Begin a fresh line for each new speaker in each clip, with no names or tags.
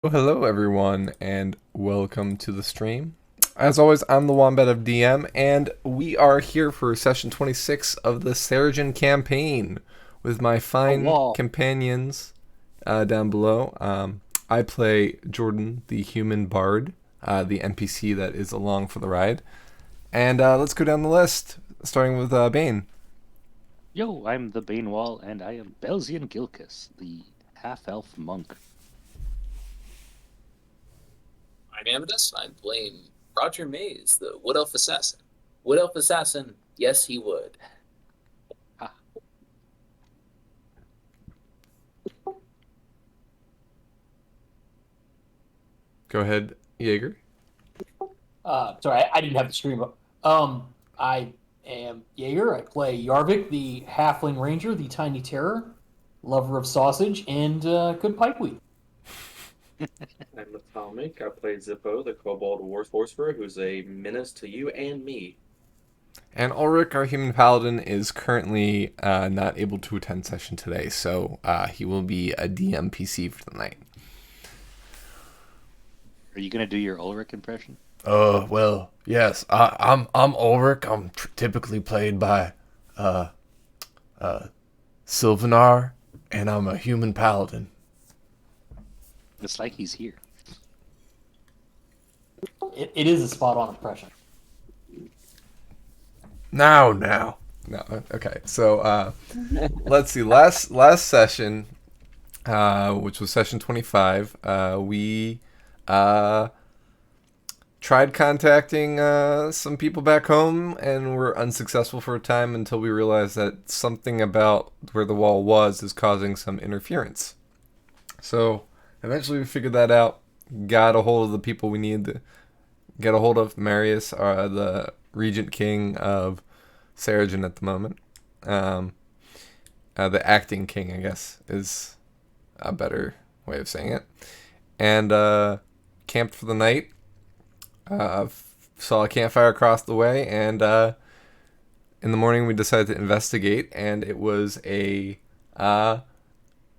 Well, hello, everyone, and welcome to the stream. As always, I'm the Wombat of DM, and we are here for session 26 of the Seregen campaign with my
A
fine
wall.
companions down below. I play Jordan, the human bard, the NPC that is along for the ride. And let's go down the list, starting with Bane.
Yo, I'm the Banewall, and I am Belzian Gilkis, the half-elf monk.
I'm Amethyst. I'm playing Roger Mays, the Wood Elf Assassin. Wood Elf Assassin, yes, he would.
Ah,
Go ahead, Jaeger.
Sorry, I didn't have the screen up. I am Jaeger. I play Yarvik, the Halfling Ranger, the Tiny Terror, lover of sausage and good pipeweed.
I'm Atomic. I play Zippo, the Kobold War Sorcerer, who's a menace to you and me.
And Ulrich, our human paladin, is currently not able to attend session today, so he will be a DMPC for the night.
are you gonna do your Ulrich impression?
Well, yes, I'm Ulrich. I'm typically played by Sylvanar, and I'm a human paladin.
It's like he's here.
It is a spot-on impression.
Now. No, okay. So let's see. Last session, which was session 25, we tried contacting some people back home and were unsuccessful for a time until we realized that something about where the wall was is causing some interference. So eventually we figured that out, got a hold of the people we needed to get a hold of. Marius, the Regent King of Seregen at the moment. The acting king, I guess, is a better way of saying it. And camped for the night. Saw a campfire across the way, and in the morning we decided to investigate, and it was a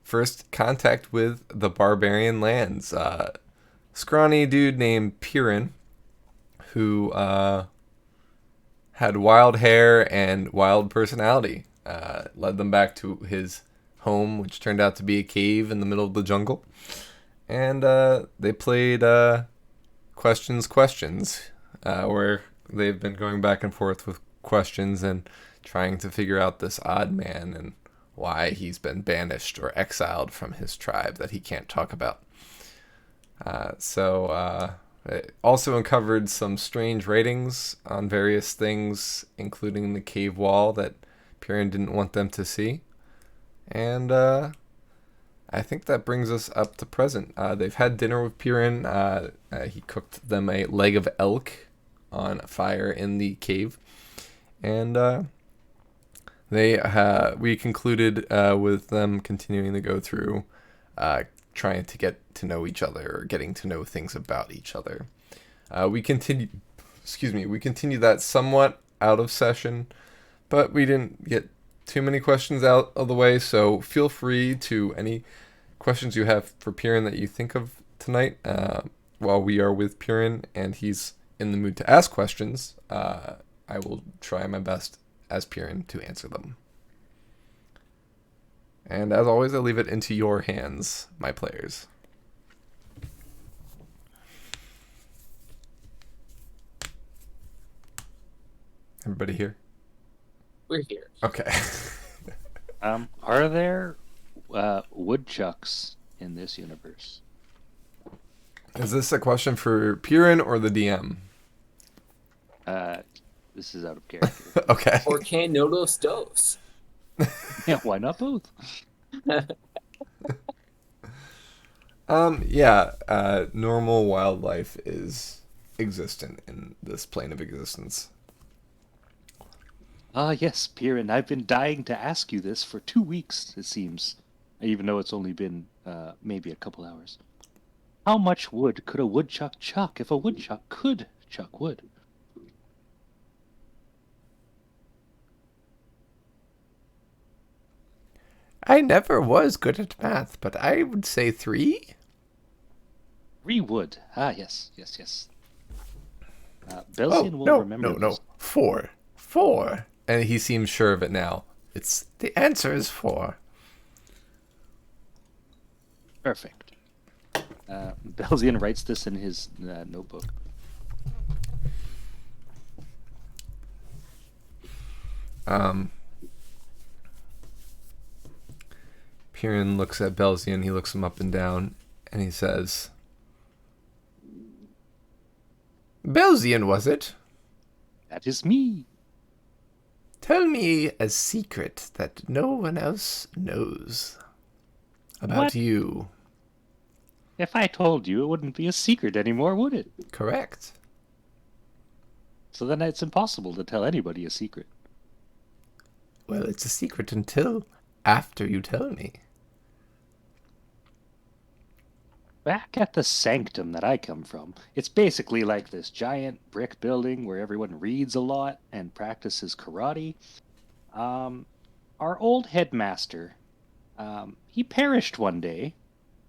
first contact with the barbarian lands. Scrawny dude named Piran, who had wild hair and wild personality, led them back to his home, which turned out to be a cave in the middle of the jungle. And they played questions, where they've been going back and forth with questions and trying to figure out this odd man and why he's been banished or exiled from his tribe that he can't talk about. So it also uncovered some strange writings on various things, including the cave wall that Piran didn't want them to see. And I think that brings us up to present. They've had dinner with Piran. He cooked them a leg of elk on fire in the cave. And we concluded with them continuing to go through trying to get to know each other or getting to know things about each other. We continued that somewhat out of session, but we didn't get too many questions out of the way, so feel free to any questions you have for Piran that you think of tonight while we are with Piran and he's in the mood to ask questions. I will try my best as Piran to answer them. And as always, I leave it into your hands, my players. Everybody here?
We're here.
Okay.
Are there woodchucks in this universe?
Is this a question for Piran or the DM?
This is out of character.
Okay.
Or can Nodos Dos?
Yeah, why not both?
Normal wildlife is existent in this plane of existence.
Ah, yes, Piran, I've been dying to ask you this for 2 weeks, it seems, even though it's only been maybe a couple hours. How much wood could a woodchuck chuck if a woodchuck could chuck wood?
I never was good at math, but I would say 3.
Rewood. Ah, yes, yes, yes.
Oh,
Belzian will
no,
remember
no, no.
this.
4. 4. And he seems sure of it now. The answer is 4.
Perfect. Belzian writes this in his notebook.
Piran looks at Belzian, he looks him up and down, and he says, Belzian, was it?
That is me.
Tell me a secret that no one else knows about
What?
you.
If I told you, it wouldn't be a secret anymore, would it?
Correct.
So then it's impossible to tell anybody a secret.
Well, it's a secret until after you tell me.
Back at the sanctum that I come from, it's basically like this giant brick building where everyone reads a lot and practices karate. Our old headmaster, he perished one day.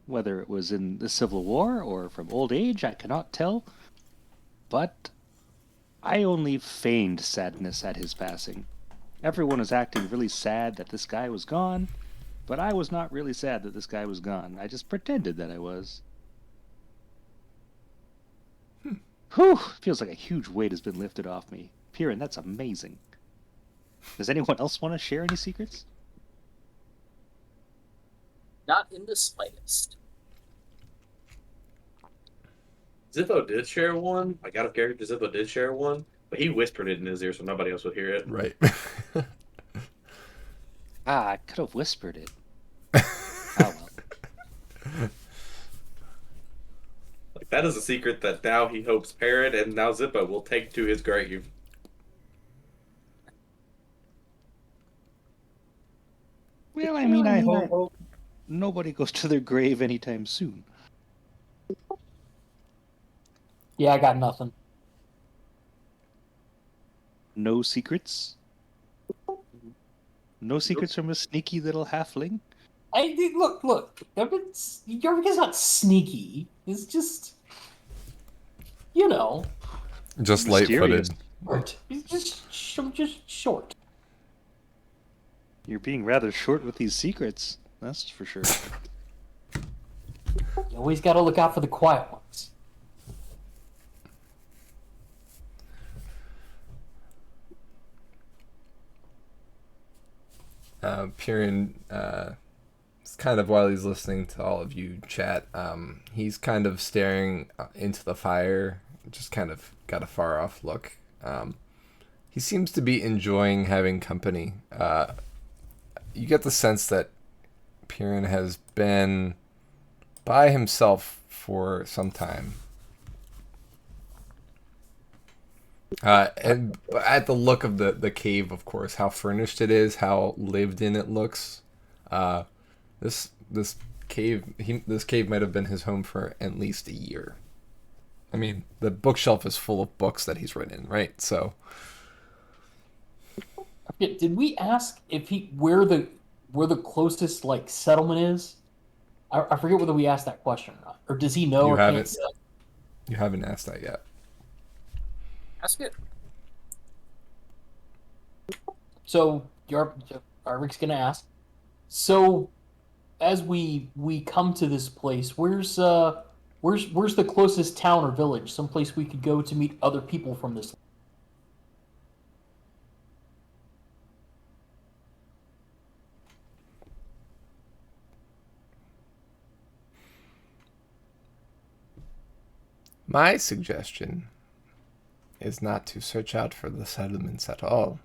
Whether it was in the Civil War or from old age, I cannot tell. But I only feigned sadness at his passing. Everyone was acting really sad that this guy was gone, but I was not really sad that this guy was gone. I just pretended that I was. Whew, feels like a huge weight has been lifted off me. Piran, that's amazing. Does anyone else want to share any secrets?
Not in the slightest.
Zippo did share one. Like out of character, Zippo did share one, but he whispered it in his ear so nobody else would hear it.
Right.
I could have whispered it. Oh well.
Like that is a secret that now he hopes Parrot and now Zippo will take to his grave.
Well, I mean, I hope nobody goes to their grave anytime soon.
Yeah, I got nothing.
No secrets? No secrets from a sneaky little halfling?
Look. Yarvik is not sneaky. It's just, you know,
Just
Mysterious.
light-footed.
short. He's just short.
You're being rather short with these secrets, that's for sure.
You always got to look out for the quiet ones.
Piran, it's kind of while he's listening to all of you chat, he's kind of staring into the fire, just kind of got a far off look. He seems to be enjoying having company. You get the sense that Piran has been by himself for some time. And at the look of the cave, of course, how furnished it is, how lived in it looks. This cave might have been his home for at least a year. I mean, the bookshelf is full of books that he's written, right? So,
Did we ask if where the closest like settlement is? I forget whether we asked that question or not. Or does he know?
You
or
haven't.
Can't say?
You haven't asked that yet.
Ask it.
So Yarvik's gonna ask. So, as we come to this place, where's the closest town or village? Someplace we could go to meet other people from this.
My suggestion is not to search out for the settlements at all.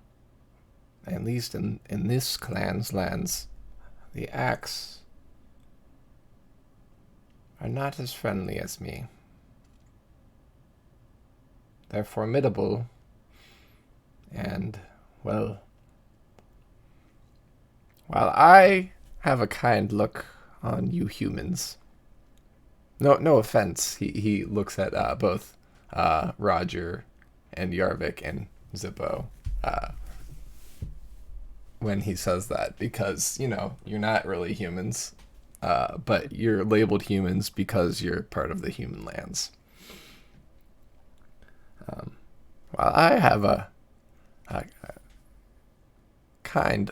At least in this clan's lands, the Axe are not as friendly as me. They're formidable, and, well, while I have a kind look on you humans, no offense, he looks at both Roger and Yarvik and Zippo when he says that, because, you're not really humans. but you're labeled humans because you're part of the human lands. Well, I have a kind.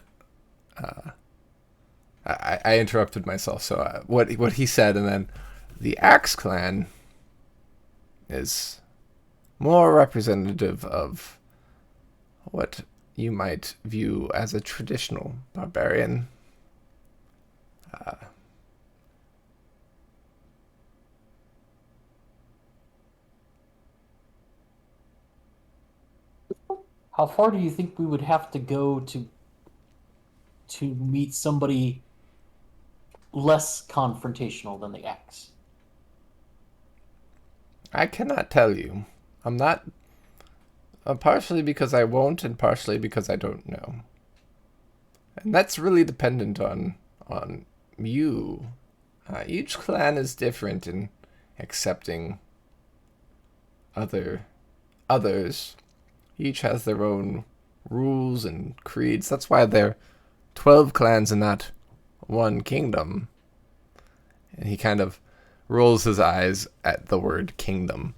I interrupted myself. So what he said, and then the Axe Clan is more representative of what you might view as a traditional barbarian.
How far do you think we would have to go to meet somebody less confrontational than the Axe?
I cannot tell you. I'm not. Partially because I won't, and partially because I don't know. And that's really dependent on you. Each clan is different in accepting others. Each has their own rules and creeds. That's why they're 12 clans and not one kingdom. And he kind of rolls his eyes at the word kingdom.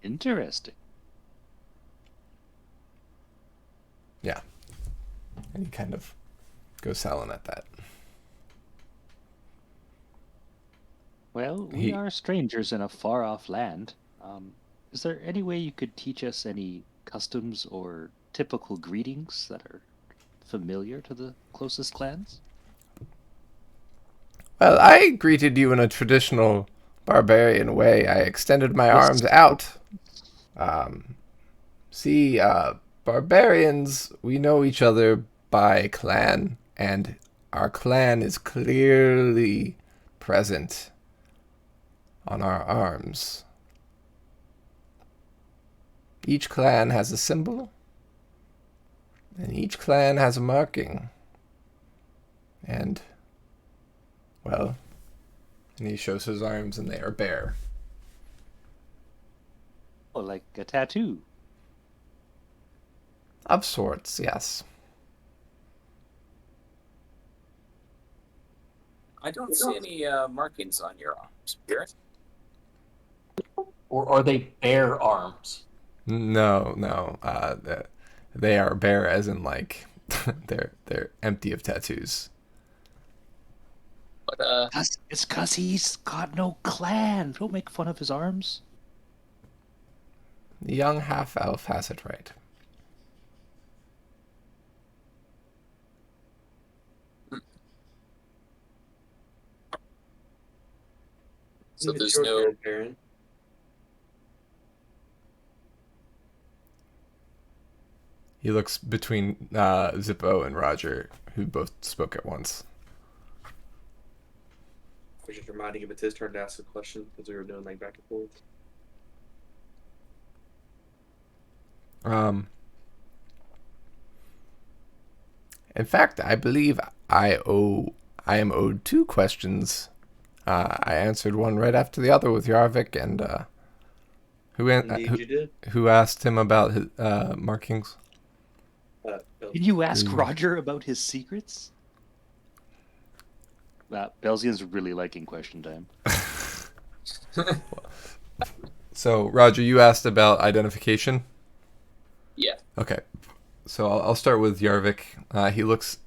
Interesting.
Yeah. And he kind of goes silent at that.
Well, we are strangers in a far-off land. Is there any way you could teach us any customs or typical greetings that are familiar to the closest clans?
Well, I greeted you in a traditional barbarian way. I extended my arms out. See, barbarians, we know each other by clan, and our clan is clearly present on our arms. Each clan has a symbol, and each clan has a marking. And, well, and he shows his arms, and they are bare.
Oh, like a tattoo.
Of sorts, yes.
I don't see any markings on your arms, Garrett.
Or are they bare arms?
No. They are bare, as in like they're empty of tattoos.
But
It's 'cause he's got no clan. Don't make fun of his arms.
The young half elf has it right.
so
It's
there's
your
no
turn, Baron.
He looks between Zippo and Roger, who both spoke at once.
I was just reminding him it's his turn to ask a question because we were doing like back and forth.
In fact, I believe I am owed 2 questions. I answered one right after the other with Yarvik, and
Indeed, you did.
who asked him about his markings.
Did you ask
Mm.
Roger about his secrets? Belzian's really liking question time.
So, Roger, you asked about identification?
yeah.
Okay. So I'll start with Yarvik. He looks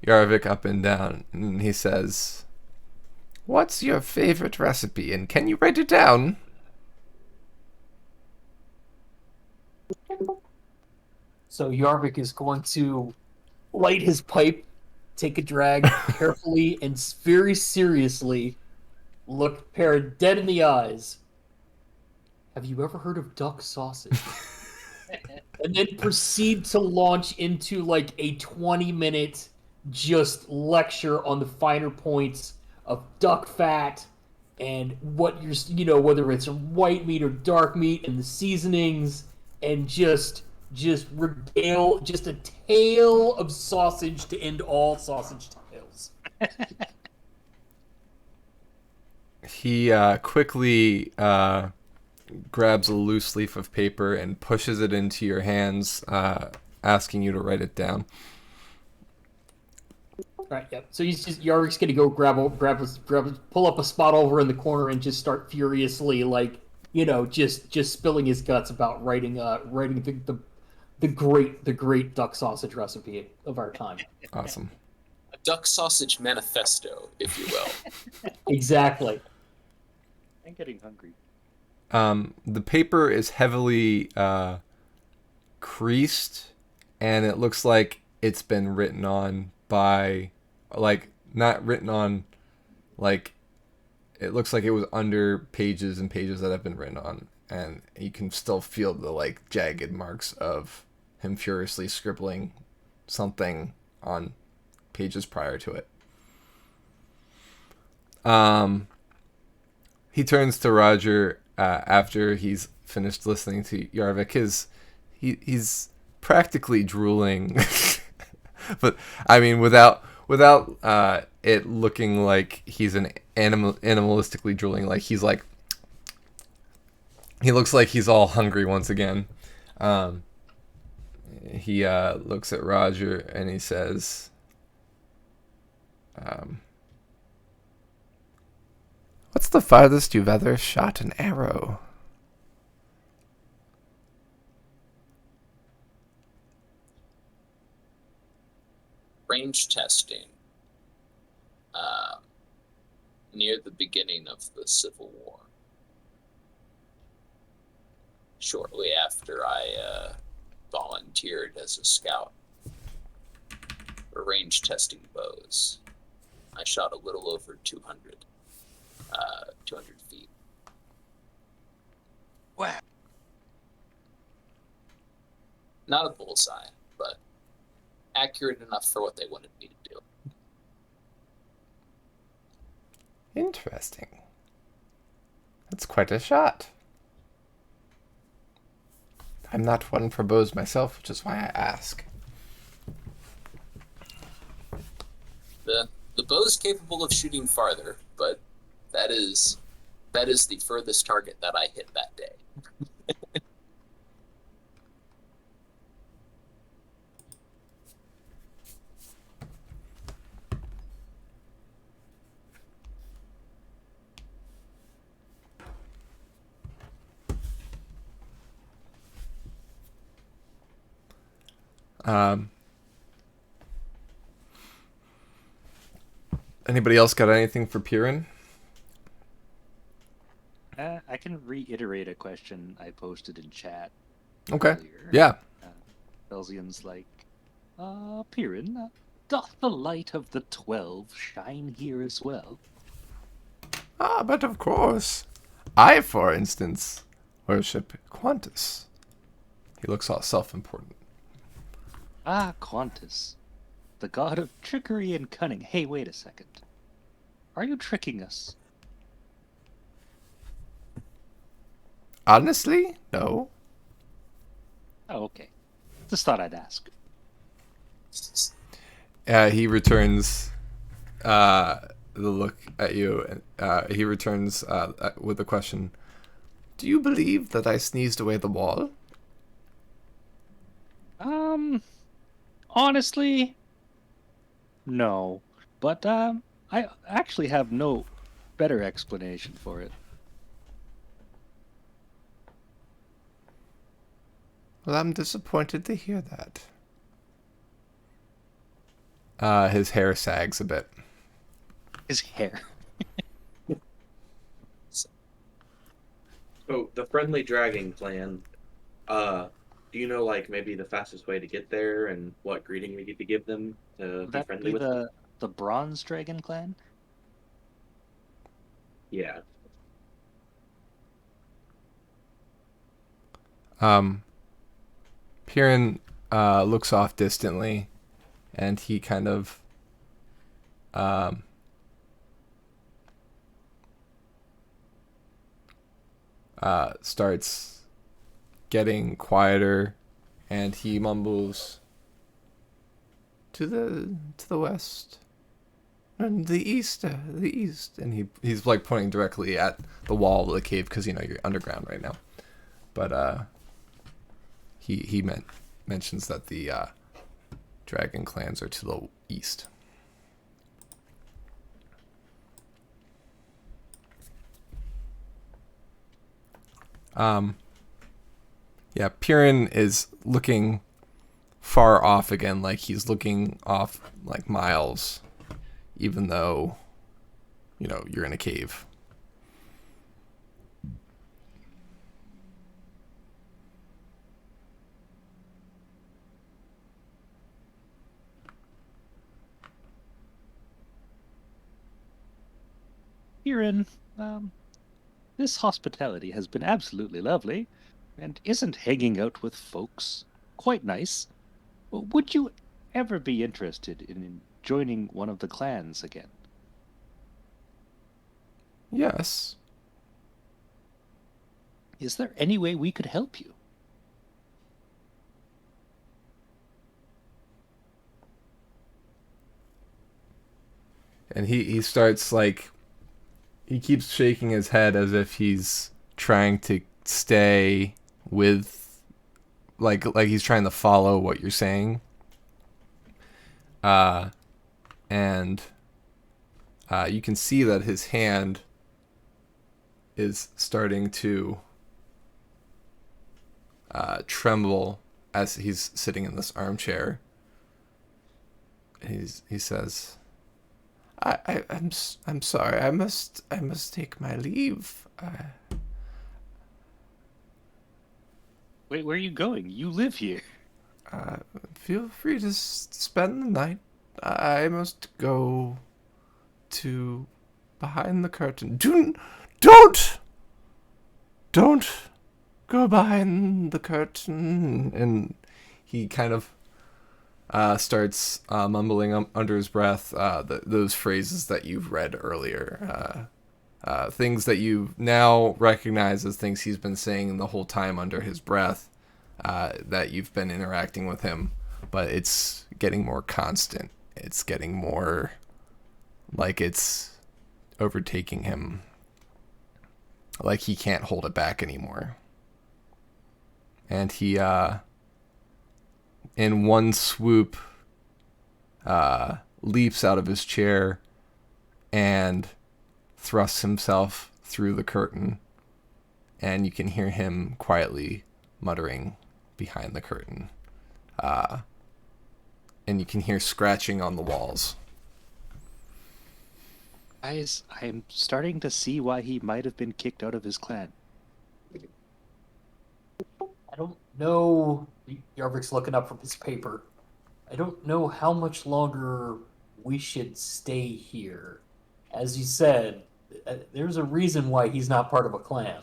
Yarvik up and down, and he says, "What's your favorite recipe, and can you write it down?"
So Yarvik is going to light his pipe, take a drag carefully, and very seriously look Parrot dead in the eyes. Have you ever heard of duck sausage? And then proceed to launch into like a 20-minute just lecture on the finer points of duck fat and what you're, whether it's white meat or dark meat and the seasonings, and just regale just a tale of sausage to end all sausage tales.
He quickly grabs a loose leaf of paper and pushes it into your hands, asking you to write it down.
Right, yeah. So Yarvik's gonna go pull up a spot over in the corner and just start furiously, like, just spilling his guts about writing the great duck sausage recipe of our time.
Awesome.
A duck sausage manifesto, if you will.
Exactly.
I'm getting hungry.
The paper is heavily creased, and it looks like it's been written on by, like, not written on, like, it looks like it was under pages and pages that have been written on, and you can still feel the, like, jagged marks of him furiously scribbling something on pages prior to it. He turns to Roger after he's finished listening to Yarvik. He's practically drooling, but I mean without it looking like he's an animalistically drooling. Like he looks like he's all hungry once again. He looks at Roger and he says, "What's the farthest you've ever shot an arrow?"
Range testing. Near the beginning of the Civil War. Shortly after I volunteered as a scout for range testing bows. I shot a little over 200 feet.
Wow.
Not a bullseye, but accurate enough for what they wanted me to do.
Interesting. That's quite a shot. I'm not one for bows myself, which is why I ask.
The bow is capable of shooting farther, but that is the furthest target that I hit that day.
Anybody else got anything for Piran?
I can reiterate a question I posted in chat
Okay.
earlier.
Yeah.
Belzian's like, Piran, doth the light of the 12 shine here as well?
Ah, but of course. I, for instance, worship Quantus. He looks all self-important.
Ah, Quantus, the god of trickery and cunning. Hey, wait a second. Are you tricking us?
Honestly, no.
Oh, okay. Just thought I'd ask.
He returns the look at you. He returns with the question, "Do you believe that I sneezed away the wall?"
Honestly, no. But, I actually have no better explanation for it.
Well, I'm disappointed to hear that. His hair sags a bit.
His hair.
So the friendly dragon clan, do you know like maybe the fastest way to get there and what greeting we get to give them to
Would
be
that
friendly
be
with them?
the Bronze Dragon clan?
Yeah.
Piran looks off distantly, and he kind of starts getting quieter, and he mumbles, to the west, and the east, and he's like pointing directly at the wall of the cave because you're underground right now. But he mentions that the dragon clans are to the east. Yeah, Piran is looking far off again, like he's looking off like miles, even though, you're in a cave.
Kieran, this hospitality has been absolutely lovely, and isn't hanging out with folks quite nice? Would you ever be interested in joining one of the clans again?
Yes.
Is there any way we could help you?
And he starts like, he keeps shaking his head as if he's trying to stay with, like he's trying to follow what you're saying. And you can see that his hand is starting to tremble as he's sitting in this armchair. He says, I'm sorry. I must take my leave.
Wait, where are you going? You live here.
Feel free to spend the night. I must go to behind the curtain. Don't go behind the curtain. And he kind of starts mumbling under his breath those phrases that you've read earlier. Things that you now recognize as things he's been saying the whole time under his breath, that you've been interacting with him. But it's getting more constant. It's getting more like it's overtaking him. Like he can't hold it back anymore. And he, in one swoop, leaps out of his chair and thrusts himself through the curtain. And you can hear him quietly muttering behind the curtain. And you can hear scratching on the walls.
Guys, I'm starting to see why he might have been kicked out of his clan.
I don't know. Yarvik's looking up from his paper. I don't know how much longer we should stay here. As you said, there's a reason why he's not part of a clan.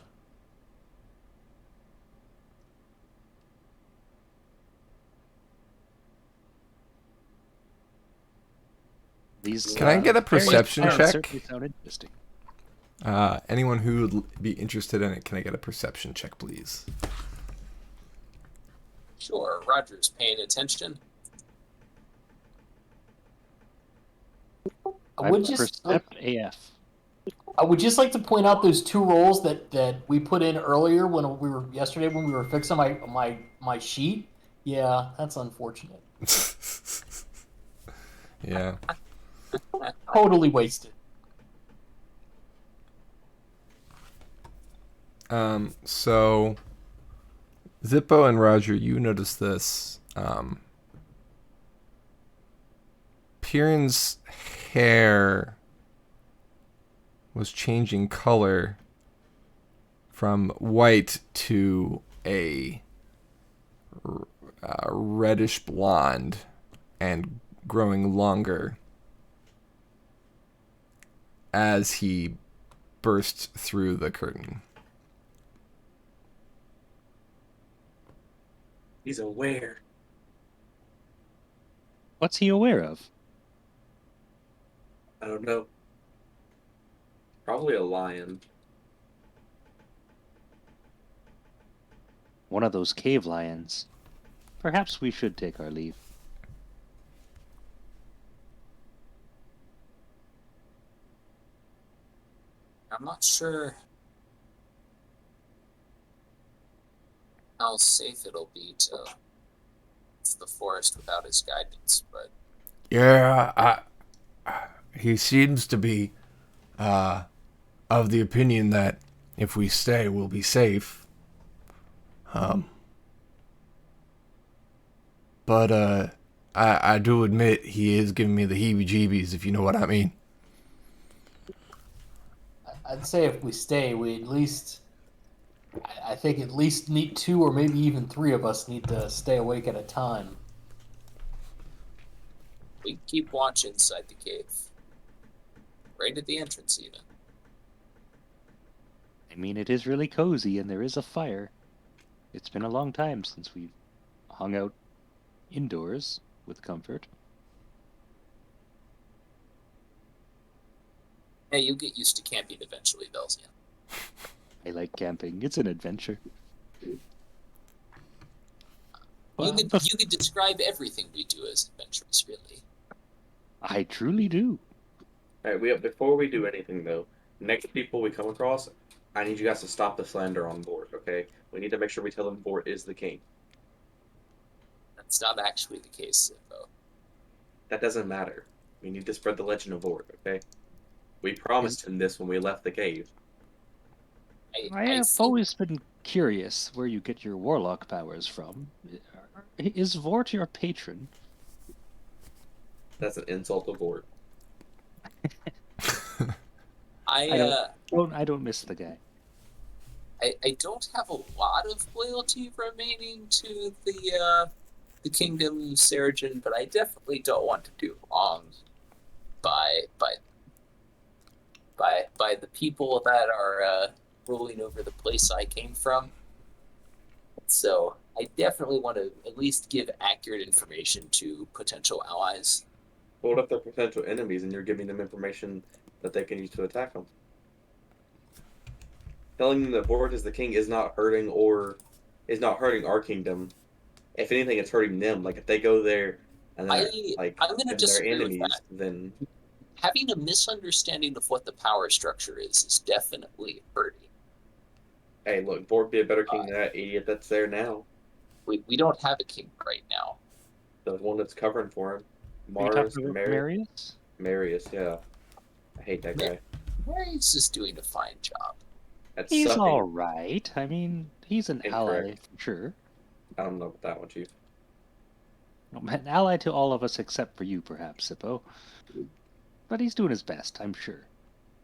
These,
Can I get a perception
plans
check?
certainly sound interesting.
Anyone who would be interested in it, can I get a perception check, please?
Sure, Roger's paying attention.
I would just
Percept AF.
I would just like to point out those two rolls that we put in earlier when we were fixing my sheet. Yeah, that's unfortunate.
Yeah.
Totally wasted.
So Zippo and Roger, you notice this. Piran's hair was changing color from white to a reddish blonde and growing longer as he burst through the curtain.
He's aware.
What's he aware of?
I don't know. Probably a lion.
One of those cave lions. Perhaps we should take our leave.
I'm not sure how safe it'll be to the forest without his guidance, but
Yeah, he seems to be of the opinion that if we stay, we'll be safe. Um, but I do admit he is giving me the heebie-jeebies, if you know what I mean.
I'd say if we stay, we at least, I think at least need 2 or maybe even 3 of us need to stay awake at a time.
We keep watch inside the cave. Right at the entrance, even.
I mean, it is really cozy, and there is a fire. It's been a long time since we've hung out indoors with comfort.
Yeah, you'll get used to camping eventually, Belzian.
I like camping. It's an adventure.
You could describe everything we do as adventurous, really.
I truly do.
All right, before we do anything though, next people we come across, I need you guys to stop the slander on Vort. Okay, we need to make sure we tell them Vort is the king.
That's not actually the case, though.
That doesn't matter. We need to spread the legend of Vort. Okay, we promised him this when we left the cave.
I have always been curious where you get your warlock powers from. Is Vort your patron?
That's an insult to Vort.
I
don't miss the guy.
I don't have a lot of loyalty remaining to the kingdom Seregen, but I definitely don't want to do wrong by the people that are ruling over the place I came from. So I definitely want to at least give accurate information to potential allies.
What if they're potential enemies and you're giving them information that they can use to attack them? Telling them that Vort is the king is not hurting our kingdom. If anything, it's hurting them. Like if they go there and then
I'm going to disagree with
enemies,
that.
then
Having a misunderstanding of what the power structure is definitely hurting.
hey, look, Vort be a better king than that idiot that's there now.
We don't have a king right now.
The one that's covering for him,
Are you
Mars,
talking about Marius?
Marius, yeah. I hate that guy.
Marius is doing a fine job.
That's
He's
sucking.
all right. I mean, he's an ally
Incorrect.
for sure.
I don't know about that one, Chief.
An ally to all of us except for you, perhaps, Sippo. But he's doing his best, I'm sure.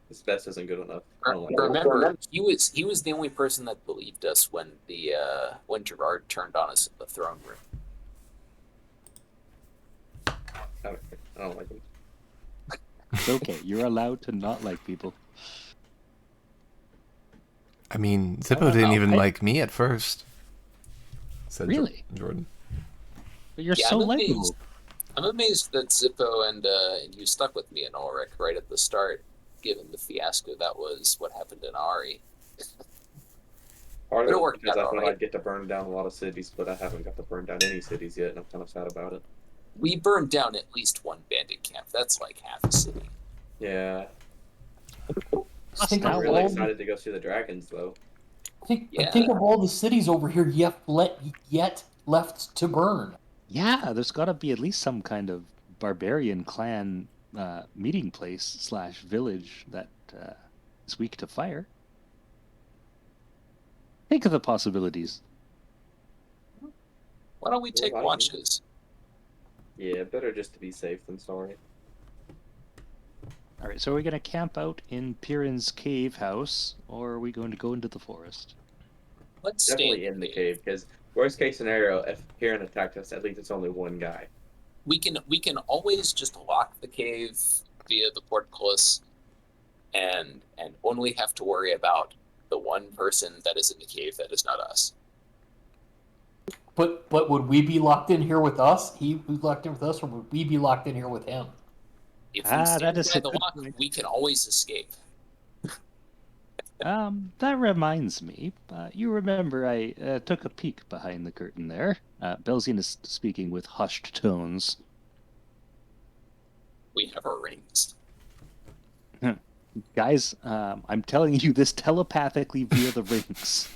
His best isn't good enough. I don't like
Remember, he was the only person that believed us when when Gerard turned on us in the throne room.
I don't like him.
It's okay. You're allowed to not like people.
I mean, Zippo didn't even like me at first. Said
Really?
Jordan.
But you're
Yeah,
so
I'm
likable.
amazed. I'm amazed that Zippo and you stuck with me and Ulrich right at the start, given the fiasco that was what happened in Ari.
Part of
It'll
it
work
because
out
I thought
alright.
I'd get to burn down a lot of cities, but I haven't got to burn down any cities yet, and I'm kind of sad about it.
We burned down at least one bandit camp. That's like half a city.
Yeah.
Think
I'm
of
really
all
excited to go see the dragons, though.
think
Yeah.
think of all the cities over here yet left to burn.
Yeah, there's got to be at least some kind of barbarian clan meeting place / village that is weak to fire. Think of the possibilities.
Why don't we
What
take
about you?
watches?
Yeah, better just to be safe than sorry.
All right, so are we going to camp out in Piran's cave house, or are we going to go into the forest?
Let's
Definitely
stay
in the cave, because worst case scenario, if Kieran attacked us, at least it's only one guy.
We can always just lock the cave via the portcullis, and only have to worry about the one person that is in the cave that is not us.
But would we be locked in here with us? He would locked in with us, or would we be locked in here with him?
If we
That
stand
is
by
a
the
good
lock,
point.
we can always escape.
That reminds me. You remember I took a peek behind the curtain there. Belzine is speaking with hushed tones.
We have our rings.
Guys, I'm telling you this telepathically via the rings.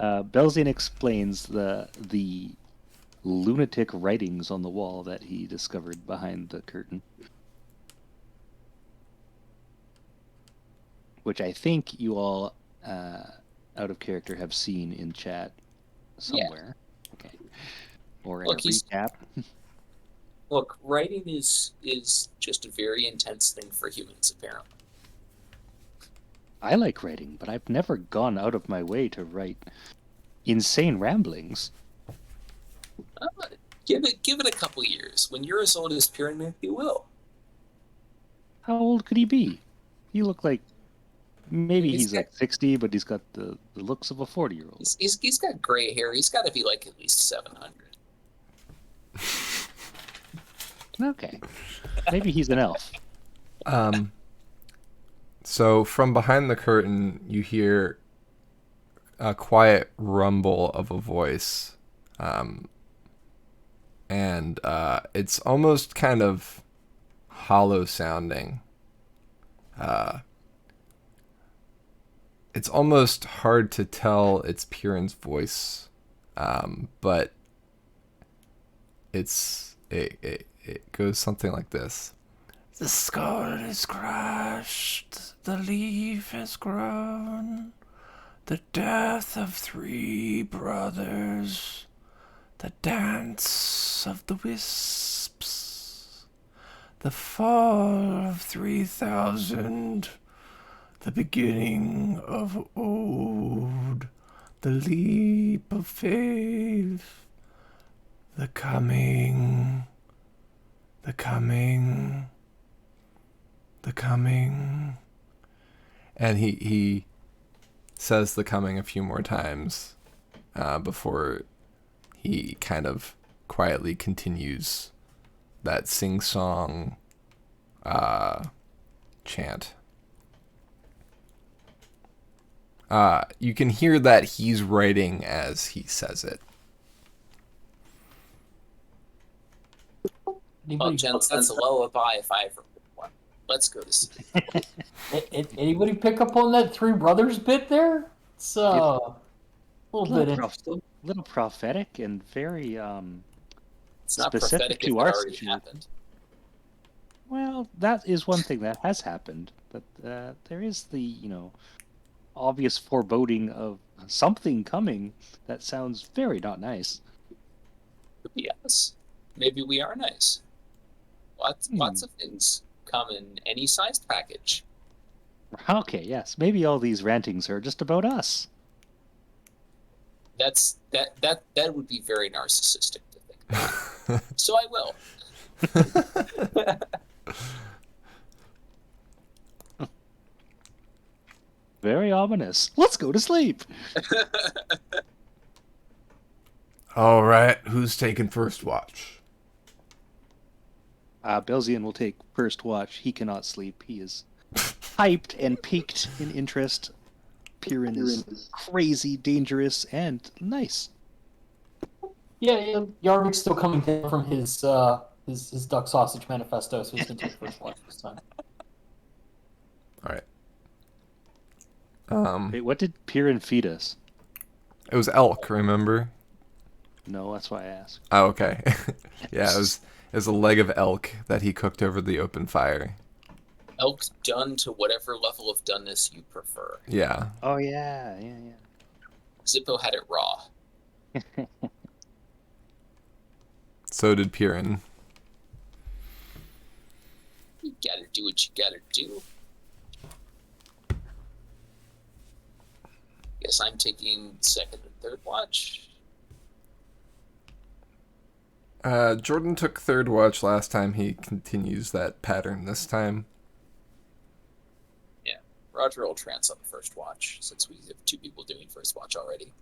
Belzine explains the lunatic writings on the wall that he discovered behind the curtain. Which I think you all out of character have seen in chat somewhere. Okay. Or in
Look,
a
he's-
recap.
Look, writing is just a very intense thing for humans, apparently.
I like writing, but I've never gone out of my way to write insane ramblings.
Give it a couple years. When you're as old as Pyramid, you will.
How old could he be? He looked like maybe
He's
he's like 60, but he's got the looks of a 40-year-old.
He's got gray hair. He's got to be like at least 700.
Okay. Maybe he's an elf.
So from behind the curtain, you hear a quiet rumble of a voice. And it's almost kind of hollow sounding. It's almost hard to tell it's Piran's voice, but it goes something like this. The skull is crushed, the leaf has grown, the death of 3 brothers, the dance of the wisps, the fall of 3,000, the beginning of old, the leap of faith, the coming, the coming, the coming. And he says the coming a few more times before he kind of quietly continues that sing-song chant. You can hear that he's writing as he says it.
Well, gents, that's a lullaby if I ever heard one. Let's go to sleep.
Anybody pick up on that 3 brothers bit there? It's a little bit interesting.
Little prophetic and very
It's not
specific
prophetic
to
if it
our
already
situation.
happened.
Well, that is one thing that has happened, but there is the obvious foreboding of something coming that sounds very not nice.
Could be us. Maybe we are nice. Lots of things come in any sized package.
Okay, yes, maybe all these rantings are just about us.
That would be very narcissistic to think. So I will.
Very ominous. Let's go to sleep.
All right, who's taking first watch?
Belzian will take first watch. He cannot sleep. He is hyped and piqued in interest. Piran is crazy, dangerous, and nice.
Yeah, Yarvik's still coming down from his duck sausage manifesto, so he's gonna take first watch this time.
All right.
Wait, what did Piran feed us?
It was elk, remember?
No, that's why I asked.
Oh, okay. Yeah, it was a leg of elk that he cooked over the open fire.
Elk done to whatever level of doneness you prefer.
Yeah.
Oh yeah.
Zippo had it raw.
So did Piran.
You gotta do what you gotta do. Guess I'm taking second and third watch.
Jordan took third watch last time. He continues that pattern this time.
Yeah, Roger will trance on the first watch since we have 2 people doing first watch already.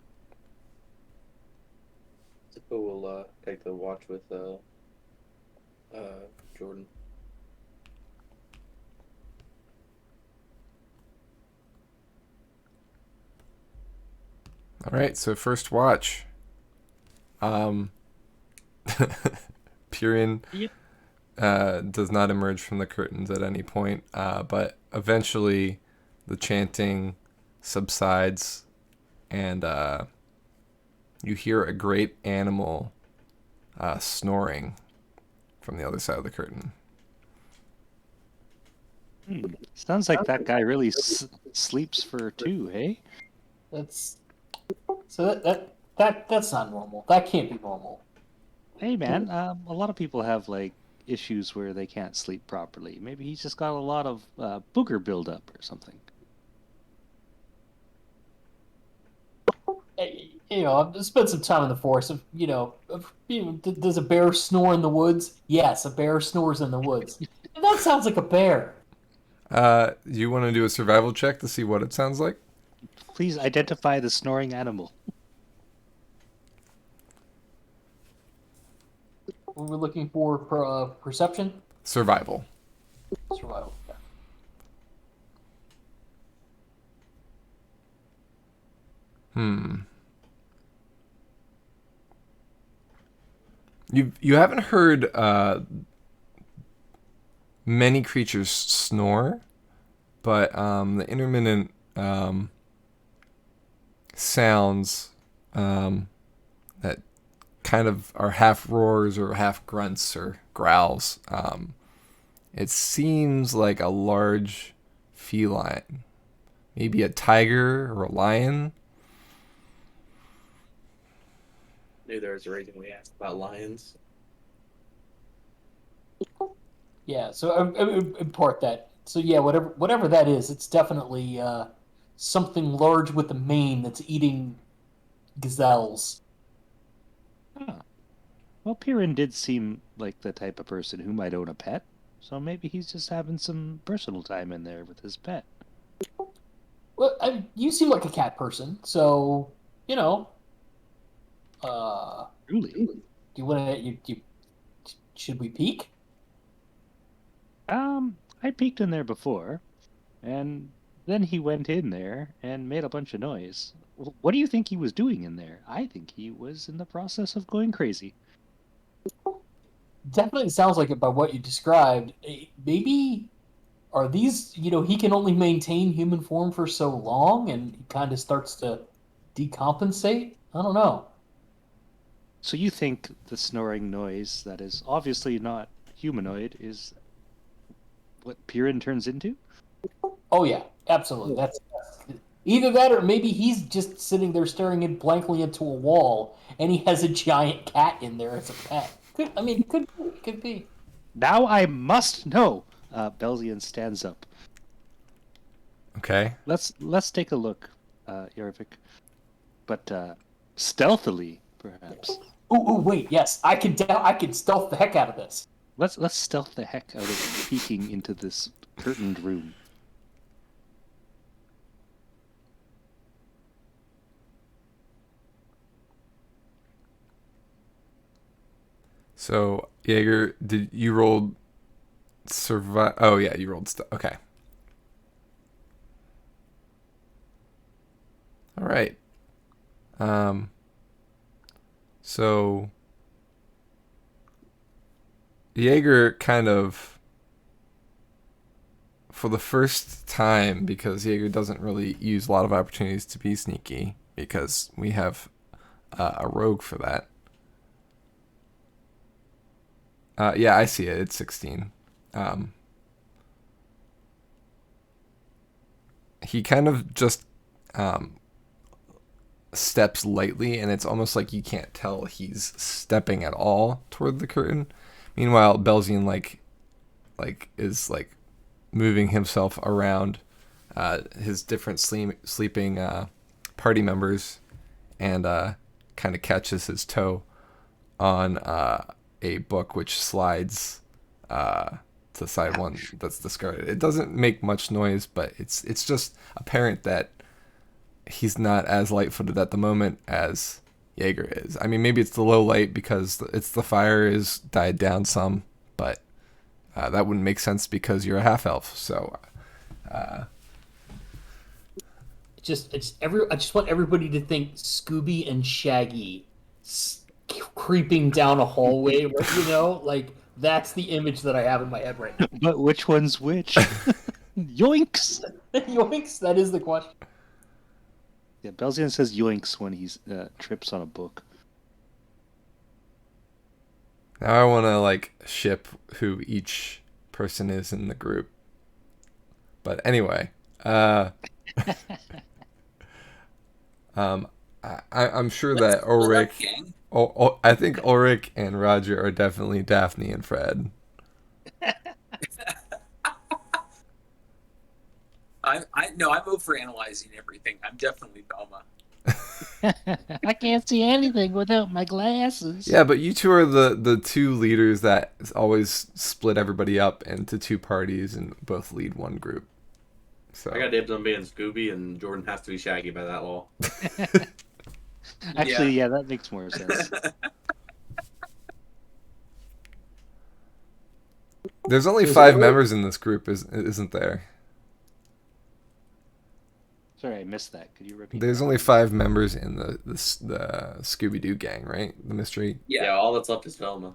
Zippo will take the watch with Jordan.
All right, so first watch. Piran does not emerge from the curtains at any point, but eventually the chanting subsides, and you hear a great animal snoring from the other side of the curtain.
Sounds like that guy really sleeps for 2, hey?
That's so that's not normal. That can't be normal.
Hey man, a lot of people have like issues where they can't sleep properly. Maybe he's just got a lot of booger buildup or something.
You know, I've spent some time in the forest. Does a bear snore in the woods? Yes, a bear snores in the woods. And that sounds like a bear.
You want to do a survival check to see what it sounds like?
Please identify the snoring animal.
We're looking for perception,
Survival.
survival.
Hmm. You haven't heard many creatures snore, but the intermittent sounds that kind of are half roars or half grunts or growls. It seems like a large feline, maybe a tiger or a lion.
Knew there was a reason we asked about lions.
Yeah, so I would import that. So yeah, whatever that is, it's definitely something large with a mane that's eating gazelles.
Huh. Well, Piran did seem like the type of person who might own a pet, so maybe he's just having some personal time in there with his pet.
Well, you seem like a cat person, so you know.
Truly.
Do you want to? Should we peek?
I peeked in there before, and then he went in there and made a bunch of noise. What do you think he was doing in there? I think he was in the process of going crazy.
Definitely sounds like it by what you described. Maybe are these? You know, he can only maintain human form for so long, and he kind of starts to decompensate. I don't know.
So you think the snoring noise that is obviously not humanoid is what Piran turns into?
Oh yeah, absolutely. That's either that or maybe he's just sitting there staring in blankly into a wall, and he has a giant cat in there as a pet. Could be.
Now I must know. Belzian stands up.
Okay.
Let's take a look, Yarvik. But stealthily, perhaps.
Ooh, wait, yes, I can stealth the heck out of this.
Let's stealth the heck out of peeking into this curtained room.
So, Jaeger, did you roll survive? Oh yeah, you rolled stuff. Okay. All right. So Jaeger kind of, for the first time, because Jaeger doesn't really use a lot of opportunities to be sneaky, because we have a rogue for that. Yeah, I see it. It's 16. He kind of just steps lightly, and it's almost like you can't tell he's stepping at all toward the curtain. Meanwhile, Belzian is moving himself around his different sleeping party members, and kind of catches his toe on a book which slides to the side one that's discarded. It doesn't make much noise, but it's just apparent that he's not as light-footed at the moment as Jaeger is. I mean, maybe it's the low light because it's the fire is died down some, but that wouldn't make sense because you're a half-elf. So
I just want everybody to think Scooby and Shaggy creeping down a hallway, like that's the image that I have in my head right now.
But which one's which? Yoinks!
Yoinks, that is the question.
Yeah, Belzian says yoinks when he trips on a book.
now I want to ship who each person is in the group. But anyway, I'm sure
Let's
that
split
Ulrich.
up, gang.
I think Ulrich and Roger are definitely Daphne and Fred.
No, I'm overanalyzing everything. I'm definitely Velma.
I can't see anything without my glasses.
Yeah, but you two are the two leaders that always split everybody up into two parties and both lead one group. So
I got dibs on being Scooby, and Jordan has to be Shaggy by that law.
Actually, yeah, that makes more sense.
there's only
Is
5
Ulrich-
members in this group, isn't there?
Sorry, I missed that. Could you repeat?
There's
that?
only 5 members in the Scooby Doo gang, right? The mystery.
Yeah, all that's left is Velma.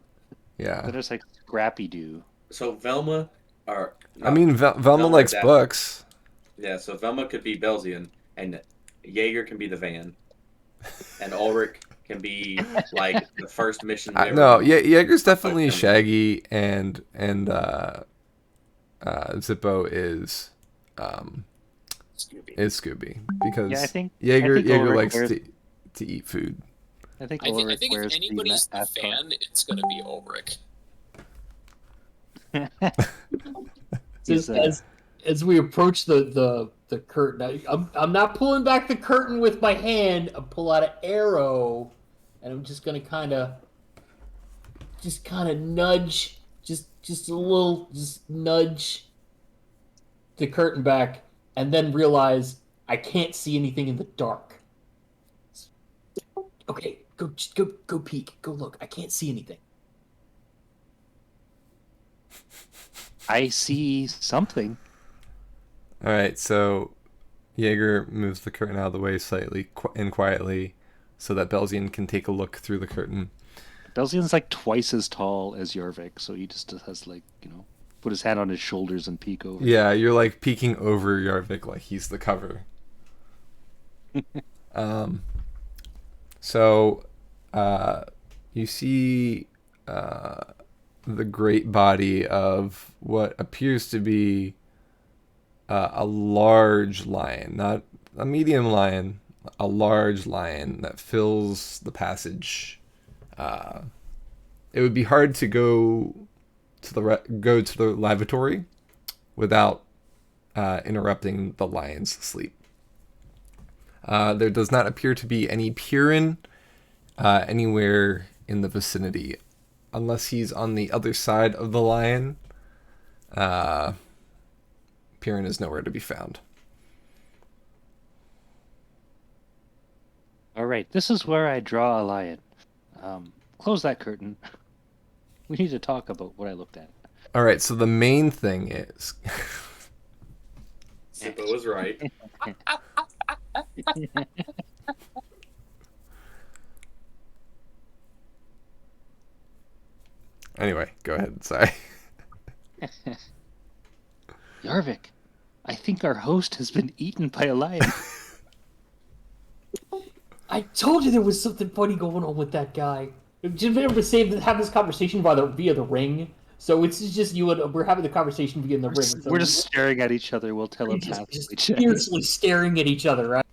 Yeah.
Then there's like Scrappy Doo.
So Velma, or
I mean, Velma
Velma
likes
Daphne.
books.
yeah, so Velma could be Belzian, and Jaeger can be the van, and Ulrich can be like the first mission. We ever
No,
did.
yeah, Jaeger's definitely
Okay.
Shaggy, and Zippo is
Scooby.
Scooby because
Yeah, I think
Jaeger
Ulrich
likes
wears-
to eat food.
I think
I
Ulrich
think
wears
if anybody's the
ascot.
fan, it's gonna be Ulrich.
He's,
As we approach the curtain, I'm not pulling back the curtain with my hand. I pull out an arrow, and I'm just gonna kind of nudge, just a little, just nudge the curtain back, and then realize I can't see anything in the dark. Okay, go peek, go look. I can't see anything.
I see something.
All right, so Jaeger moves the curtain out of the way slightly and quietly, so that Belzian can take a look through the curtain.
Belzian's like twice as tall as Jorvik, so he just has like, put his hand on his shoulders and peek over.
Yeah, you're like peeking over Yarvik like he's the cover. So you see the great body of what appears to be a large lion, not a medium lion, a large lion that fills the passage. It would be hard to go to the lavatory without interrupting the lion's sleep. There does not appear to be any Purin anywhere in the vicinity, unless he's on the other side of the lion. Purin is nowhere to be found.
All right, this is where I draw a lion. Close that curtain. We need to talk about what I looked at.
All right, so the main thing is
Zippo was right.
anyway. Go ahead. Sorry.
Jorvik, I think our host has been eaten by a lion.
I told you there was something funny going on with that guy. Just remember to have this conversation via the ring. So it's just you and we're having the conversation via the ring. So
We're just staring at each other. We'll
just
telepathically.
fiercely staring at each other, right?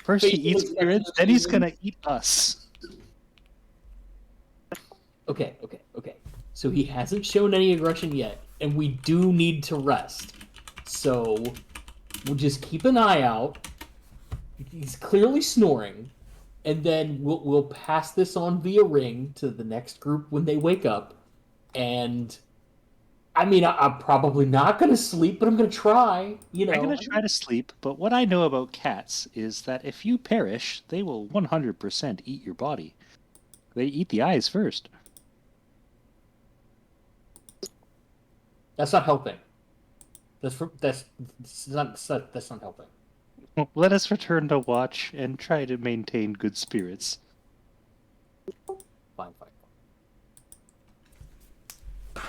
First he eats spirits, then he's gonna eat us.
Okay. So he hasn't shown any aggression yet, and we do need to rest. So we'll just keep an eye out. He's clearly snoring, and then we'll pass this on via ring to the next group when they wake up. And I mean, I'm probably not going to sleep, but I'm going to try.
I'm gonna try to sleep, but what I know about cats is that if you perish, they will 100% eat your body. They eat the eyes first.
That's not helping. That's not helping.
Let us return to watch and try to maintain good spirits.
Fine.
All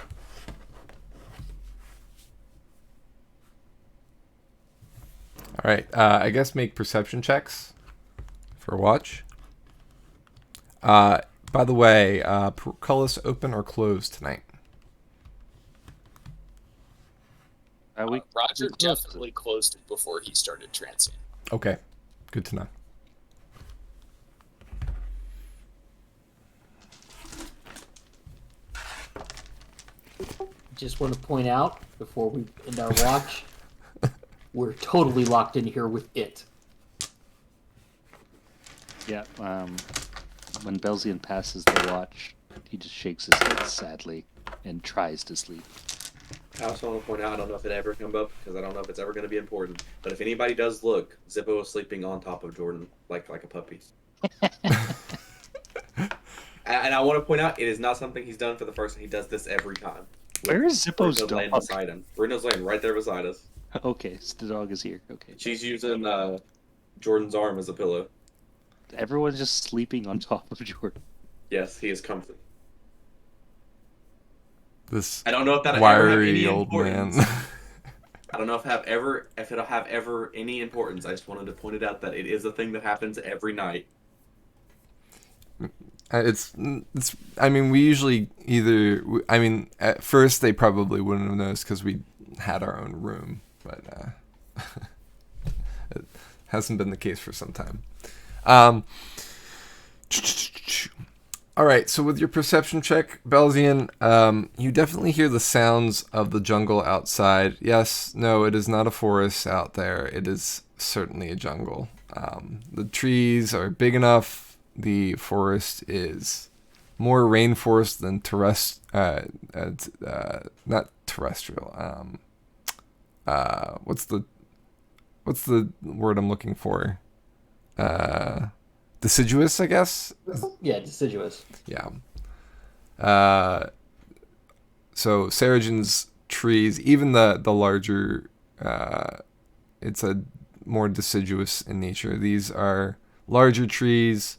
right. I guess make perception checks for watch. By the way, portcullis open or closed tonight?
Roger definitely closed it before he started trancing.
Okay, good to know.
just want to point out before we end our watch, we're totally locked in here with it.
Yeah. When Belzian passes the watch, he just shakes his head sadly and tries to sleep.
I also want to point out, I don't know if it ever come up because I don't know if it's ever going to be important. But if anybody does look, Zippo is sleeping on top of Jordan like a puppy. And I want to point out, it is not something he's done for the first time. He does this every time.
Where is Zippo's
Bruno's laying
dog?
beside him. Bruno's laying right there beside us.
Okay, so the dog is here. Okay.
She's using Jordan's arm as a pillow.
Everyone's just sleeping on top of Jordan.
Yes, he is comfy.
This
I don't know if that'll ever have any
wiry old
importance.
man.
I don't know if it'll have ever any importance. I just wanted to point it out that it is a thing that happens every night.
It's. I mean, we usually either. I mean, at first they probably wouldn't have noticed because we had our own room, but it hasn't been the case for some time. All right, so with your perception check, Belzian, you definitely hear the sounds of the jungle outside. Yes, no, it is not a forest out there. It is certainly a jungle. The trees are big enough. The forest is more rainforest than not terrestrial. What's the word I'm looking for? Deciduous, I guess.
Yeah, deciduous.
Yeah. So Seregen's trees, even the larger, it's a more deciduous in nature. These are larger trees.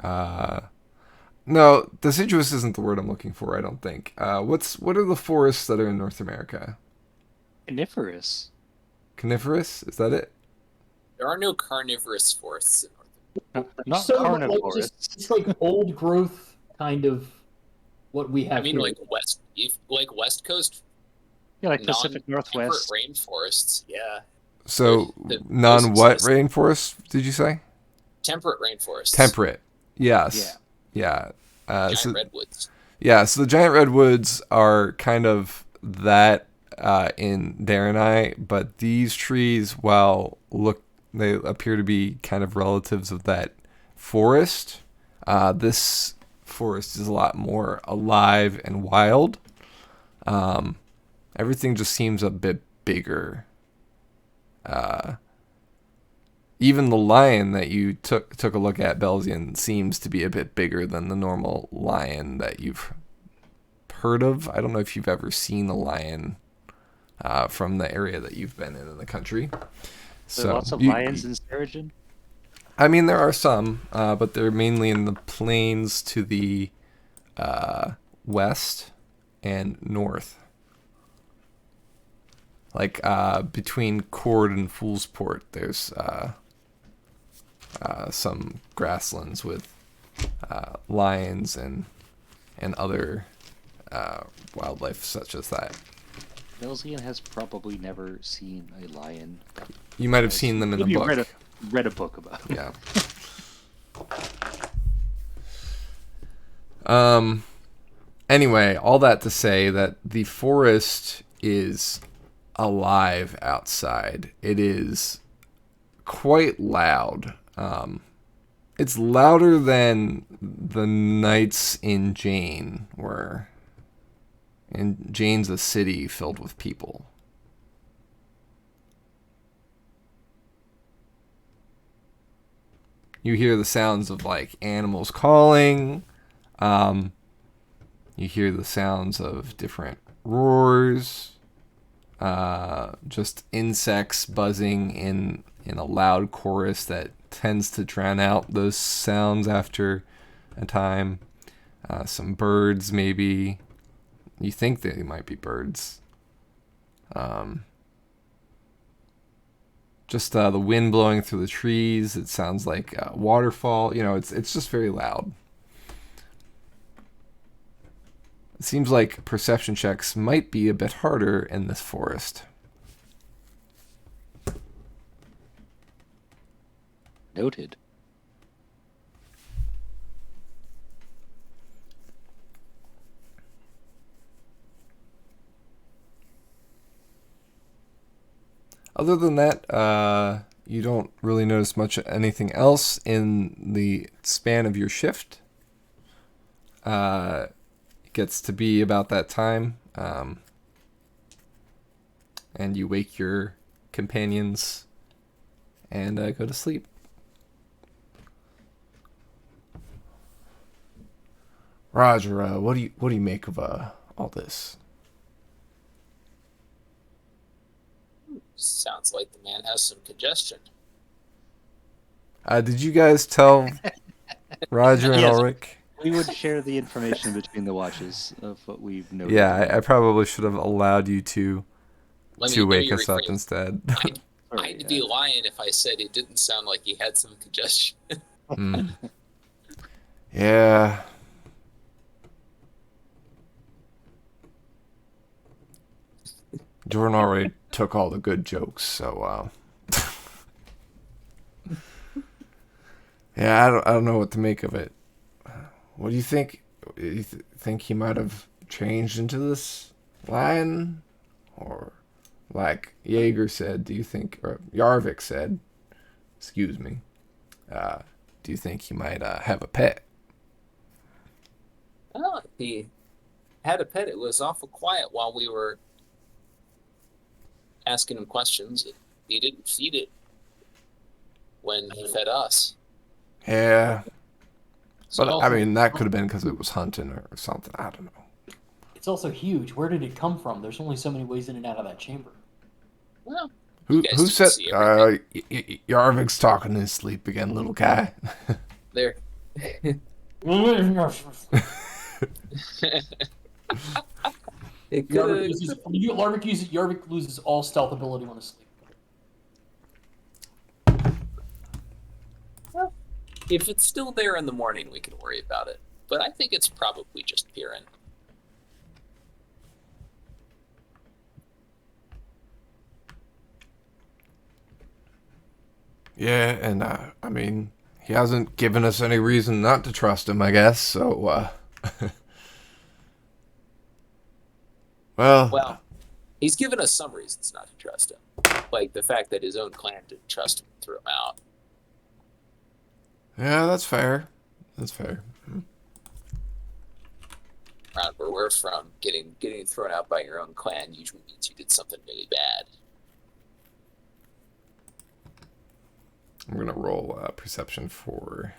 No, deciduous isn't the word I'm looking for, I don't think. What are the forests that are in North America?
Coniferous.
Coniferous? Is that it?
There are no carnivorous forests in North
Not
So, like,
carnivorous.
it's like old growth kind of what we have
I mean,
here.
like West Coast
Yeah, like Pacific
non-temperate
Northwest.
rainforests. Yeah,
So
The-
non-what
exist.
rainforest, did you say?
temperate rainforests.
Temperate. Yes. Yeah.
Giant
So
redwoods.
yeah, so the giant redwoods are kind of that in Darenai, but these trees, while they appear to be kind of relatives of that forest. This forest is a lot more alive and wild. Everything just seems a bit bigger. Even the lion that you took a look at, Belzian, seems to be a bit bigger than the normal lion that you've heard of. I don't know if you've ever seen a lion from the area that you've been in the country.
There are lots of lions in Seregen.
I mean, there are some, but they're mainly in the plains to the west and north. Like between Cord and Foolsport, there's some grasslands with lions and other wildlife such as that.
Belzian has probably never seen a lion.
You might have seen them in a
Maybe
book.
read a book about it.
Yeah. Anyway, all that to say that the forest is alive outside. It is quite loud. It's louder than the nights in Jane were. And Jane's a city filled with people. You hear the sounds of like animals calling. You hear the sounds of different roars. Just insects buzzing in a loud chorus that tends to drown out those sounds after a time. Some birds, maybe. You think they might be birds. Just the wind blowing through the trees. It sounds like a waterfall. You know, it's just very loud. It seems like perception checks might be a bit harder in this forest.
Noted.
Other than that, you don't really notice much anything else in the span of your shift. It gets to be about that time, and you wake your companions and go to sleep. Roger, what do you make of all this?
Sounds like the man has some congestion.
Did you guys tell Roger and
Yes.
Ulrich?
We would share the information between the watches of what we've noted.
Yeah, I probably should have allowed you to
Let me
wake us up
rephrase.
instead.
I'd be lying if I said it didn't sound like he had some congestion.
Mm. Yeah. Jordan already took all the good jokes, so yeah, I don't know what to make of it. What do you think? You think he might have changed into this lion, or like Jaeger said? Do you think, or Yarvik said? Excuse me. Do you think he might have a pet?
Well, if he had a pet, it was awful quiet while we were asking him questions. He didn't feed it when he fed us.
Yeah. But
So,
I mean, that could have been because it was hunting or something. I don't know.
It's also huge. Where did it come from? There's only so many ways in and out of that chamber.
well,
Who
guys
who
didn't
said?
see everything.
Yarvik's talking in his sleep again, little guy.
There. It
Yarvik loses all stealth ability when asleep.
If it's still there in the morning, we can worry about it. But I think it's probably just Piran.
Yeah, and I mean, he hasn't given us any reason not to trust him, I guess. So,
Well, he's given us some reasons not to trust him. Like the fact that his own clan didn't trust him and threw him out.
yeah, that's fair. That's fair.
Around where we're from, getting thrown out by your own clan usually means you did something really bad.
I'm gonna roll perception for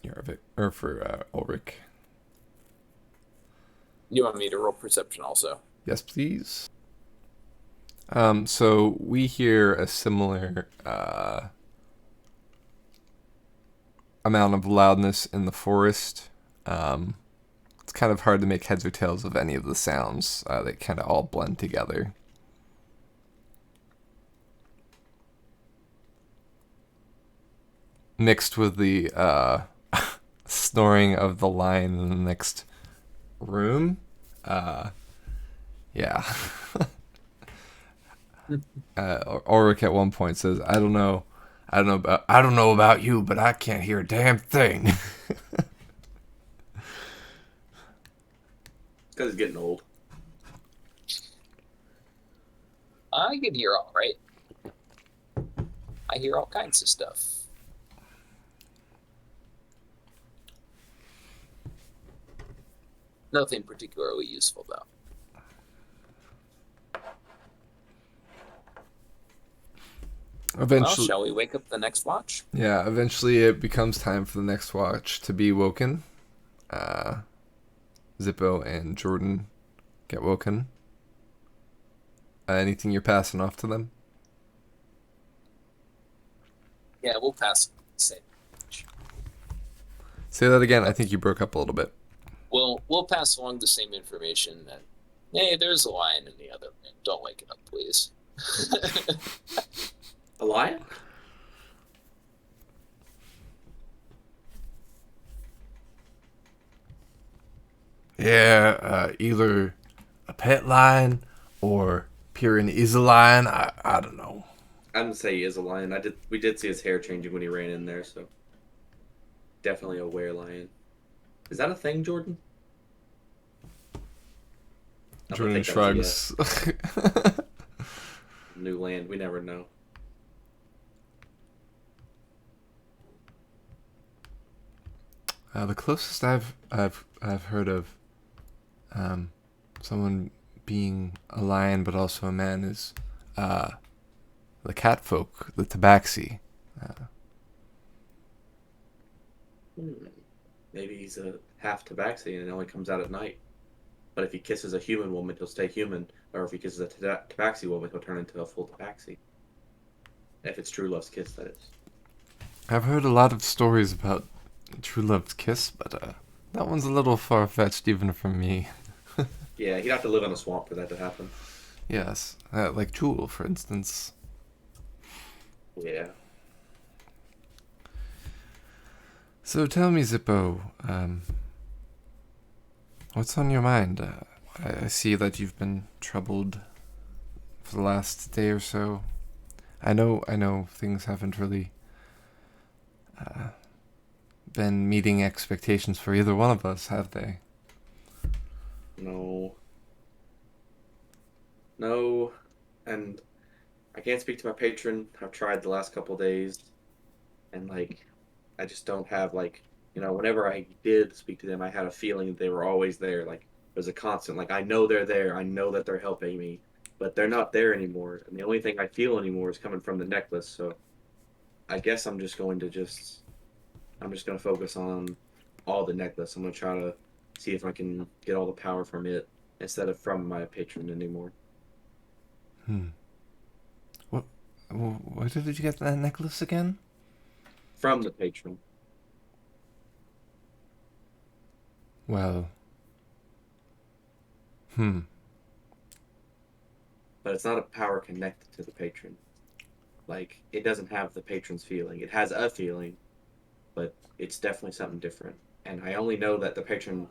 Yarvik, or for Ulrich.
You want me to roll perception also?
Yes, please. So we hear a similar amount of loudness in the forest. It's kind of hard to make heads or tails of any of the sounds. They kind of all blend together. Mixed with the snoring of the lion in the next room. Yeah. Ulrich at one point says, I don't know about you, but I can't hear a damn thing.
Because it's getting old.
I can hear all right. I hear all kinds of stuff. Nothing particularly useful, though.
Eventually,
Well, shall we wake up the next watch?
yeah, eventually it becomes time for the next watch to be woken. Zippo and Jordan get woken. Anything you're passing off to them?
Yeah, we'll pass. Say,
Say that again. I think you broke up a little bit.
we'll pass along the same information that, hey, there's a lion in the other room. Don't wake it up, please.
A lion?
Yeah, either a pet lion or Piran is a lion. I don't know.
I didn't say he is a lion. We did see his hair changing when he ran in there, so definitely a were lion. Is that a thing, Jordan? I'm gonna
Jordan
take that as a yes.
shrugs.
New land, we never know.
The closest I've heard of someone being a lion but also a man is the cat folk, the tabaxi.
Maybe he's a half tabaxi and it only comes out at night. But if he kisses a human woman, he'll stay human. Or if he kisses a tabaxi woman, he'll turn into a full tabaxi. If it's true love's kiss, that is.
I've heard a lot of stories about true love's kiss, but that one's a little far fetched even for me.
Yeah, he'd have to live in a swamp for that to happen.
Yes, like Jewel, for instance.
Yeah.
So tell me, Zippo, what's on your mind? I see that you've been troubled for the last day or so. I know things haven't really been meeting expectations for either one of us, have they?
No. No. And I can't speak to my patron. I've tried the last couple days. And, like, I just don't have, like, whenever I did speak to them, I had a feeling that they were always there. Like, there's a constant, like, I know they're there. I know that they're helping me. But they're not there anymore. And the only thing I feel anymore is coming from the necklace. So I guess I'm just going to focus on all the necklace. I'm going to try to see if I can get all the power from it instead of from my patron anymore.
What? Where did you get that necklace again?
From the patron.
Well.
But it's not a power connected to the patron. Like, it doesn't have the patron's feeling. It has a feeling, but it's definitely something different. And I only know that the patron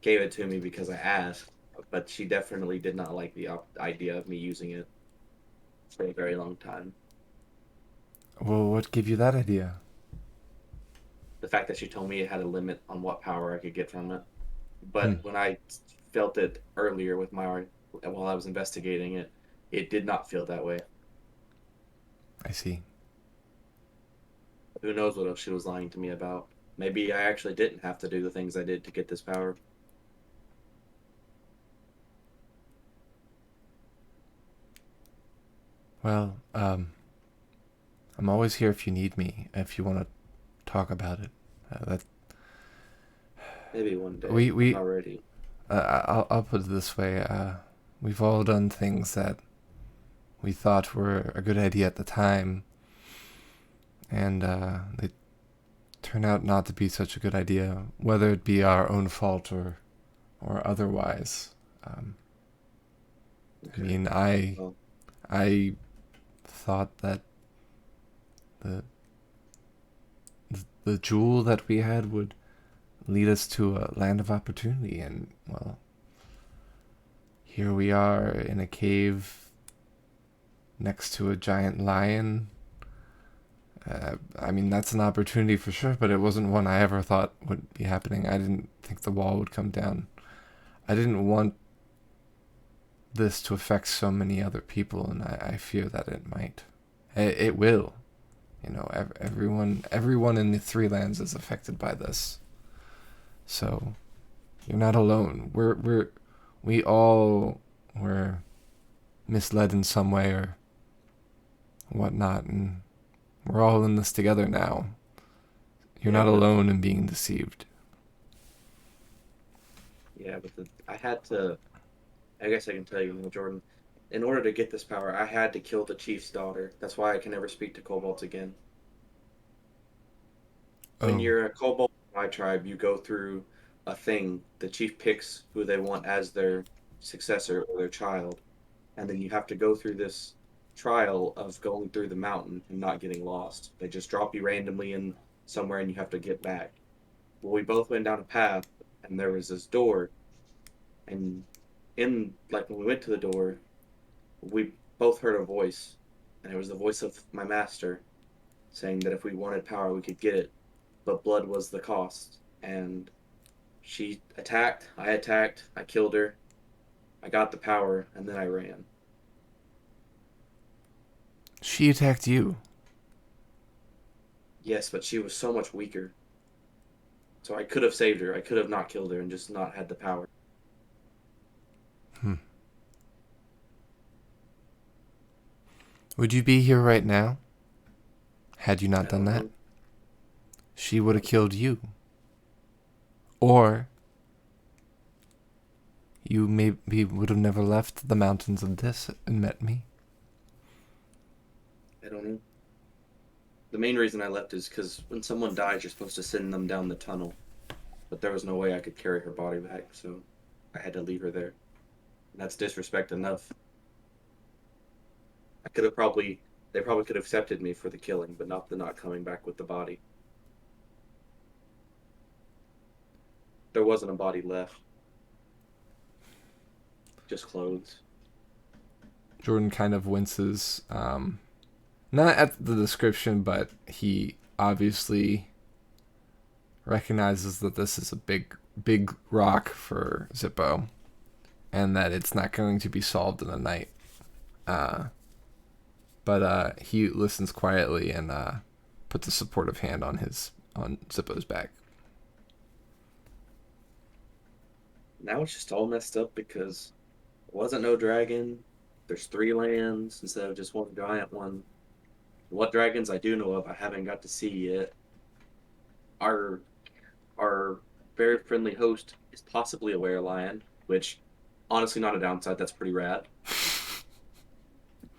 gave it to me because I asked, but she definitely did not like the idea of me using it for a very long time.
Well, what gave you that idea?
The fact that she told me it had a limit on what power I could get from it. But when I felt it earlier while I was investigating it, it did not feel that way.
I see.
Who knows what else she was lying to me about? Maybe I actually didn't have to do the things I did to get this power.
Well, I'm always here if you need me, if you want to talk about it. That
Maybe one day.
we
already.
I'll put it this way. We've all done things that we thought were a good idea at the time, and they turn out not to be such a good idea, whether it be our own fault or otherwise.
Okay.
I mean,
Well,
I thought that the jewel that we had would lead us to a land of opportunity, and well, here we are in a cave next to a giant lion. I mean, that's an opportunity for sure, but it wasn't one I ever thought would be happening. I didn't think the wall would come down. I didn't want this to affect so many other people, and I fear that it might. It will. You know, everyone in the Three Lands is affected by this. So, you're not alone. We all were misled in some way or whatnot, and we're all in this together now. You're not alone in being deceived.
Yeah, but I guess I can tell you, Jordan, in order to get this power, I had to kill the chief's daughter. That's why I can never speak to kobolds again. When you're a kobold in my tribe, you go through a thing. The chief picks who they want as their successor or their child, and then you have to go through this trial of going through the mountain and not getting lost. They just drop you randomly in somewhere and you have to get back. Well, we both went down a path and there was this door, and when we went to the door, we both heard a voice, and it was the voice of my master saying that if we wanted power we could get it, but blood was the cost. And she attacked, I killed her, I got the power, and then I ran.
She attacked you.
Yes, but she was so much weaker. So I could have saved her. I could have not killed her and just not had the power.
Would you be here right now? Had you not
I
done
don't
that?
know.
She would have killed you. Or you maybe would have never left the mountains of this and met me.
I don't know. The main reason I left is because when someone dies, you're supposed to send them down the tunnel. But there was no way I could carry her body back, so I had to leave her there. And that's disrespect enough. I could have probably, they probably could have accepted me for the killing, but not the not coming back with the body. There wasn't a body left. Just clothes.
Jordan kind of winces, not at the description, but he obviously recognizes that this is a big rock for Zippo, and that it's not going to be solved in a night. But he listens quietly and puts a supportive hand on Zippo's back.
Now it's just all messed up because there wasn't no dragon. There's 3 lands instead of just one giant one. What dragons I do know of, I haven't got to see yet. Our very friendly host is possibly a were-lion, which honestly not a downside. That's pretty rad.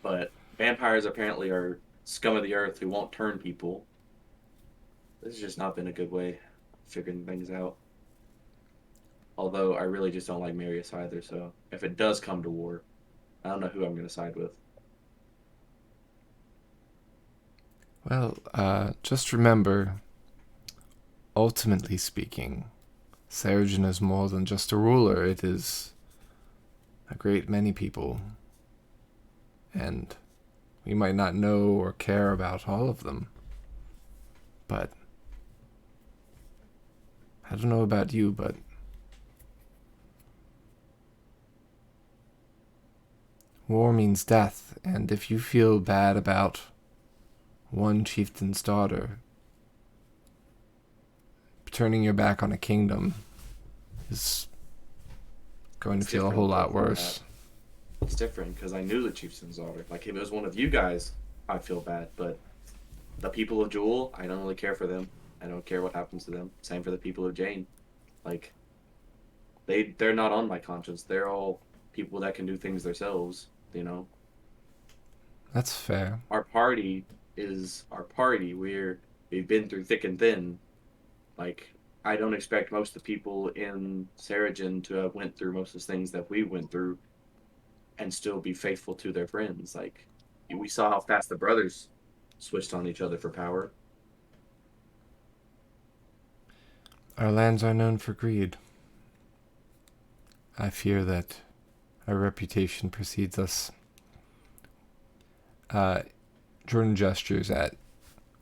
But vampires apparently are scum of the earth who won't turn people. This has just not been a good way of figuring things out. Although I really just don't like Marius either, so if it does come to war, I don't know who I'm going to side with.
Well, just remember, ultimately speaking, Seregen is more than just a ruler. It is a great many people. And we might not know or care about all of them. But I don't know about you, but war means death. And if you feel bad about one chieftain's daughter, turning your back on a kingdom is going to
It's
feel a
different
whole lot
than that.
worse.
It's different because I knew the chieftain's daughter. Like, if it was one of you guys, I'd feel bad. But the people of Jewel, I don't really care for them. I don't care what happens to them. Same for the people of Jane. Like, they're not on my conscience. They're all people that can do things themselves, you know?
That's fair.
Our party is our party. We've been through thick and thin. Like, I don't expect most of the people in Seregen to have went through most of the things that we went through and still be faithful to their friends. Like, we saw how fast the brothers switched on each other for power.
Our lands are known for greed. I fear that our reputation precedes us. Jordan gestures at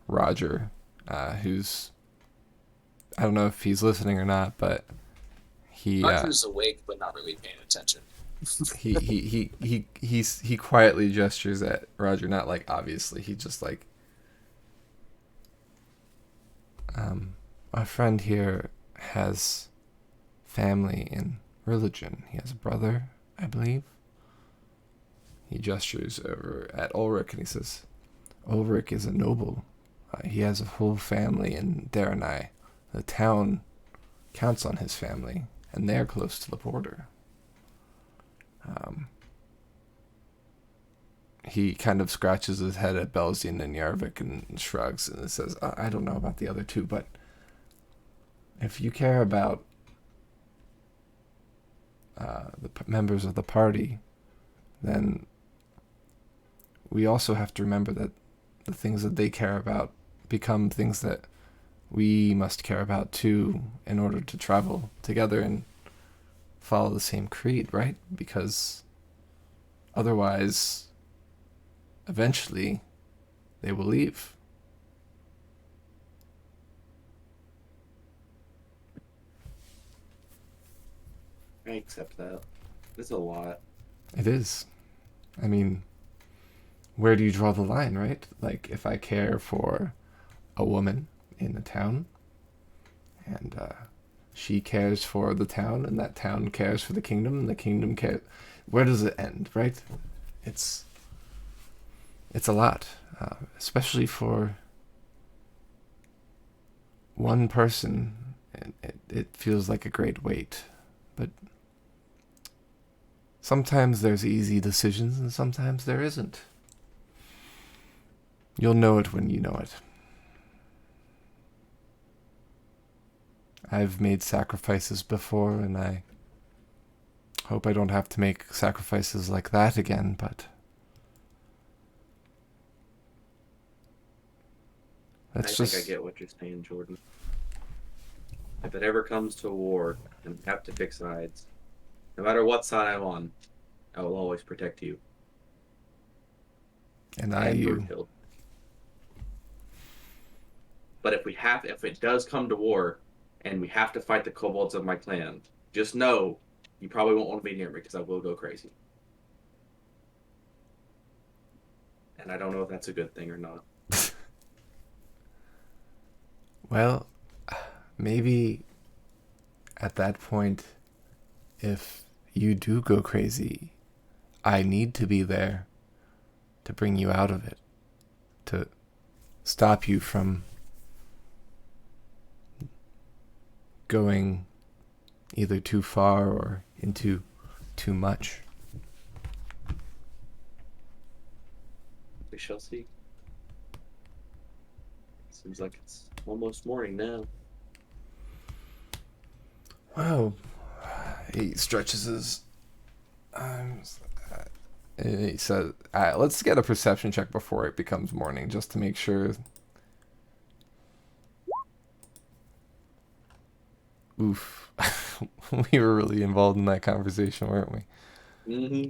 Roger, who's, I don't know if he's listening or not, but he
Roger's awake but not really paying attention.
he quietly gestures at Roger, not like obviously. He just like, our friend here has family and religion. He has a brother, I believe. He gestures over at Ulrich and he says, Ulrich is a noble. He has a whole family in Darenai. The town counts on his family, and they're close to the border. He kind of scratches his head at Belzian and Yarvik and shrugs and says, I don't know about the other two, but if you care about the members of the party, then we also have to remember that the things that they care about become things that we must care about too in order to travel together and follow the same creed, right? Because otherwise, eventually, they will leave.
I accept that. It's a lot.
It is. I mean, where do you draw the line, right? Like, if I care for a woman in the town, and she cares for the town, and that town cares for the kingdom, and the kingdom cares, where does it end, right? It's a lot, especially for one person. It feels like a great weight, but sometimes there's easy decisions, and sometimes there isn't. You'll know it when you know it. I've made sacrifices before, and I hope I don't have to make sacrifices like that again, but
I think I get what you're saying, Jordan. If it ever comes to a war and I have to pick sides, no matter what side I'm on, I will always protect you.
And I you.
Brunhild. But if it does come to war, and we have to fight the kobolds of my clan, just know you probably won't want to be near me because I will go crazy. And I don't know if that's a good thing or not.
Well, maybe at that point, if you do go crazy, I need to be there to bring you out of it, to stop you from going either too far or into too much.
We shall see. Seems like it's almost morning now.
Wow. He stretches his arms. He says, let's get a perception check before it becomes morning, just to make sure. Oof. We were really involved in that conversation, weren't we?
Mm-hmm.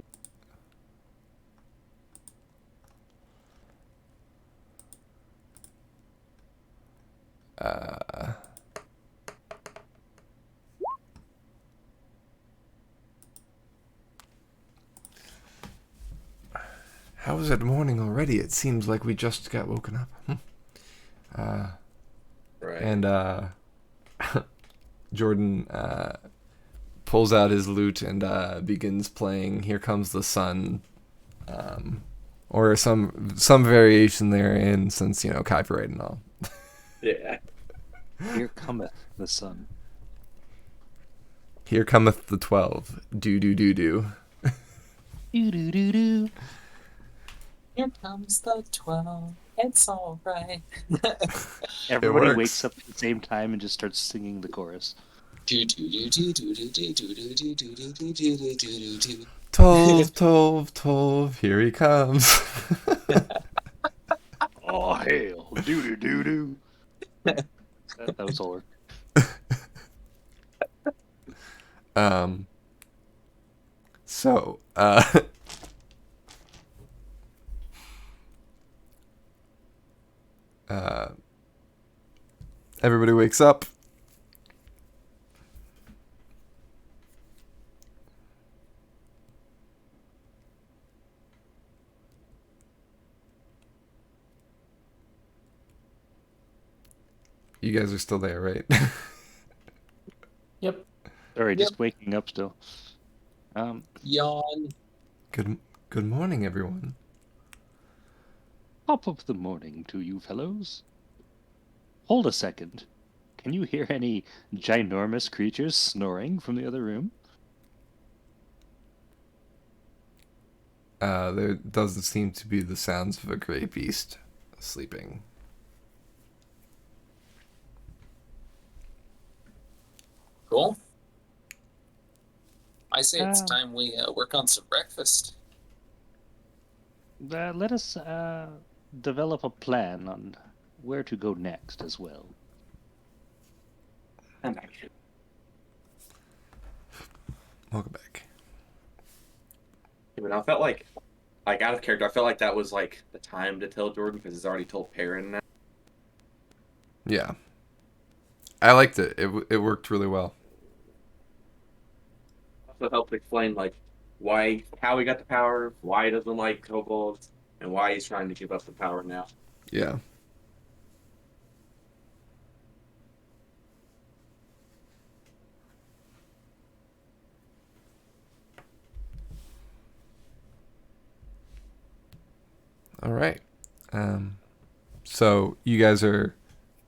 How is it morning already? It seems like we just got woken up.
Right.
And Jordan pulls out his lute and begins playing "Here Comes the Sun," or some variation therein, since copyright and all.
Yeah.
Here cometh the sun.
Here cometh the 12. Do do do do.
Do do do do.
Here comes the 12. It's all right.
Everybody
works.
wakes up at the same time and just starts singing the chorus.
Do do do do do do do do do do do do do do do do do.
Tolv, Tolv, Tolv, here he comes.
Oh hell, doo doo doo doo. That was all.
So, everybody wakes up. You guys are still there, right?
Yep.
Sorry, just waking up still.
Yawn.
Good morning, everyone.
Top of the morning to you fellows. Hold a second. Can you hear any ginormous creatures snoring from the other room?
There doesn't seem to be the sounds of a gray beast sleeping.
Cool. I say it's
Uh,
time we work on some breakfast.
Let us develop a plan on where to go next as well.
I'm back.
Welcome back.
Yeah, but I felt like out of character, I felt like that was like the time to tell Jordan because he's already told Perrin now.
Yeah. I liked it. It worked really well.
Also helped explain like how he got the power, why he doesn't like kobolds, and why he's trying to give up the power now.
Yeah. All right. So you guys are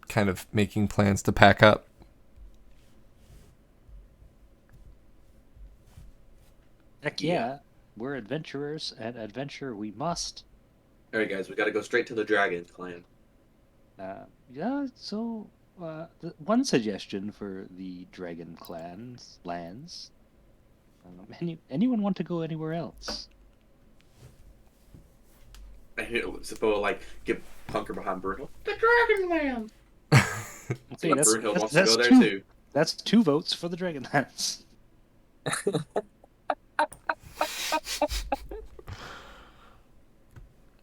kind of making plans to pack up.
Heck yeah. We're adventurers, and adventure we must.
All right, guys, we got to go straight to the Dragon Clan.
Yeah, so one suggestion for the Dragon Clan's lands. Anyone want to go anywhere else?
And Zippo will like get Punker behind Bruno. The Dragon Land.
Okay,
Bruno wants to go there too.
That's 2 votes for the Dragonlance.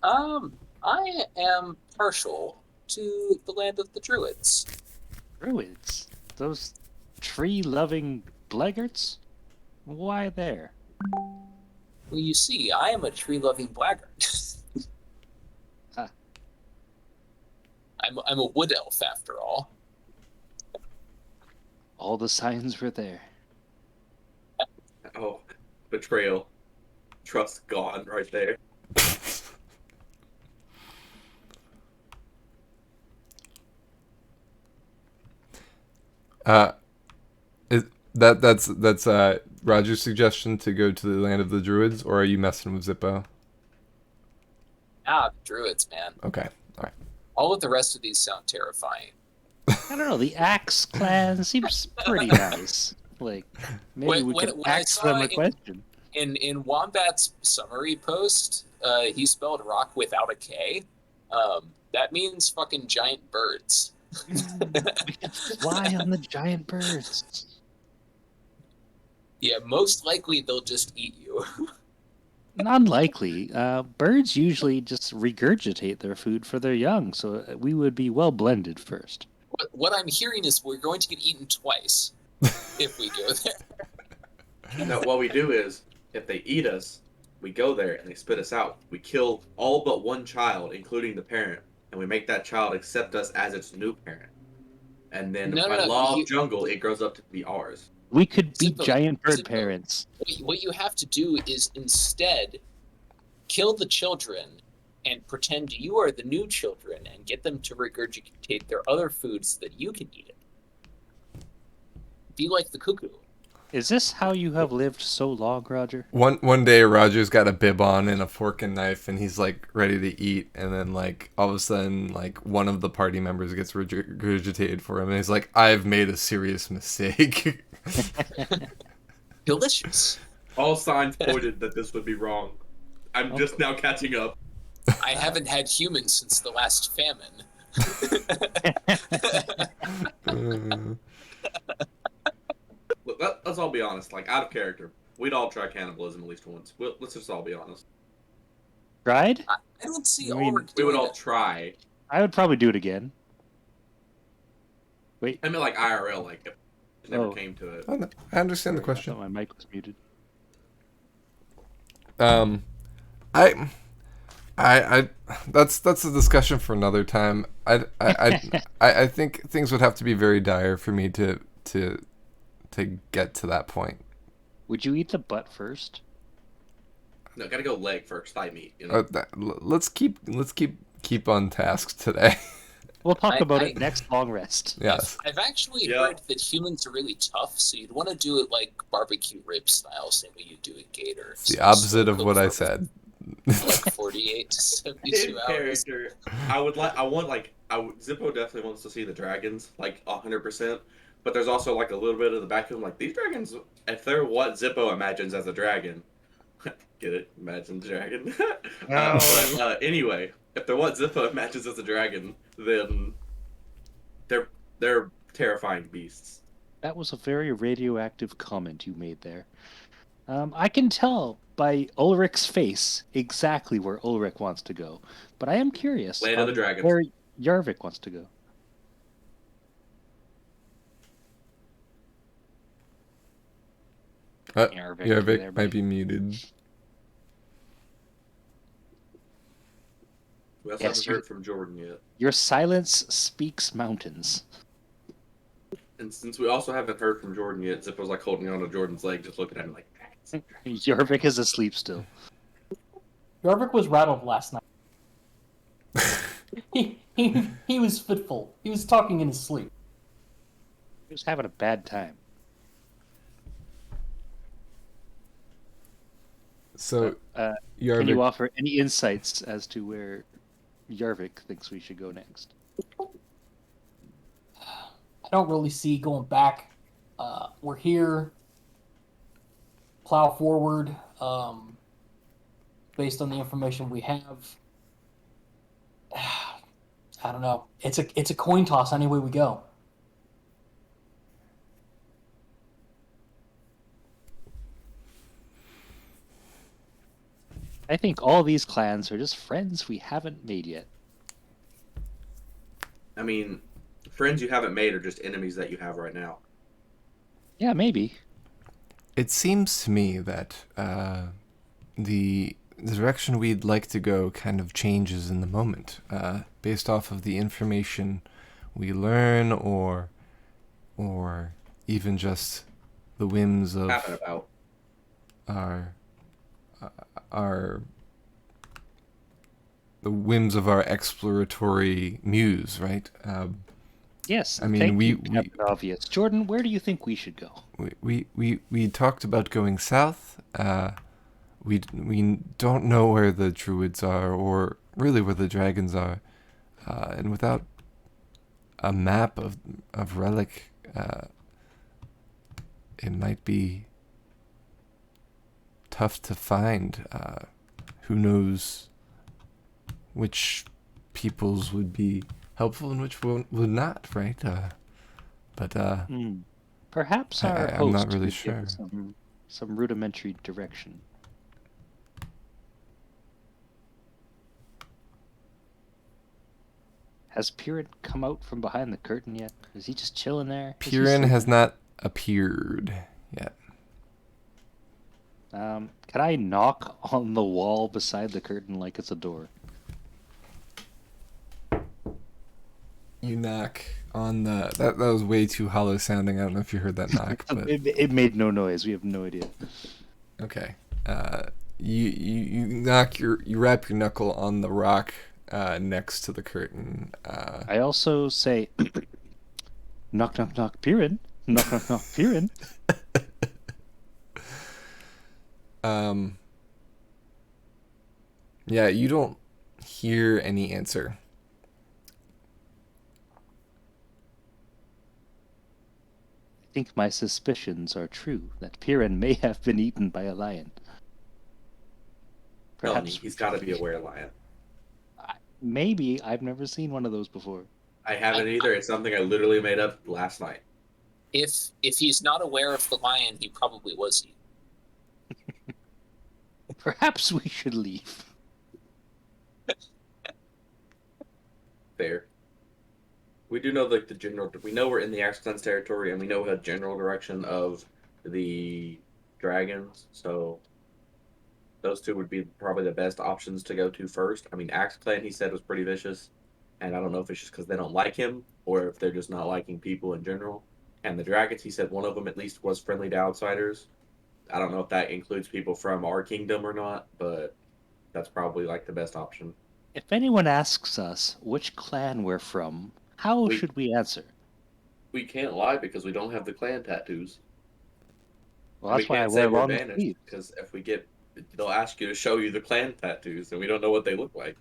I am partial to the land of the Druids.
Druids? Those tree-loving blaggarts? Why there?
Well, you see, I am a tree-loving blackguard.
Huh.
I'm a wood elf, after all.
All the signs were there.
Oh, betrayal. Trust gone right there.
That's Roger's suggestion to go to the land of the Druids, or are you messing with Zippo?
Ah, Druids, man.
Okay, all right.
All of the rest of these sound terrifying.
I don't know, the Axe clan seems pretty nice. Like, maybe we could
when I
ask
saw
them a question.
In Wombat's summary post, he spelled rock without a K. That means fucking giant birds.
We can fly on the giant birds.
Yeah, most likely they'll just eat you.
Unlikely. Birds usually just regurgitate their food for their young, so we would be well blended first.
What I'm hearing is we're going to get eaten twice if we go there.
No, what we do is, if they eat us, we go there and they spit us out. We kill all but one child, including the parent, and we make that child accept us as its new parent. And then by law of jungle, it grows up to be ours.
We could be
Zippo,
giant bird
Zippo.
parents.
What you have to do is instead kill the children and pretend you are the new children and get them to regurgitate their other foods so that you can eat it. Be like the cuckoo.
Is this how you have lived so long, Roger?
One day Roger's got a bib on and a fork and knife, and he's like ready to eat, and then like all of a sudden like one of the party members gets regurgitated for him, and he's like, "I've made a serious mistake."
Delicious.
All signs pointed that this would be wrong. I'm just now catching up.
I haven't had humans since the last famine.
Look, let's all be honest. Like, out of character, we'd all try cannibalism at least once. Let's just all be honest.
Tried?
I don't see
I mean,
Ulrich
We would
doing
all
it.
try.
I would probably do it again. Wait.
I mean, like IRL, like if it never
Oh.
came to it.
Oh, no, I understand the
I
question.
thought my mic was muted.
I that's a discussion for another time. I think things would have to be very dire for me to get to that point.
Would you eat the butt first?
No, gotta go leg first, thigh meat. You know.
Let's keep on task today.
We'll talk
I-
about
I-
it next long rest.
Yes.
I've actually
Yeah.
heard that humans are really tough, so you'd want to do it like barbecue rib style, same way you do a gator.
It's the opposite of what I said.
Like 48 to 72
In
hours.
character, Zippo definitely wants to see the dragons, like 100%. But there's also like a little bit of the back of him, like these dragons, if they're what Zippo imagines as a dragon, get it? Imagine the dragon. Anyway, if they're what Zippo imagines as a dragon, then they're terrifying beasts.
That was a very radioactive comment you made there. I can tell by Ulrich's face exactly where Ulrich wants to go, but I am curious
Land of
on
the Dragons.
where Yarvik wants to go. Yarvik, you there,
Yarvik
buddy?
might be muted.
We also
Yes,
haven't heard from Jordan yet.
Your silence speaks mountains.
And since we also haven't heard from Jordan yet, Zip was like holding on to Jordan's leg, just looking at him like,
Yarvik is asleep still.
Yarvik was rattled last night. He was fitful. He was talking in his sleep.
He was having a bad time.
So
Can
Yarvik,
you offer any insights as to where Yarvik thinks we should go next?
I don't really see going back. We're here. Plow forward. Based on the information we have. I don't know. It's a coin toss any way we go.
I think all these clans are just friends we haven't made yet.
I mean, friends you haven't made are just enemies that you have right now.
Yeah, maybe.
it seems to me that the direction we'd like to go kind of changes in the moment, based off of the information we learn, or even just the whims of
Happen about.
our the whims of our exploratory muse, right?
Yes,
I mean,
thank
we-
you, Captain Obvious. Jordan, where do you think we should go?
We talked about going south. We don't know where the druids are, or really where the dragons are, and without a map of Relic, it might be tough to find. Who knows which peoples would be helpful and which would not, right?
Perhaps our
I'm
host
not really
could give
sure.
us some rudimentary direction. Has Piran come out from behind the curtain yet? Is he just chilling there? Is he
Piran has
sleeping?
not appeared yet.
Can I knock on the wall beside the curtain like it's a door?
You knock on the that was way too hollow sounding. I don't know if you heard that knock, but
It made no noise. We have no idea.
okay. You knock you wrap your knuckle on the rock next to the curtain.
I also say, knock, knock, knock, Piran. Knock, knock, knock, Piran.
Yeah, you don't hear any answer.
I think my suspicions are true that Piran may have been eaten by a lion.
Telling you, he's got to be a were-lion.
Maybe. I've never seen one of those before.
I haven't either. It's something I literally made up last night.
If he's not aware of the lion, he probably was eaten.
Perhaps we should leave.
Fair. We do know like the general. We know we're in the Axelan's territory, and we know the general direction of the dragons. So those two would be probably the best options to go to first. I mean, Axe Clan, he said, was pretty vicious, and I don't know if it's just because they don't like him or if they're just not liking people in general. And the dragons, he said, one of them at least was friendly to outsiders. I don't know if that includes people from our kingdom or not, but that's probably like the best option.
If anyone asks us which clan we're from, how should we answer?
We can't lie because we don't have the clan tattoos.
Well, that's
we
why I
can't
wear
say we're
long
banished
sleeves.
because if we get, they'll ask you to show you the clan tattoos, and we don't know what they look like.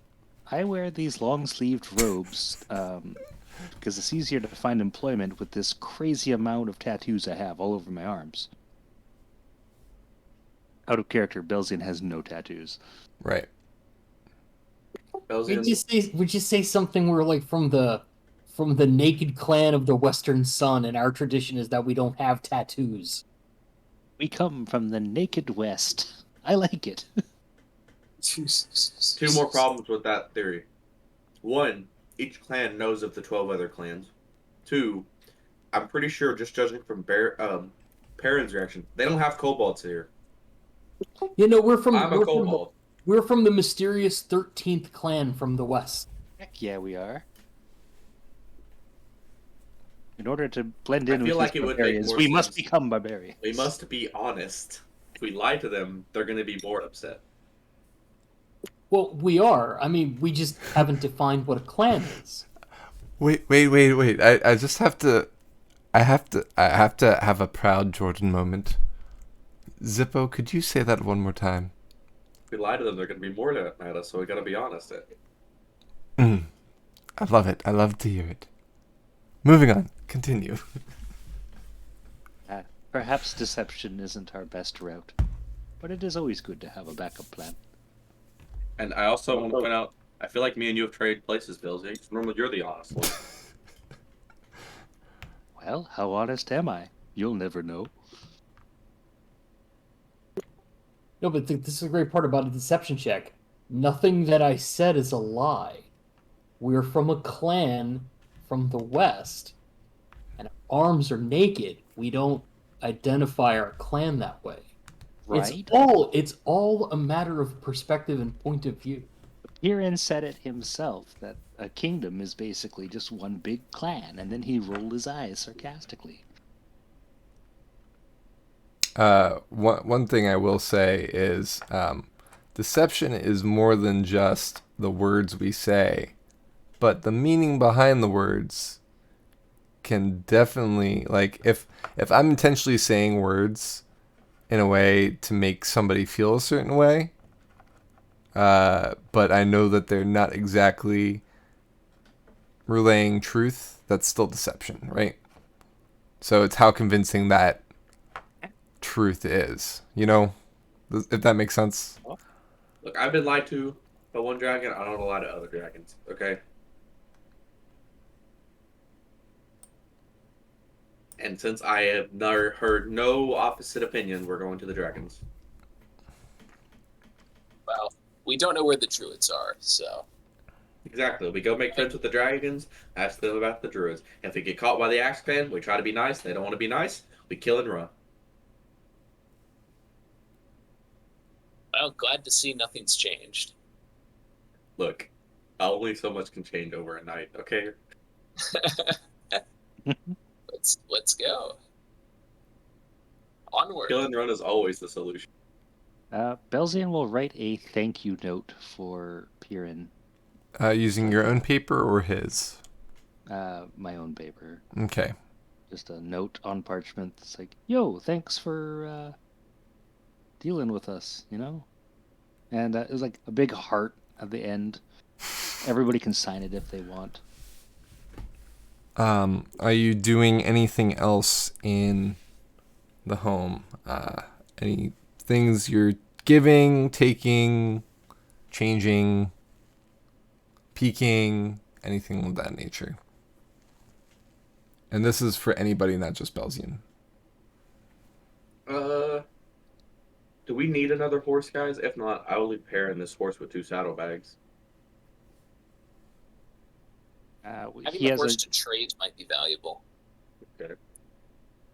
I wear these long-sleeved robes because it's easier to find employment with this crazy amount of tattoos I have all over my arms. Out of character, Belzian has no tattoos.
Right.
Would you say something where like from the naked clan of the Western Sun, and our tradition is that we don't have tattoos.
We come from the naked West. I like it.
Two more problems with that theory. One, each clan knows of the 12 other clans. Two, I'm pretty sure, just judging from Perrin's reaction. They don't have kobolds here.
You know, we're from
I'm a kobold.
we're from the mysterious 13th clan from the west.
Heck yeah, we are. In order to blend in
I feel
with
like
these
it would make
barbarians,
more
we must
sense.
become barbarians.
We must be honest. If we lie to them, they're going to be more upset.
Well, we are. I mean, we just haven't defined what a clan is.
Wait. I just have to. I have to have a proud Jordan moment. Zippo, could you say that one more time?
If we lie to them, they're going to be more mad at us, so we got to be honest.
I love it. I love to hear it. Moving on. Continue.
Perhaps deception isn't our best route, but it is always good to have a backup plan.
And I also want to point out, I feel like me and you have traded places, Billsy. Normally you're the honest one.
Well, how honest am I? You'll never know.
No, but this is a great part about a deception check. Nothing that I said is a lie. We're from a clan from the west, and our arms are naked. We don't identify our clan that way.
Right?
It's all a matter of perspective and point of view.
Piran said it himself, that a kingdom is basically just one big clan, and then he rolled his eyes sarcastically.
One thing I will say is deception is more than just the words we say, but the meaning behind the words can definitely, like, if I'm intentionally saying words in a way to make somebody feel a certain way, but I know that they're not exactly relaying truth, that's still deception, right? So it's how convincing that truth is, you know, if that makes sense.
Look, I've been lied to by one dragon. I don't want to lie to other dragons, okay? And since I have never heard no opposite opinion, we're going to the dragons.
Well, we don't know where the druids are, so
Exactly. We go make friends with the dragons, ask them about the druids. If we get caught by the Axe Clan, we try to be nice. They don't want to be nice. We kill and run.
well, glad to see nothing's changed.
Look, only so much can change over a night, okay?
Let's go. Onward.
Kill and run is always the solution.
Belzian will write a thank you note for Piran,
Using your own paper or his?
my own paper.
Okay.
Just a note on parchment. It's like, yo, thanks for dealing with us, you know? And it was like a big heart at the end. Everybody can sign it if they want.
Are you doing anything else in the home? Any things you're giving, taking, changing, peeking, anything of that nature? And this is for anybody, not just Belzian.
Do we need another horse, guys? If not, I will leave Perrin this horse with 2 saddlebags.
Having
He
a
has
horse to trade might be valuable.
Okay.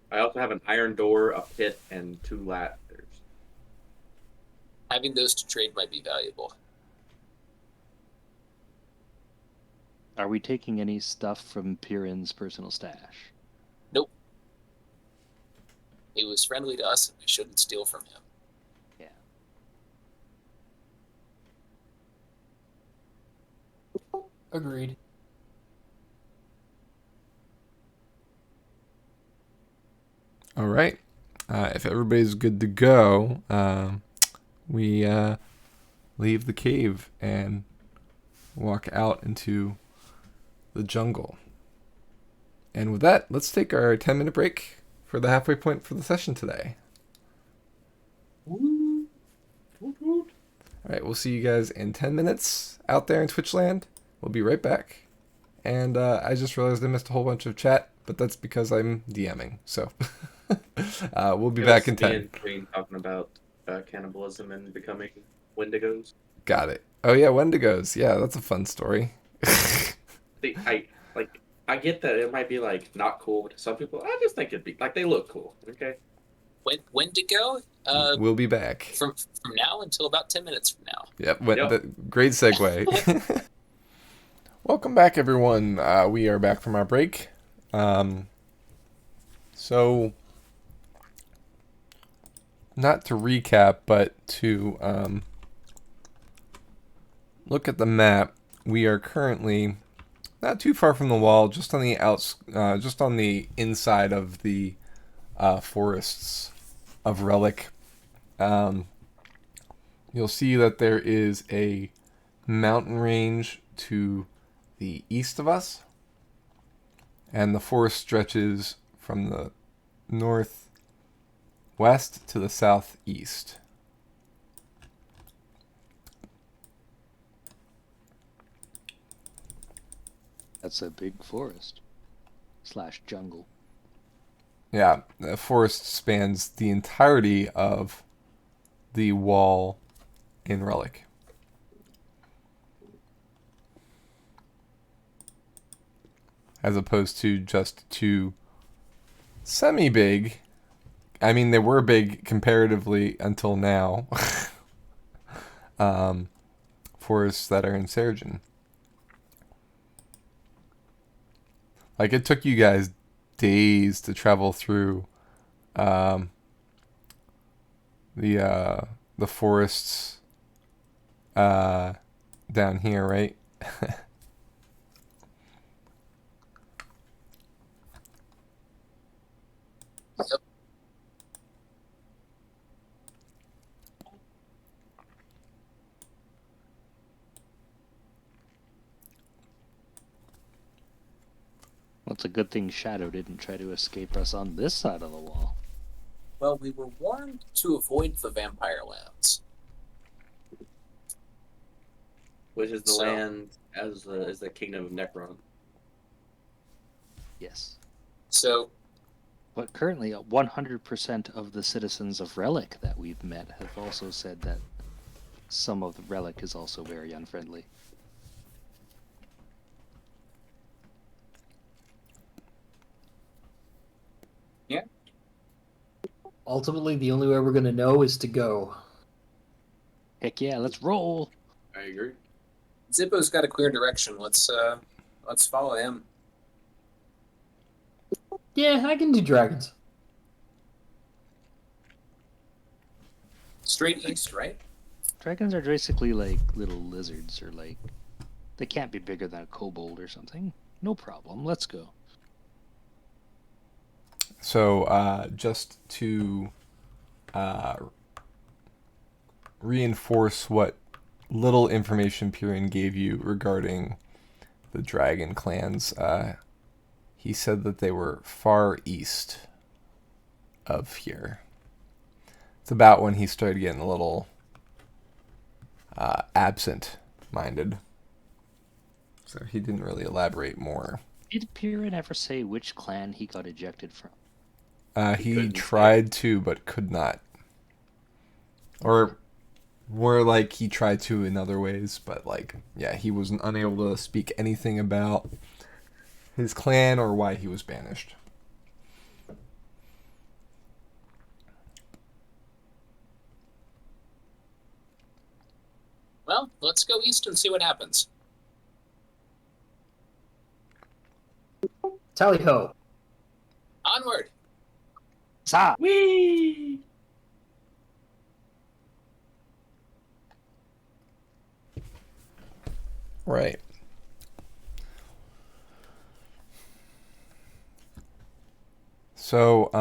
I also have an iron door, a pit, and 2 ladders.
Having those to trade might be valuable.
Are we taking any stuff from Piran's personal stash?
Nope. He was friendly to us, and we shouldn't steal from him.
Yeah.
Agreed.
All right. If everybody's good to go, we leave the cave and walk out into the jungle. And with that, let's take our 10-minute break for the halfway point for the session today. All right, we'll see you guys in 10 minutes out there in Twitchland. We'll be right back. And I just realized I missed a whole bunch of chat, but that's because I'm DMing. So we'll be back in 10.
Green talking about cannibalism and becoming Wendigos.
Got it. Oh yeah, Wendigos. Yeah, that's a fun story.
I get that it might be like not cool to some people. I just think it'd be like they look cool. Okay.
When to go?
We'll be back.
From now until about 10 minutes from now.
Yep.
Yep.
Great segue. Welcome back, everyone. We are back from our break. So, not to recap, but to look at the map. We are currently not too far from the wall, just on the just on the inside of the forests of Relic. You'll see that there is a mountain range to the east of us, and the forest stretches from the northwest to the southeast.
That's a big forest / jungle.
Yeah, the forest spans the entirety of the wall in Relic. As opposed to just two semi-big, I mean, they were big comparatively until now, forests that are in Seregen. Like, it took you guys days to travel through the forests down here, right?
Yep.
Well, it's a good thing Shadow didn't try to escape us on this side of the wall.
Well, we were warned to avoid the vampire lands.
Which is the
So-
land as the kingdom of Necron.
Yes.
So,
But currently, 100% of the citizens of Relic that we've met have also said that some of the Relic is also very unfriendly.
Ultimately, the only way we're going to know is to go.
Heck yeah, let's roll!
I agree.
Zippo's got a clear direction. Let's follow him.
Yeah, I can do dragons.
Straight east, right?
Dragons are basically like little lizards, or like. They can't be bigger than a kobold or something. No problem, let's go.
So, just to reinforce what little information Pyrian gave you regarding the dragon clans, he said that they were far east of here. It's about when he started getting a little absent-minded. So he didn't really elaborate more.
Did Piran ever say which clan he got ejected from?
He
couldn't
tried to, but could not. Or more like he tried to in other ways, but like, yeah, he was unable to speak anything about his clan or why he was banished.
Well, let's go east and see what happens.
Tally ho.
Onward!
Sa!
Whee!
Right. So,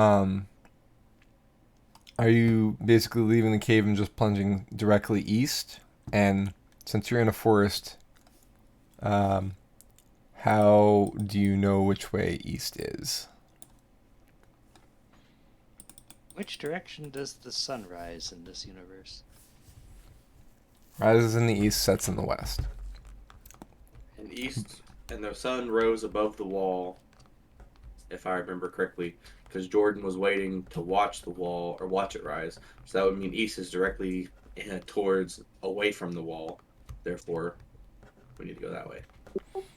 are you basically leaving the cave and just plunging directly east? And since you're in a forest, how do you know which way east is?
Which direction does the sun rise in this universe?
Rises in the east, sets in the west.
And east, and the sun rose above the wall, if I remember correctly, because Jordan was waiting to watch the wall or watch it rise. So that would mean east is directly towards away from the wall. Therefore, we need to go that way.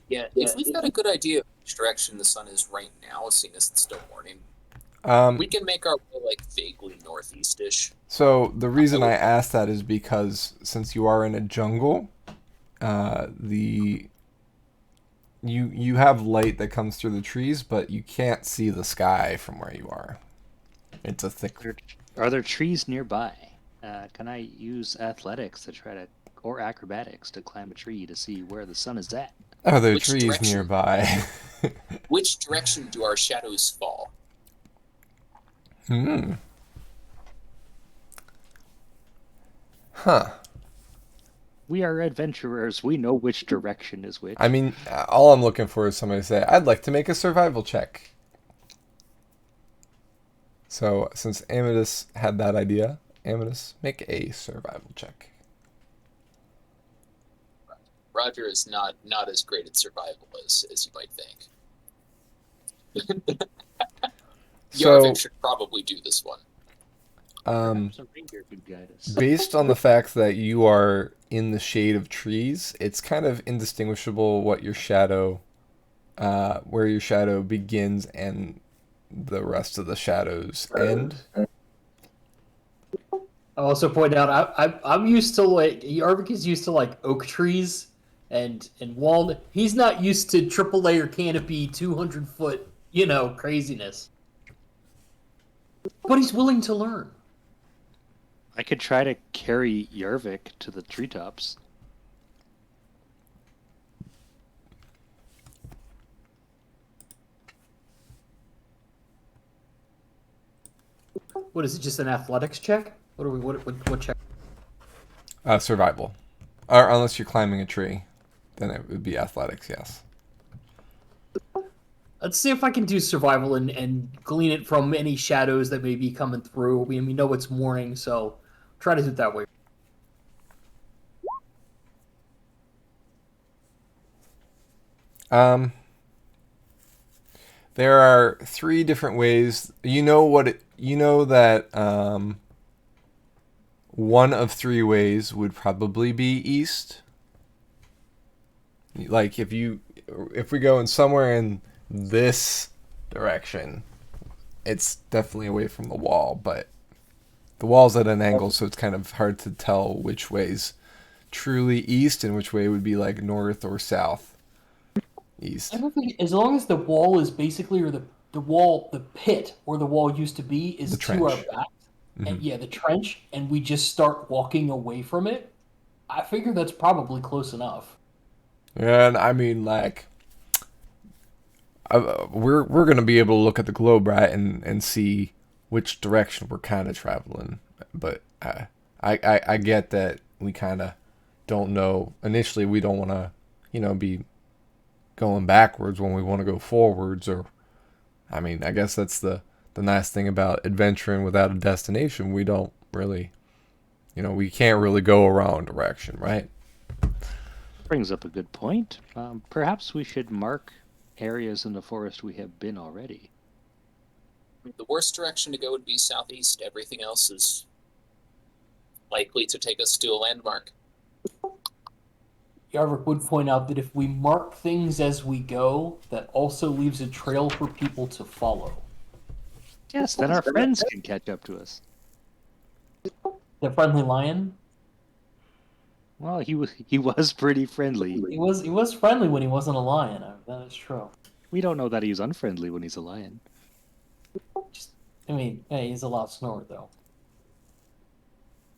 Yeah, if we've got a good idea of which direction the sun is right now, seeing as it's still morning, We can make our way like vaguely northeast-ish.
So the reason I asked that is because since you are in a jungle, the you have light that comes through the trees, but you can't see the sky from where you are. It's a thick.
Are there trees nearby? Can I use athletics to try to, or acrobatics to climb a tree to see where the sun is at?
Are there
Which
trees
direction?
nearby?
Which direction do our shadows fall?
Hmm. Huh.
We are adventurers. We know which direction is which.
I mean, all I'm looking for is somebody to say, "I'd like to make a survival check." So, since Amethyst had that idea, Amethyst, make a survival check.
Roger is not as great at survival as you might think.
So,
Yarvik should probably do this one.
Perhaps a ranger could guide us.
based on the fact that you are in the shade of trees, it's kind of indistinguishable what your shadow, where your shadow begins and the rest of the shadows end.
I'll also point out I'm used to like Yarvik is used to like oak trees and walnut. He's not used to triple layer canopy 200-foot craziness. But he's willing to learn.
I could try to carry Yarvik to the treetops.
What is it? Just an athletics check? What are we? What check?
Survival, or unless you're climbing a tree, then it would be athletics. Yes.
Let's see if I can do survival and glean it from any shadows that may be coming through. We know it's morning, so try to do it that way.
There are 3 different ways. You know that one of 3 ways would probably be east. Like if we go in somewhere in this direction, it's definitely away from the wall, but the wall's at an angle, so it's kind of hard to tell which way's truly east and which way would be like north or south east.
I don't think as long as the wall is basically or the pit where the wall used to be is
The
to our
trench.
back, and the trench, and we just start walking away from it. I figure that's probably close enough.
And I mean, like, we're gonna be able to look at the globe, right, and see which direction we're kind of traveling. But I get that we kind of don't know. Initially, we don't want to, be going backwards when we want to go forwards. Or, I mean, I guess that's the nice thing about adventuring without a destination. We don't really, we can't really go around direction, right?
Brings up a good point. Perhaps we should mark areas in the forest we have been already.
The worst direction to go would be southeast. Everything else is likely to take us to a landmark.
Yarvik would point out that if we mark things as we go, that also leaves a trail for people to follow.
Yes, then our friends can catch up to us.
The friendly lion.
Well, he was pretty friendly.
He was friendly when he wasn't a lion. That is true.
We don't know that he's unfriendly when he's a lion.
Hey, he's a loud snorer though.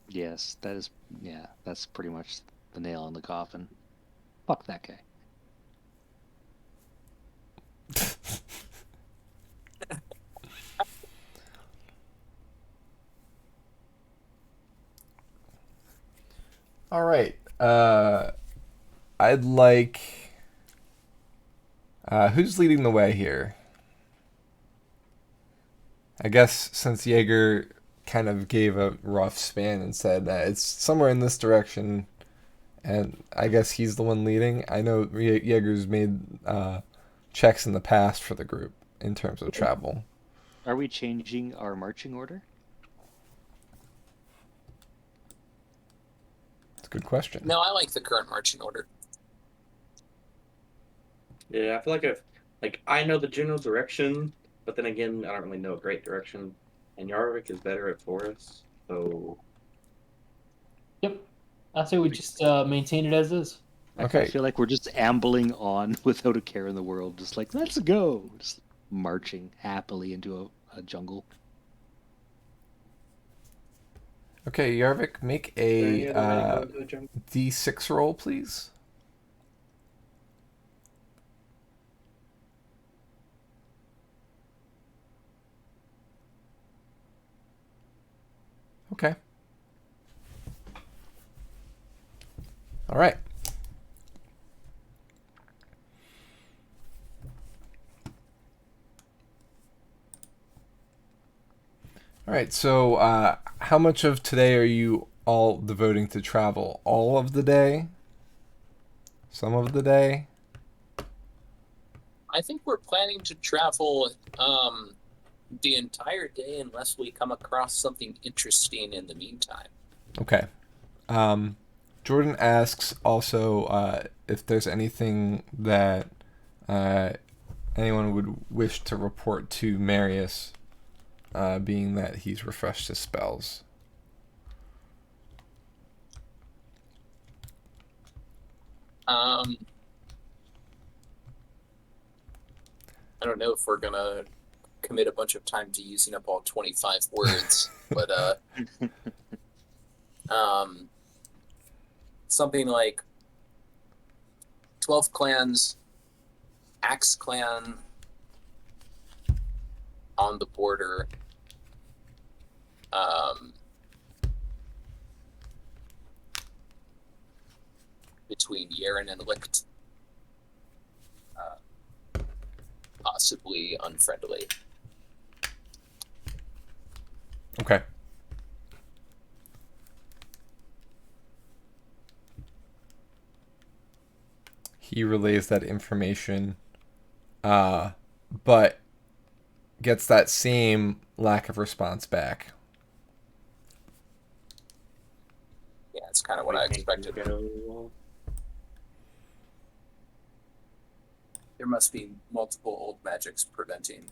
Yes, that's pretty much the nail in the coffin. Fuck that guy.
All right. I'd like. Who's leading the way here? I guess since Jaeger kind of gave a rough span and said that it's somewhere in this direction, and I guess he's the one leading. I know Jaeger's made checks in the past for the group in terms of travel.
Are we changing our marching order?
That's a good question.
No, I like the current marching order.
Yeah, I feel like I know the general direction But then again, I don't really know a great direction, and Yarvik is better at forests, so
Yep. I say we just maintain it as is.
I
Okay.
feel like we're just ambling on without a care in the world, just like let's go, just marching happily into a jungle.
Okay, Yarvik, make
is there any
a
other way to go into a jungle?
D6 roll, please. Okay. All right. All right. So, how much of today are you all devoting to travel? All of the day? Some of the day?
I think we're planning to travel the entire day unless we come across something interesting in the meantime.
Okay. Jordan asks also if there's anything that anyone would wish to report to Marius, being that he's refreshed his spells.
I don't know if we're gonna commit a bunch of time to using up all 25 words, but something like 12 clans, Axe clan on the border, between Yaren and Licht, possibly unfriendly.
Okay. He relays that information, but gets that same lack of response back.
Yeah, it's kind of what I expected. There must be multiple old magics preventing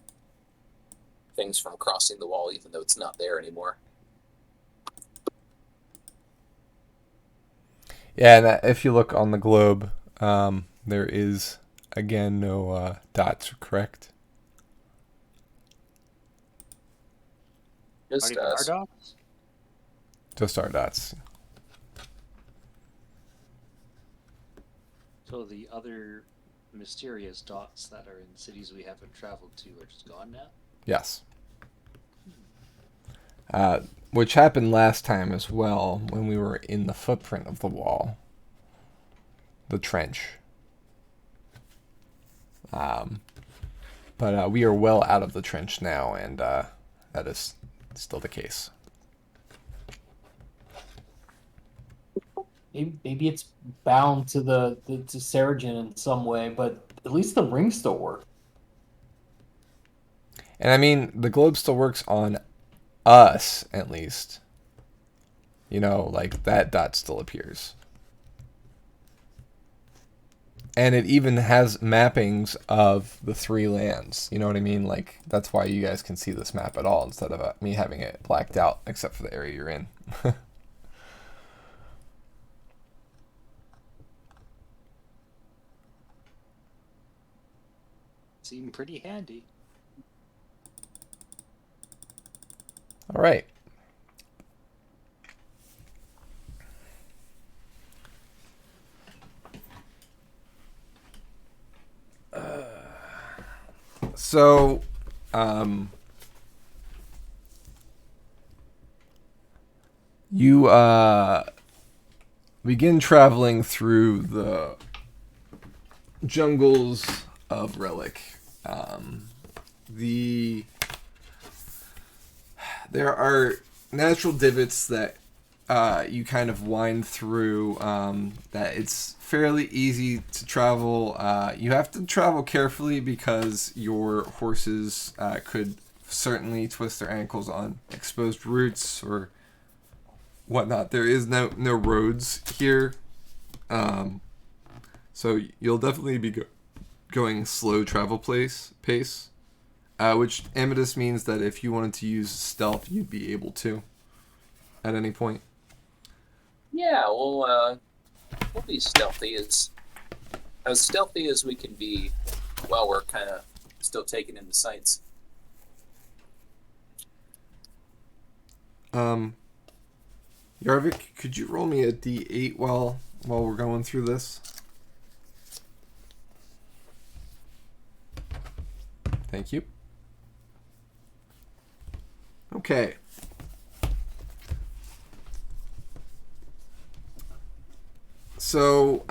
things from crossing the wall, even though it's not there anymore.
Yeah, and if you look on the globe, there is, again, no dots, correct?
Not
Just
even our
us.
dogs?
Just our dots.
So the other mysterious dots that are in cities we haven't traveled to are just gone now?
Yes. Which happened last time as well, when we were in the footprint of the wall. The trench. But we are well out of the trench now, and that is still the case.
Maybe it's bound to to Seregen in some way, but at least the rings still work.
And I mean, the globe still works on us, at least. You know, like, that dot still appears. And it even has mappings of the 3 lands. You know what I mean? Like, that's why you guys can see this map at all, instead of me having it blacked out, except for the area you're in.
Seem pretty handy.
All right. So, you begin traveling through the jungles of Relic. There are natural divots that you kind of wind through, that it's fairly easy to travel. You have to travel carefully because your horses could certainly twist their ankles on exposed roots or whatnot. There is no roads here, so you'll definitely be going slow travel pace. which Amethyst means that if you wanted to use stealth, you'd be able to at any point.
Yeah, we'll be stealthy as we can be while we're kind of still taking in the sights.
Yarvik, could you roll me a d8 while we're going through this? Thank you. Okay. So,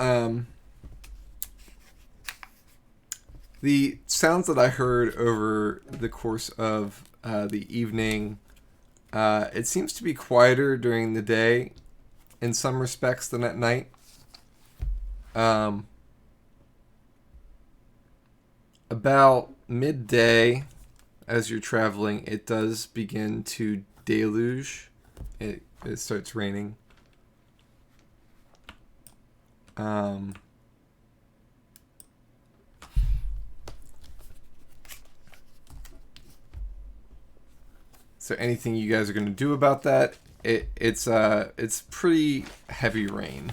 the sounds that I heard over the course of the evening, it seems to be quieter during the day in some respects than at night. About midday, as you're traveling, it does begin to deluge. It starts raining. So anything you guys are going to do about that? It's pretty heavy rain.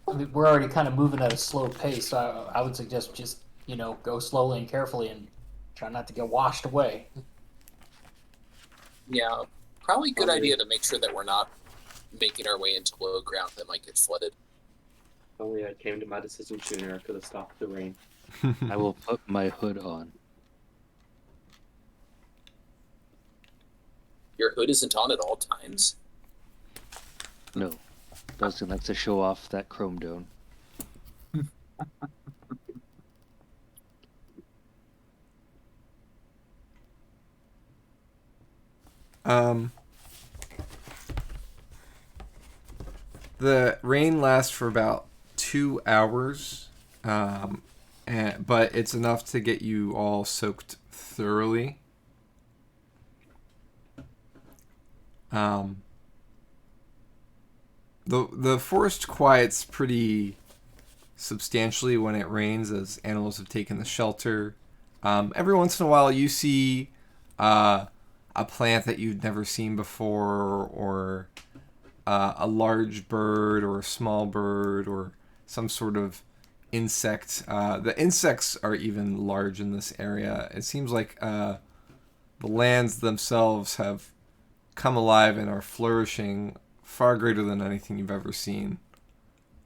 I mean, we're already kind of moving at a slow pace, so I would suggest just, go slowly and carefully and try not to get washed away.
Yeah, probably a good idea to make sure that we're not making our way into low ground that might get flooded.
If only I came to my decision sooner, I could have stopped the rain.
I will put my hood on.
Your hood isn't on at all times.
No. Dustin likes to show off that chrome dome.
The rain lasts for about 2 hours, but it's enough to get you all soaked thoroughly. The forest quiets pretty substantially when it rains, as animals have taken the shelter. Every once in a while, you see a plant that you've never seen before, or a large bird, or a small bird, or some sort of insect. The insects are even large in this area. It seems like the lands themselves have come alive and are flourishing far greater than anything you've ever seen.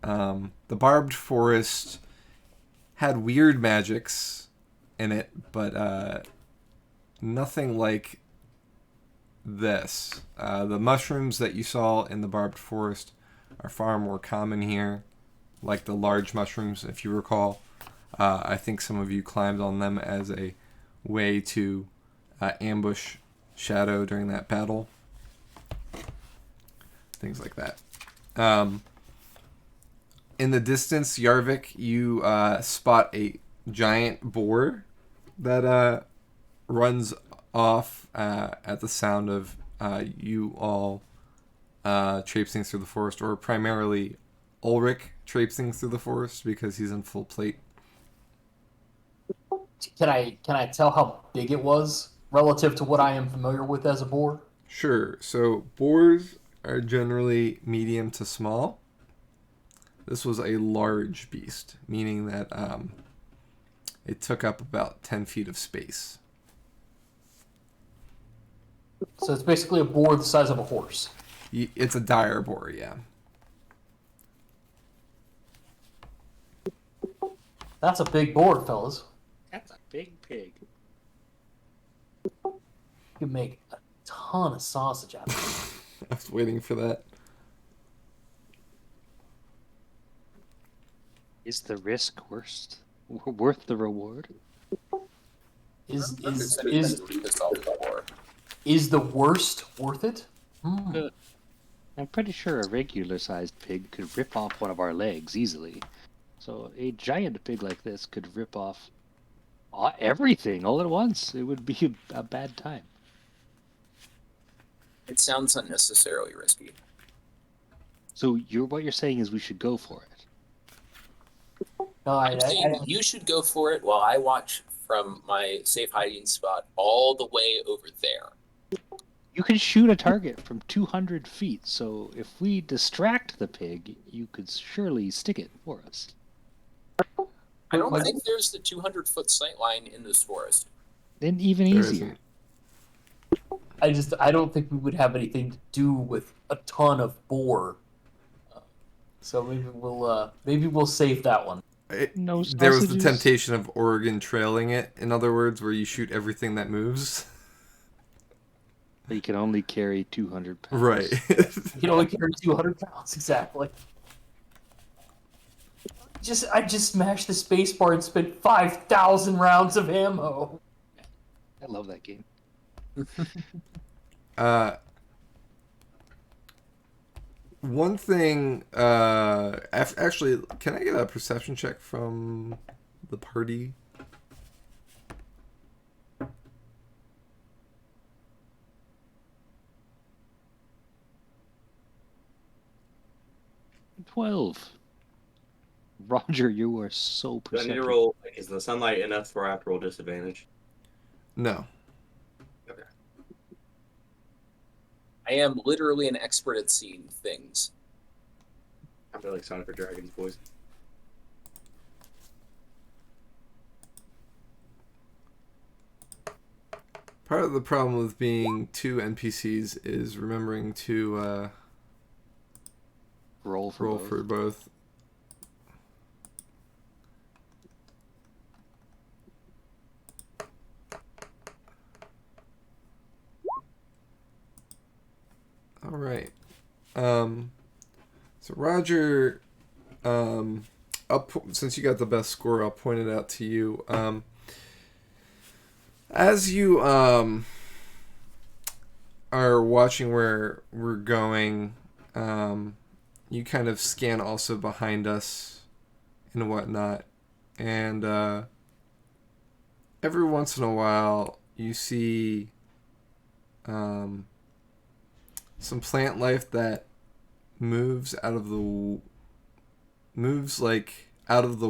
The barbed forest had weird magics in it, but nothing like this. The mushrooms that you saw in the barbed forest are far more common here, like the large mushrooms, if you recall. I think some of you climbed on them as a way to ambush Shadow during that battle. Things like that. In the distance, Yarvik, you spot a giant boar that runs off at the sound of you all traipsing through the forest, or primarily Ulrich traipsing through the forest because he's in full plate.
Can I tell how big it was relative to what I am familiar with as a boar?
Sure. So boars are generally medium to small. This was a large beast, meaning that it took up about 10 feet of space.
So it's basically a boar the size of a horse.
It's a dire boar, yeah.
That's a big boar, fellas.
That's a big pig.
You can make a ton of sausage out of it.
I was waiting for that.
Is the risk worth the reward?
Is
This all before.
the worst worth it? Hmm.
I'm pretty sure a regular-sized pig could rip off one of our legs easily. So a giant pig like this could rip off everything all at once. It would be a bad time.
It sounds unnecessarily risky.
So what you're saying is we should go for it.
No,
I'm saying you should go for it while I watch from my safe hiding spot all the way over there.
You can shoot a target from 200 feet, so if we distract the pig, you could surely stick it for us.
I don't
Like-
think there's the 200-foot sight line in this forest.
Then even
There
easier.
isn't.
I don't think we would have anything to do with a ton of boar. So maybe we'll save that one.
No
There was the
sausages?
temptation of Oregon trailing it, in other words, where you shoot everything that moves.
But you can only carry 200 pounds.
Right.
You can only carry 200 pounds, exactly. I just smashed the space bar and spent 5,000 rounds of ammo.
I love that game.
One thing, actually, can I get a perception check from the party?
$12. Roger, you are so
Do I need to
perceptive.
roll? Like, is the sunlight enough where I have to roll disadvantage?
No.
I am literally an expert at seeing things.
I'm really excited for Dragons, boys.
Part of the problem with being two NPCs is remembering to
Roll for
roll
both.
for both. All right. So Roger, since you got the best score, I'll point it out to you. As you are watching where we're going, you kind of scan also behind us and whatnot, and every once in a while you see some plant life that moves out of the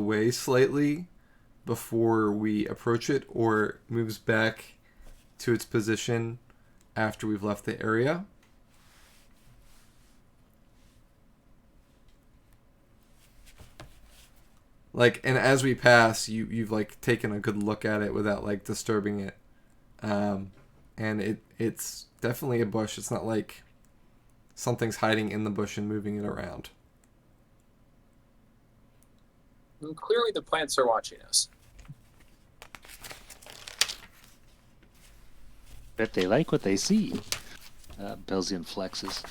way slightly before we approach it, or moves back to its position after we've left the area. Like, and as we pass, you've like taken a good look at it without like disturbing it, and it's definitely a bush. It's not like something's hiding in the bush and moving it around.
And clearly the plants are watching us.
Bet they like what they see. Belzian flexes.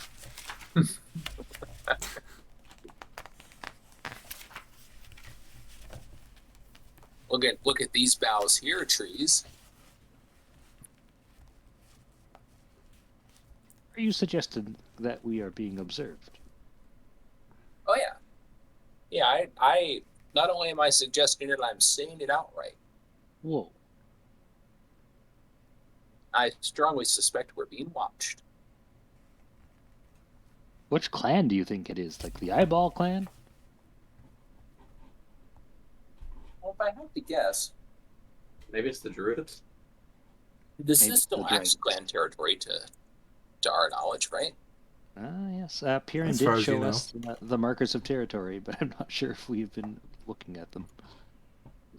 Look at these boughs here, trees.
Are you suggesting that we are being observed?
Oh yeah. Yeah, I not only am I suggesting it, I'm saying it outright.
Whoa.
I strongly suspect we're being watched.
Which clan do you think it is? Like the Eyeball clan?
Well, if I have to guess,
Maybe it's the Druids?
this
Maybe
is still
the
Axe
dragons.
clan territory to our knowledge, right?
Ah, yes. Piran
As far
did
as you
show
know.
us the markers of territory, but I'm not sure if we've been looking at them.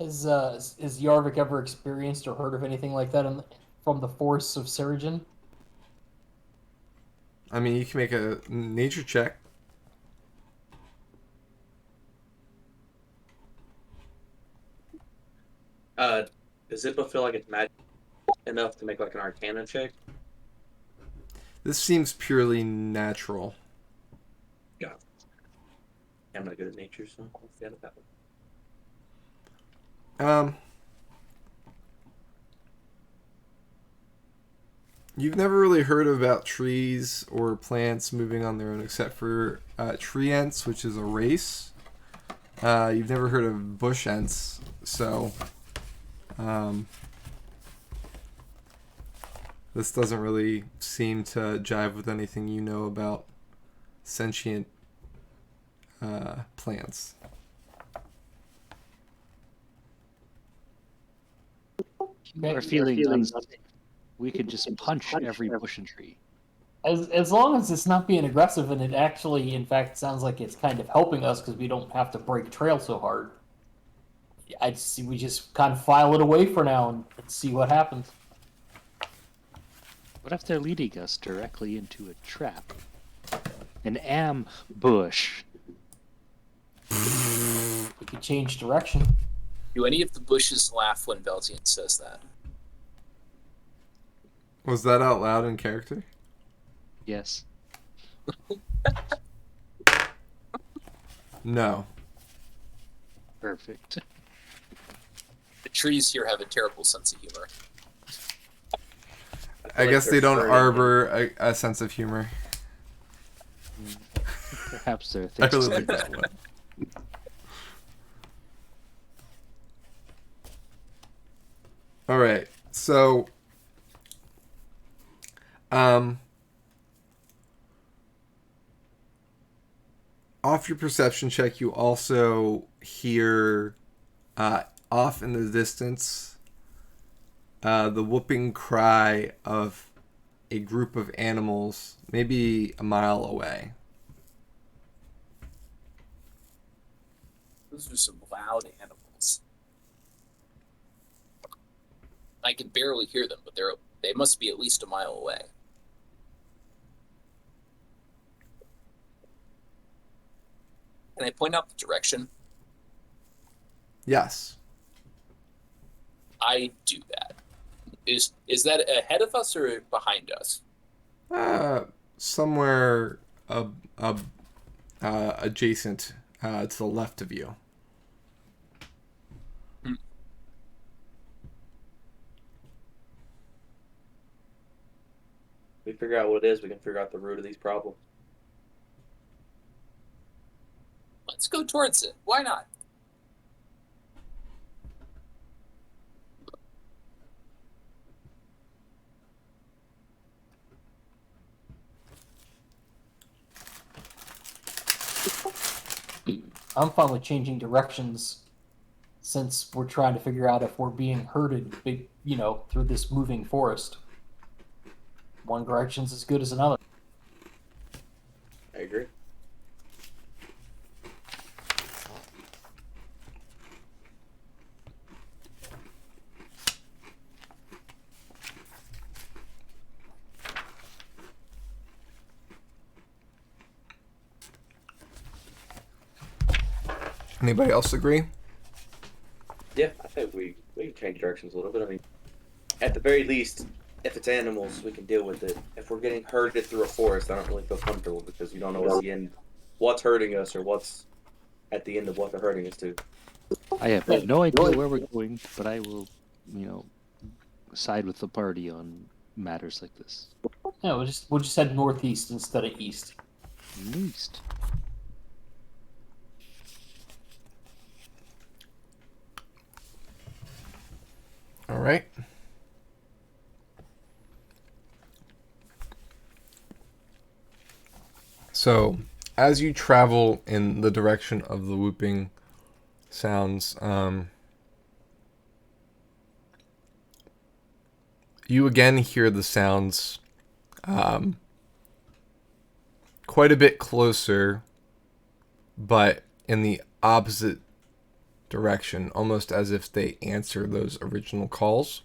Has Yarvik ever experienced or heard of anything like that from the force of Seregen?
I mean, you can make a nature check.
Does it feel like it's magic enough to make like an Arcana check?
This seems purely natural.
I'm not good at nature, so I'll forget about it.
You've never really heard about trees or plants moving on their own except for tree ants, which is a race. You've never heard of bush ants, so this doesn't really seem to jive with anything you know about sentient plants.
you are feeling unsafe, we could just punch every bush and tree.
As long as it's not being aggressive and it actually, in fact, sounds like it's kind of helping us because we don't have to break trail so hard. I'd see we just kind of file it away for now and see what happens.
What if they're leading us directly into a trap? An ambush.
We could change direction.
Do any of the bushes laugh when Belgian says that?
Was that out loud in character?
Yes.
No.
Perfect.
The trees here have a terrible sense of humor.
I guess they don't harbor a sense of humor.
Perhaps they're
I
things.
really like that one. All right, so off your perception check, you also hear off in the distance the whooping cry of a group of animals, maybe a mile away.
Those are some loud animals. I can barely hear them, but they must be at least a mile away. Can I point out the direction?
Yes.
I do that. Is that ahead of us or behind us?
Somewhere adjacent to the left of you.
We figure out what it is, we can figure out the root of these problems.
Let's go towards it. Why not?
I'm fine with changing directions since we're trying to figure out if we're being herded, through this moving forest. One direction's as good as another.
I agree.
Anybody else agree?
Yeah, I think we can change directions a little bit. I mean, at the very least, if it's animals, we can deal with it. If we're getting herded through a forest, I don't really feel comfortable because you don't know what's the end, what's hurting us or what's at the end of what they're hurting us to.
I have no idea where we're going, but I will, side with the party on matters like this.
Yeah, we'll just head northeast instead of east.
East.
All right. So, as you travel in the direction of the whooping sounds, you again hear the sounds quite a bit closer, but in the opposite direction, almost as if they answer those original calls.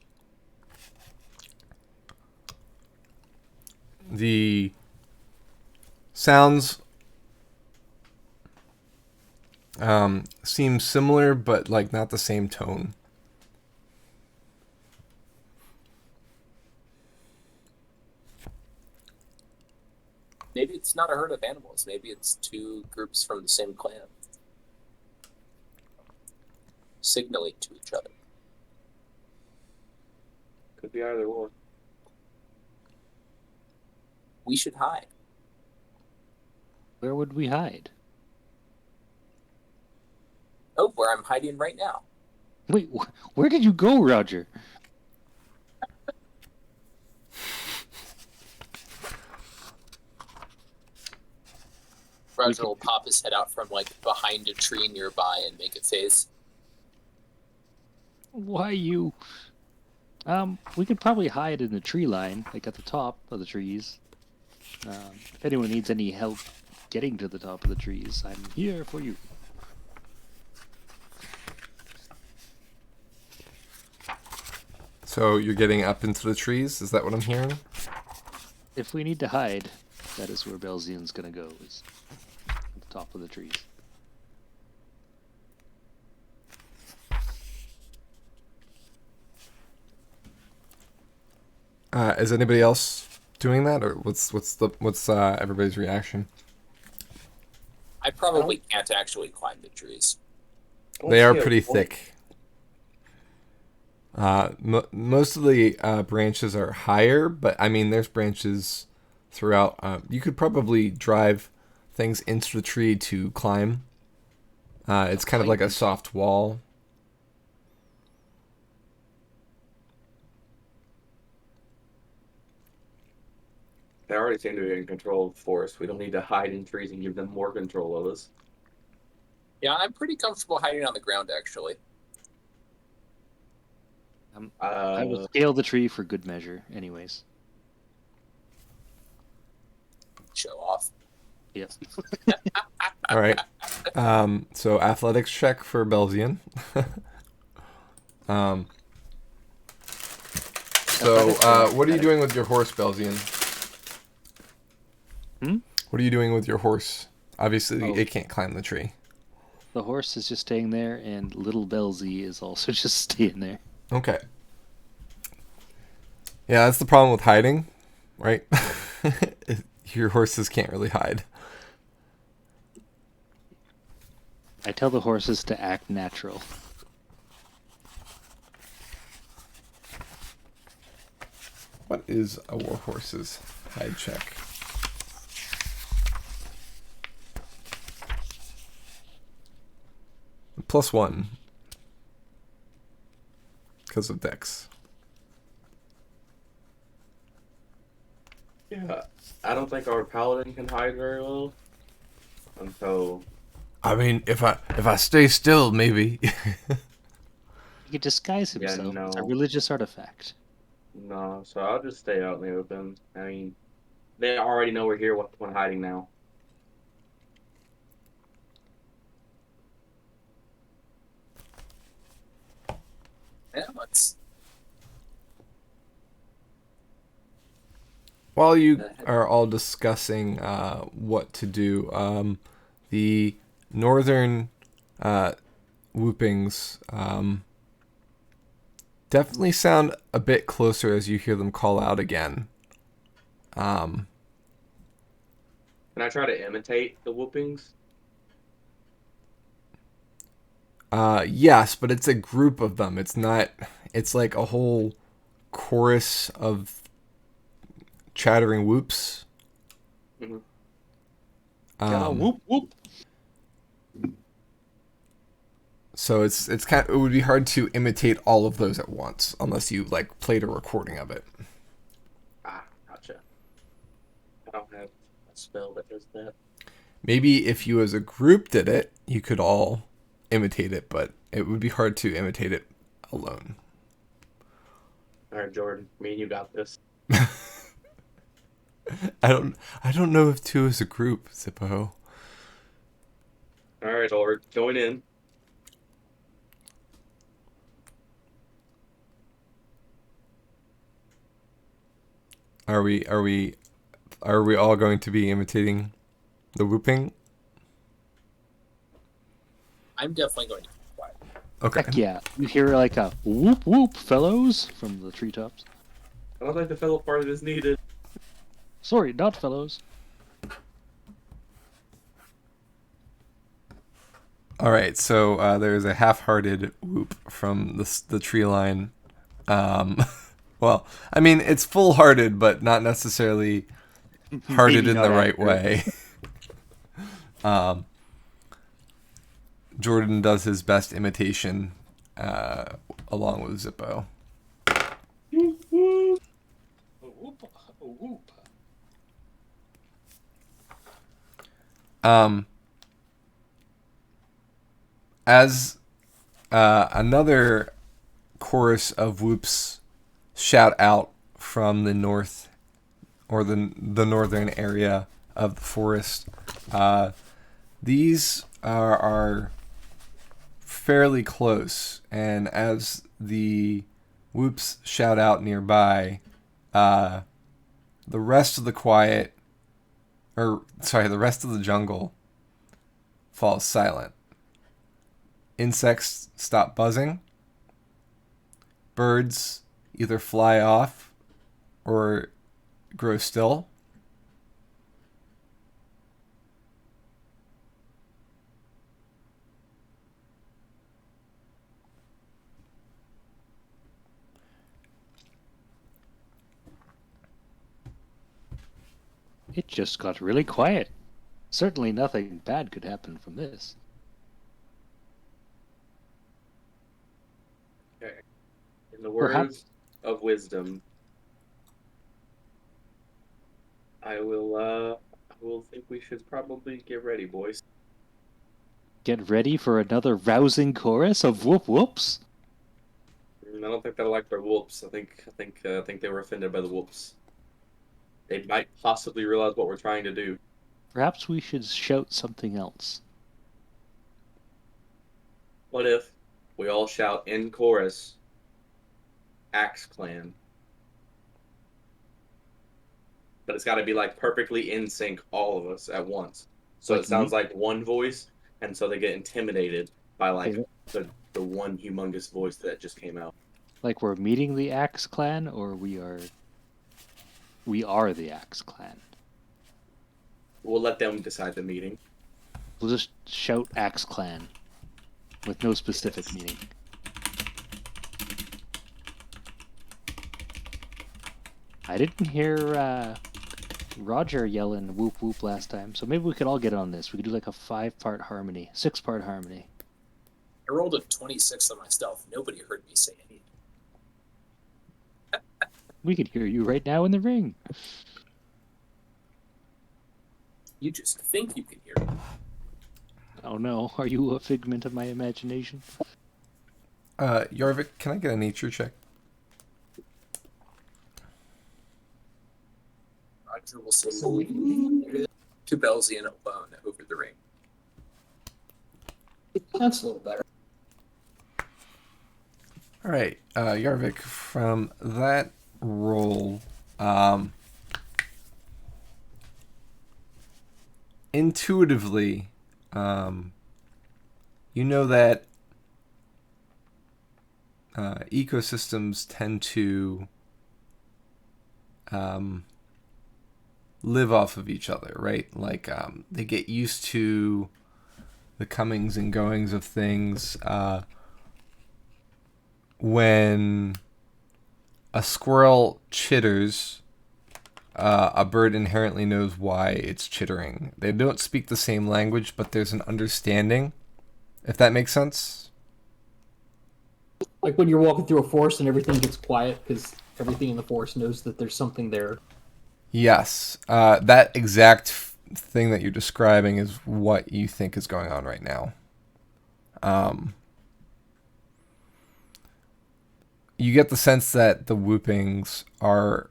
The sounds seem similar, but like not the same tone.
Maybe it's not a herd of animals. Maybe it's two groups from the same clan signaling to each other.
Could be either or.
We should hide.
Where would we hide?
Oh, where I'm hiding right now.
Wait, where did you go, Roger?
Roger will pop his head out from behind a tree nearby and make a face.
Why you? We could probably hide in the tree line, like at the top of the trees. If anyone needs any help getting to the top of the trees, I'm here for you.
So you're getting up into the trees? Is that what I'm hearing?
If we need to hide, that is where Belzian's gonna go, is at the top of the trees.
Is anybody else doing that, or what's everybody's reaction?
I probably can't actually climb the trees.
They are pretty thick. Most of the branches are higher, but I mean, there's branches throughout. You could probably drive things into the tree to climb. It's kind of like a soft wall.
They already seem to be in control of the forest. We don't need to hide in trees and give them more control of us.
Yeah, I'm pretty comfortable hiding on the ground, actually.
I will scale the tree for good measure, anyways.
Show off.
Yes.
All right. So athletics check for Belzian. What are you doing with your horse, Belzian? What are you doing with your horse? Obviously, it can't climb the tree.
The horse is just staying there, and little Belzy is also just staying there.
Okay. Yeah, that's the problem with hiding, right? Your horses can't really hide.
I tell the horses to act natural.
What is a warhorse's hide check? +1. Because of Dex.
Yeah, I don't think our paladin can hide very well. And so,
I mean, if I stay still, maybe.
He could disguise himself.
no.
It's a religious artifact.
no, so I'll just stay out in the open. I mean, they already know we're here when hiding now.
Yeah, let's.
While you are all discussing what to do, the northern whoopings definitely sound a bit closer as you hear them call out again.
Can I try to imitate the whoopings?
Yes, but it's a group of them. It's not. It's like a whole chorus of chattering whoops.
Mm-hmm.
Whoop whoop.
So it would be hard to imitate all of those at once unless you like played a recording of it.
Ah, gotcha. I don't have a spell that does that.
Maybe if you as a group did it, you could all imitate it, but it would be hard to imitate it alone.
All right, Jordan, me and you got this.
I don't know if two is a group, Zippo.
All right, Jordan, join in.
Are we all going to be imitating the whooping?
I'm definitely going to be quiet.
Okay.
Heck yeah. You hear like a whoop whoop, fellows, from the treetops.
I don't think the fellow part is needed.
Sorry, not fellows.
All right, so there's a half-hearted whoop from the tree line. Well, I mean, it's full-hearted, but not necessarily hearted
Maybe
in
not
the right
accurate.
way. Jordan does his best imitation along with Zippo.
Whoop, whoop.
As another chorus of whoops shout out from the north or the northern area of the forest. These are fairly close, and as the whoops shout out nearby, the rest of the the rest of the jungle falls silent. Insects stop buzzing. Birds either fly off or grow still.
It just got really quiet. Certainly nothing bad could happen from this.
Okay. In the words
Perhaps-
of wisdom, I will think we should probably get ready, boys.
Get ready for another rousing chorus of whoop whoops.
I don't think they like their whoops. I think they were offended by the whoops. They might possibly realize what we're trying to do.
Perhaps we should shout something else.
What if we all shout in chorus, Axe Clan? But it's got to be like perfectly in sync, all of us at once. So
Like
it sounds
me?
like one voice, and so they get intimidated by like
Okay.
the one humongous voice that just came out.
Like we're meeting the Axe Clan, or we are the Axe Clan.
We'll let them decide the meeting.
We'll just shout Axe Clan with no specific meaning. I didn't hear Roger yelling whoop whoop last time, so maybe we could all get on this. We could do like a 5-part harmony, 6-part harmony.
I rolled a 26 on my stealth. Nobody heard me say anything.
We could hear you right now in the ring.
You just think you can hear me.
Oh no, are you a figment of my imagination?
Yarvik, can I get a nature check?
Roger will say, two bells in alone over the ring.
That's a little better.
All right, Yarvik, from that roll, intuitively, you know that ecosystems tend to live off of each other, right? Like they get used to the comings and goings of things. When a squirrel chitters, a bird inherently knows why it's chittering. They don't speak the same language, but there's an understanding, if that makes sense.
Like when you're walking through a forest and everything gets quiet because everything in the forest knows that there's something there.
Yes, that exact thing that you're describing is what you think is going on right now. You get the sense that the whoopings are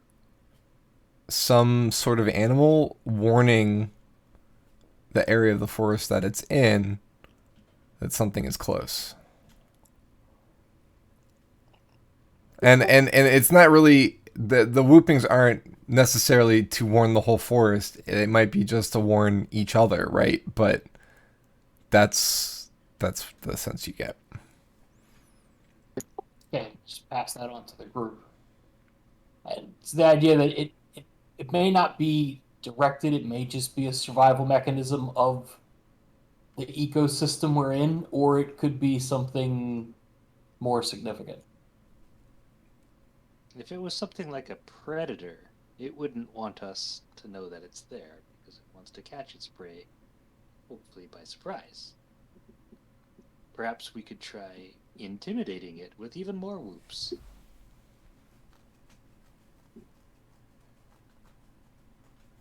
some sort of animal warning the area of the forest that it's in that something is close. And it's not really the whoopings aren't necessarily to warn the whole forest. It might be just to warn each other, right? But that's the sense you get.
Okay, just pass that on to the group. And it's the idea that it may not be directed, it may just be a survival mechanism of the ecosystem we're in, or it could be something more significant.
If it was something like a predator, it wouldn't want us to know that it's there because it wants to catch its prey, hopefully by surprise. Perhaps we could try intimidating it with even more whoops.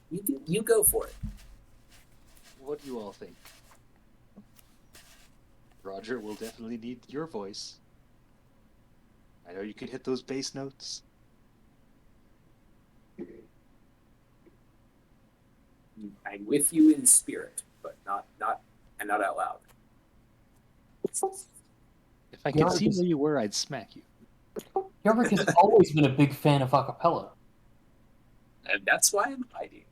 You go for it.
What do you all think? Roger will definitely need your voice. I know you could hit those bass notes.
I'm with you in spirit, but not out loud.
If I could
Yarvik
see
is-
where you were, I'd smack you.
Yarvik has always been a big fan of acapella.
And that's why I'm hiding.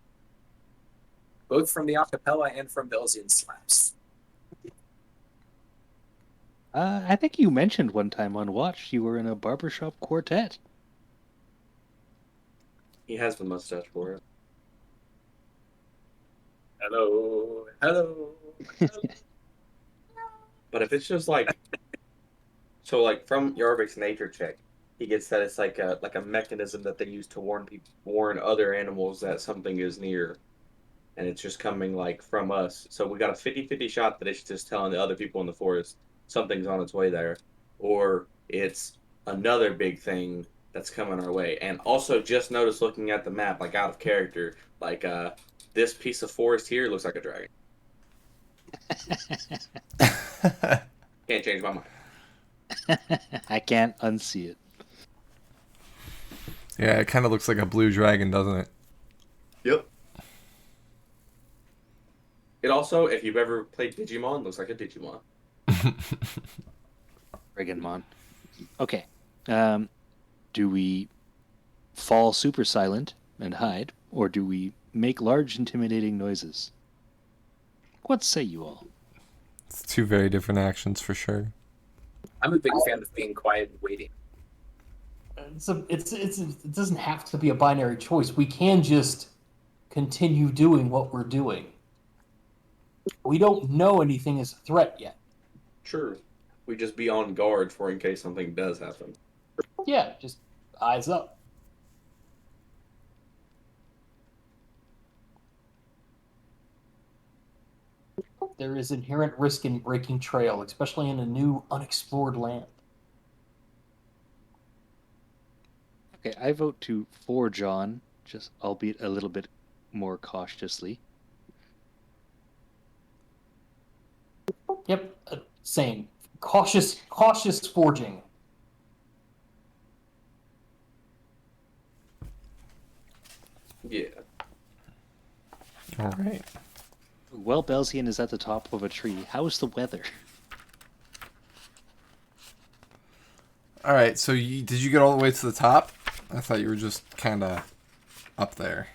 Both from the acapella and from Belzian slaps.
I think you mentioned one time on Watch you were in a barbershop quartet.
He has the mustache for it.
Hello, hello.
But if it's just like, so like from Yarvik's nature check, he gets that it's like a mechanism that they use to warn other animals that something is near, and it's just coming like from us. So we got a 50-50 shot that it's just telling the other people in the forest something's on its way there, or it's another big thing that's coming our way. And also just notice looking at the map, like out of character, like this piece of forest here looks like a dragon. Can't change my mind.
I can't unsee it.
Yeah, it kind of looks like a blue dragon, doesn't it?
Yep. It also, if you've ever played Digimon, looks like a Digimon.
Friggin' Mon. Okay. Do we fall super silent and hide, or do we make large, intimidating noises? What say you all?
It's two very different actions for sure.
I'm a big fan of being quiet and waiting.
It doesn't have to be a binary choice. We can just continue doing what we're doing. We don't know anything is a threat yet.
Sure. We just be on guard for in case something does happen.
Yeah, just eyes up. There is inherent risk in breaking trail, especially in a new, unexplored land.
Okay, I vote to forge on, just albeit a little bit more cautiously.
Yep, same. Cautious forging.
Yeah.
All right.
Well, Belzian is at the top of a tree. How's the weather?
All right. So did you get all the way to the top? I thought you were just kind of up there.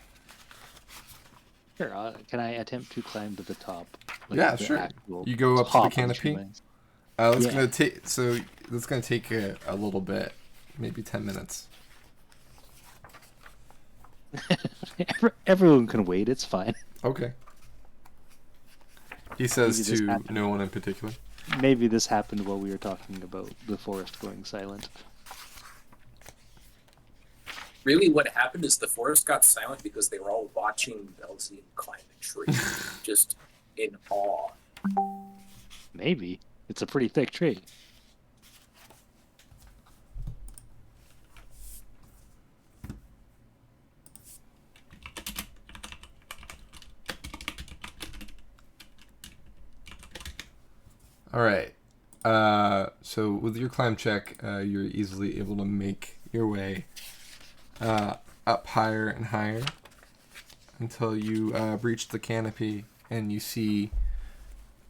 Sure. Can I attempt to climb to the top?
Yeah,
the
sure.
actual
You go up to the
top of
canopy?
tree lines?
That's
Yeah.
gonna take. So that's gonna take a little bit, maybe 10 minutes.
Everyone can wait. It's fine.
Okay. He says
Maybe this
to
happened.
no one in particular.
Maybe this happened while we were talking about the forest going silent.
Really, what happened is the forest got silent because they were all watching Belzian climb a tree, just in awe.
Maybe. It's a pretty thick tree.
All right. So with your climb check, you're easily able to make your way up higher and higher until you reach the canopy and you see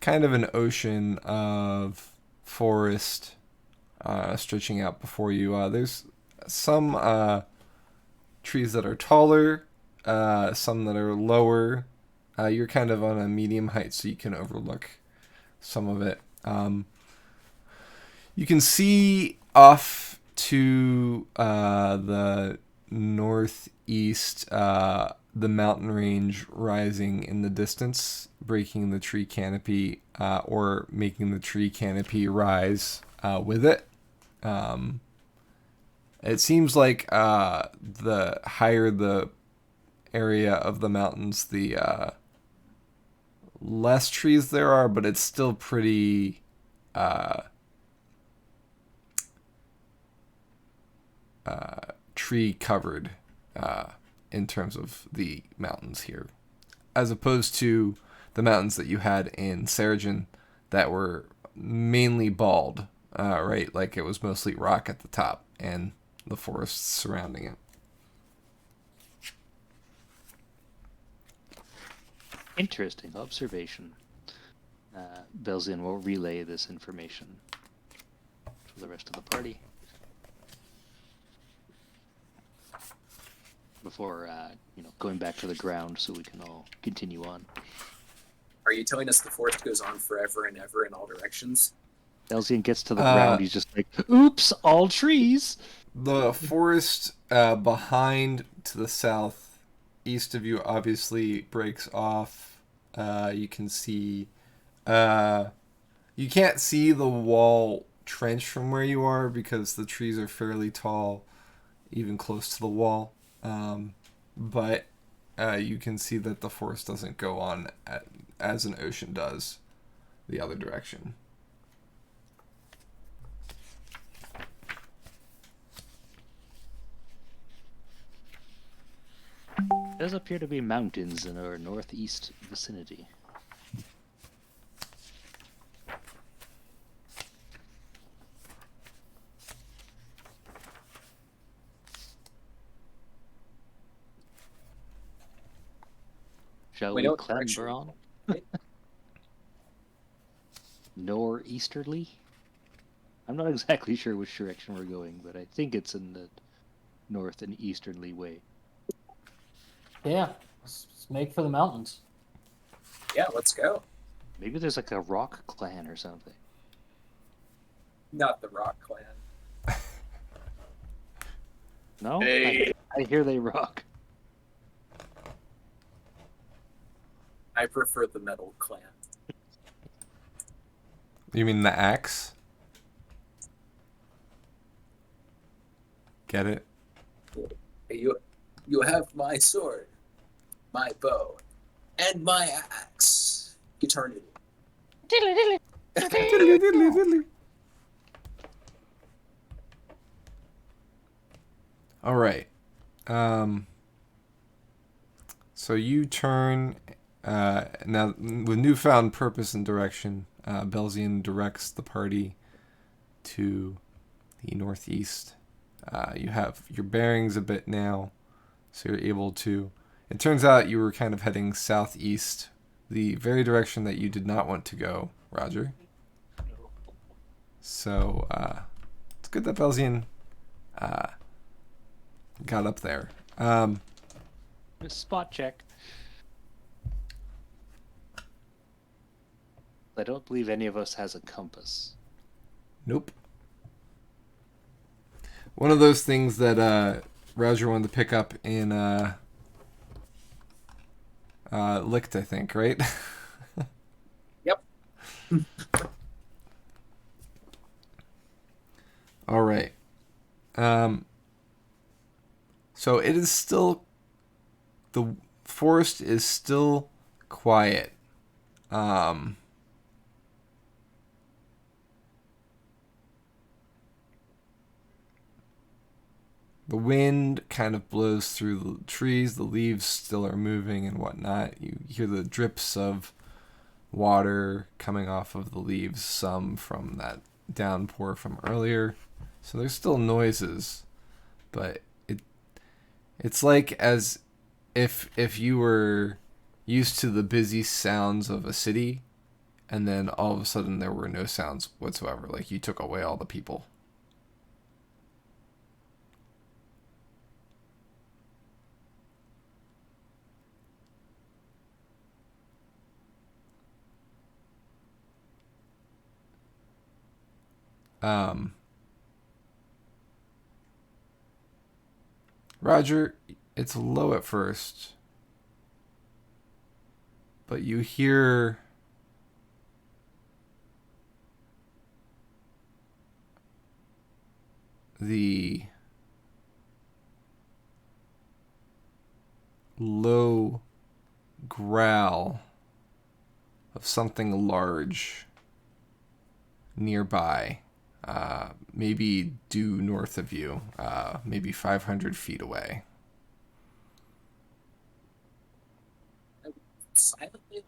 kind of an ocean of forest stretching out before you. There's some trees that are taller, some that are lower. You're kind of on a medium height, so you can overlook some of it. You can see off to the northeast the mountain range rising in the distance, breaking the tree canopy or making the tree canopy rise with it. It seems like the higher the area of the mountains, the less trees there are, but it's still pretty tree covered in terms of the mountains here, as opposed to the mountains that you had in Seregen that were mainly bald, right? Like it was mostly rock at the top and the forests surrounding it.
Interesting observation. Belzian will relay this information to the rest of the party before, going back to the ground so we can all continue on.
Are you telling us the forest goes on forever and ever in all directions?
Belzian gets to the ground, he's just like, oops, all trees!
The forest behind to the south, east of you, obviously breaks off. You can see... you can't see the wall trench from where you are because the trees are fairly tall, even close to the wall. But you can see that the forest doesn't go on as an ocean does the other direction.
There does appear to be mountains in our northeast vicinity. Shall we clamber on? Northeasterly? I'm not exactly sure which direction we're going, but I think it's in the north and easterly way.
Yeah, let's make for the mountains.
Yeah, let's go.
Maybe there's like a rock clan or something.
Not the Rock Clan.
No?
Hey.
I hear they rock.
I prefer the Metal Clan.
You mean the axe? Get it?
You have my sword, my bow, and my axe. Eternity.
All right. So you turn now with newfound purpose and direction. Belzian directs the party to the northeast. You have your bearings a bit now, so you're able to... It turns out you were kind of heading southeast, the very direction that you did not want to go, Roger. So it's good that Belzian got up there.
Spot check. I don't believe any of us has a compass.
Nope. One of those things that Roger wanted to pick up in Licht, I think, right?
Yep.
All right. So it is still... The forest is still quiet. The wind kind of blows through the trees. The leaves still are moving and whatnot. You hear the drips of water coming off of the leaves, some from that downpour from earlier. So there's still noises, but it's like as if you were used to the busy sounds of a city, and then all of a sudden there were no sounds whatsoever. Like you took away all the people. Roger, it's low at first, but you hear the low growl of something large nearby. Maybe due north of you, maybe 500 feet away.
Silently?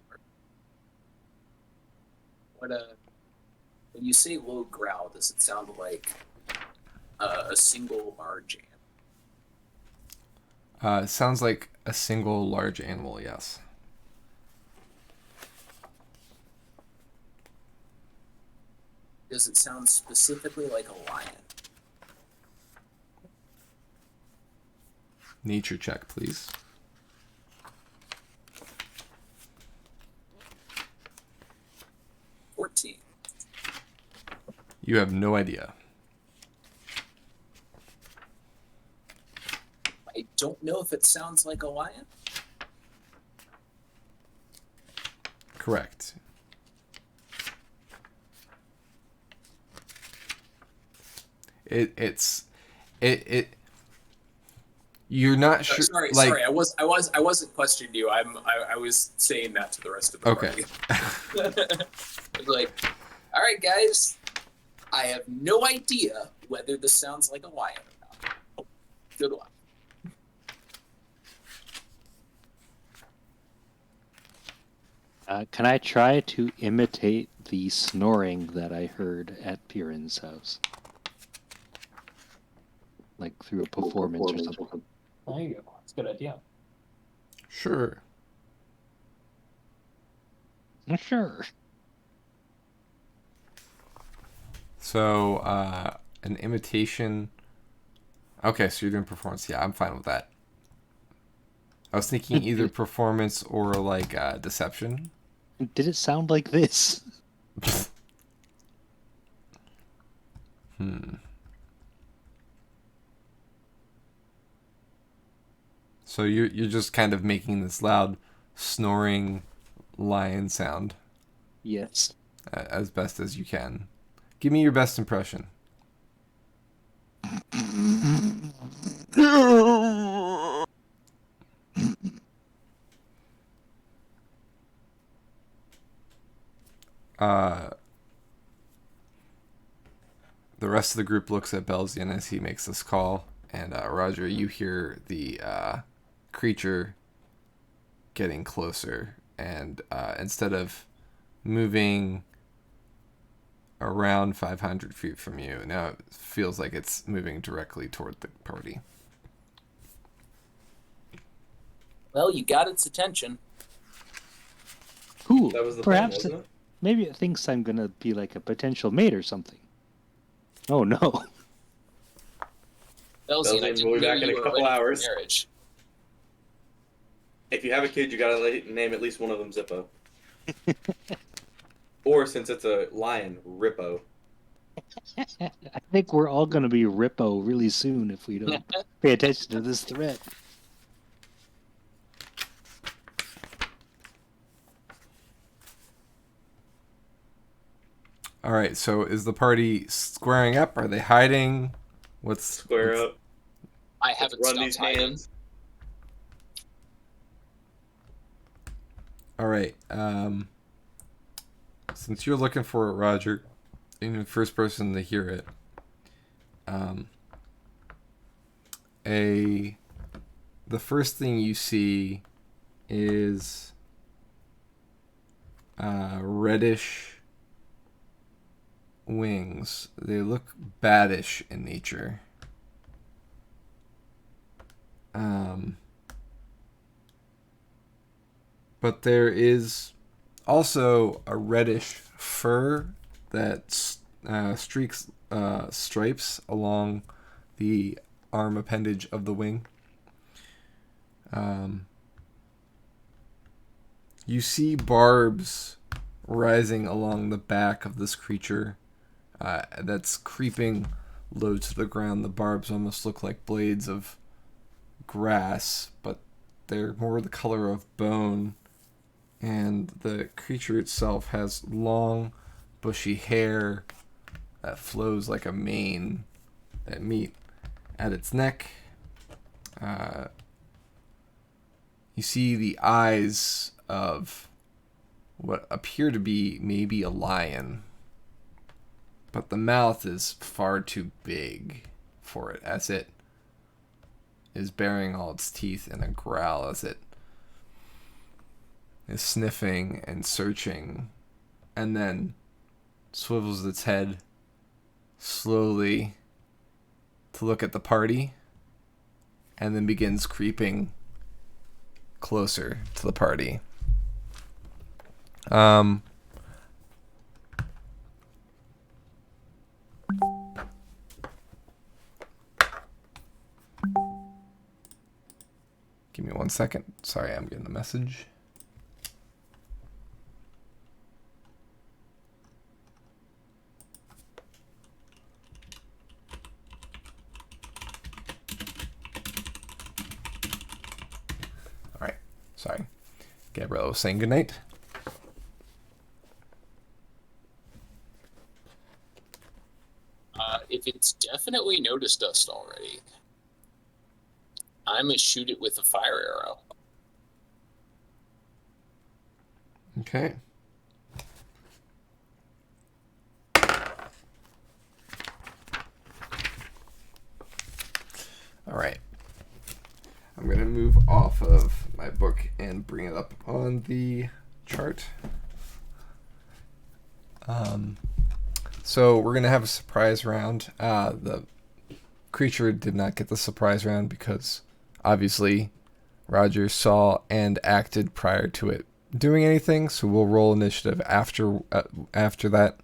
When you say low growl, does it sound like a single large animal?
It sounds like a single large animal, yes.
does it sound specifically like a lion?
Nature check, please.
$14.
You have no idea.
I don't know if it sounds like a lion.
Correct. It you're not sure.
Sorry,
like,
sorry. I wasn't questioning you. I was saying that to the rest of the
okay.
party. I was like, all right, guys. I have no idea whether this sounds like a lion or not. Good luck.
Can I try to imitate the snoring that I heard at Piran's house? Like through a performance or something.
There you go. That's a good idea.
Sure.
Sure.
So, an imitation. Okay, so you're doing performance. Yeah, I'm fine with that. I was thinking either performance or like deception.
Did it sound like this?
So you're just kind of making this loud snoring lion sound
Yes.
as best as you can. Give me your best impression. The rest of the group looks at Belzian as he makes this call, and Roger, you hear the creature getting closer, and instead of moving around 500 feet from you, now it feels like it's moving directly toward the party.
Well, you got its attention.
Cool.
That was the
Perhaps
plan, wasn't it?
maybe it thinks I'm gonna be like a potential mate or something. Oh no.
Belzian, I
Belzian,
didn't
we'll be
know
back in
you
a
were
couple
ready for
hours.
marriage.
If you have a kid, you gotta name at least one of them Zippo. Or since it's a lion, Rippo.
I think we're all gonna be Rippo really soon if we don't pay attention to this threat.
All right, so is the party squaring up? Are they hiding?
Square up.
I haven't
Run
stopped
these
hiding.
hands.
All right. Since you're looking for it, Roger, and you're the first person to hear it, the first thing you see is reddish wings. They look baddish in nature. But there is also a reddish fur that streaks stripes along the arm appendage of the wing. You see barbs rising along the back of this creature that's creeping low to the ground. The barbs almost look like blades of grass, but they're more the color of bone. And the creature itself has long, bushy hair that flows like a mane that meet at its neck. You see the eyes of what appear to be maybe a lion, but the mouth is far too big for it, as it is baring all its teeth in a growl as it is sniffing and searching, and then swivels its head slowly to look at the party, and then begins creeping closer to the party. second. Sorry, I'm getting a message. All right. Sorry. Gabriella was saying goodnight.
If it's definitely noticed us already, I'm gonna shoot it with a fire arrow.
Okay. All right. I'm going to move off of my book and bring it up on the chart. So we're going to have a surprise round. The creature did not get the surprise round because obviously Roger saw and acted prior to it doing anything, so we'll roll initiative after that.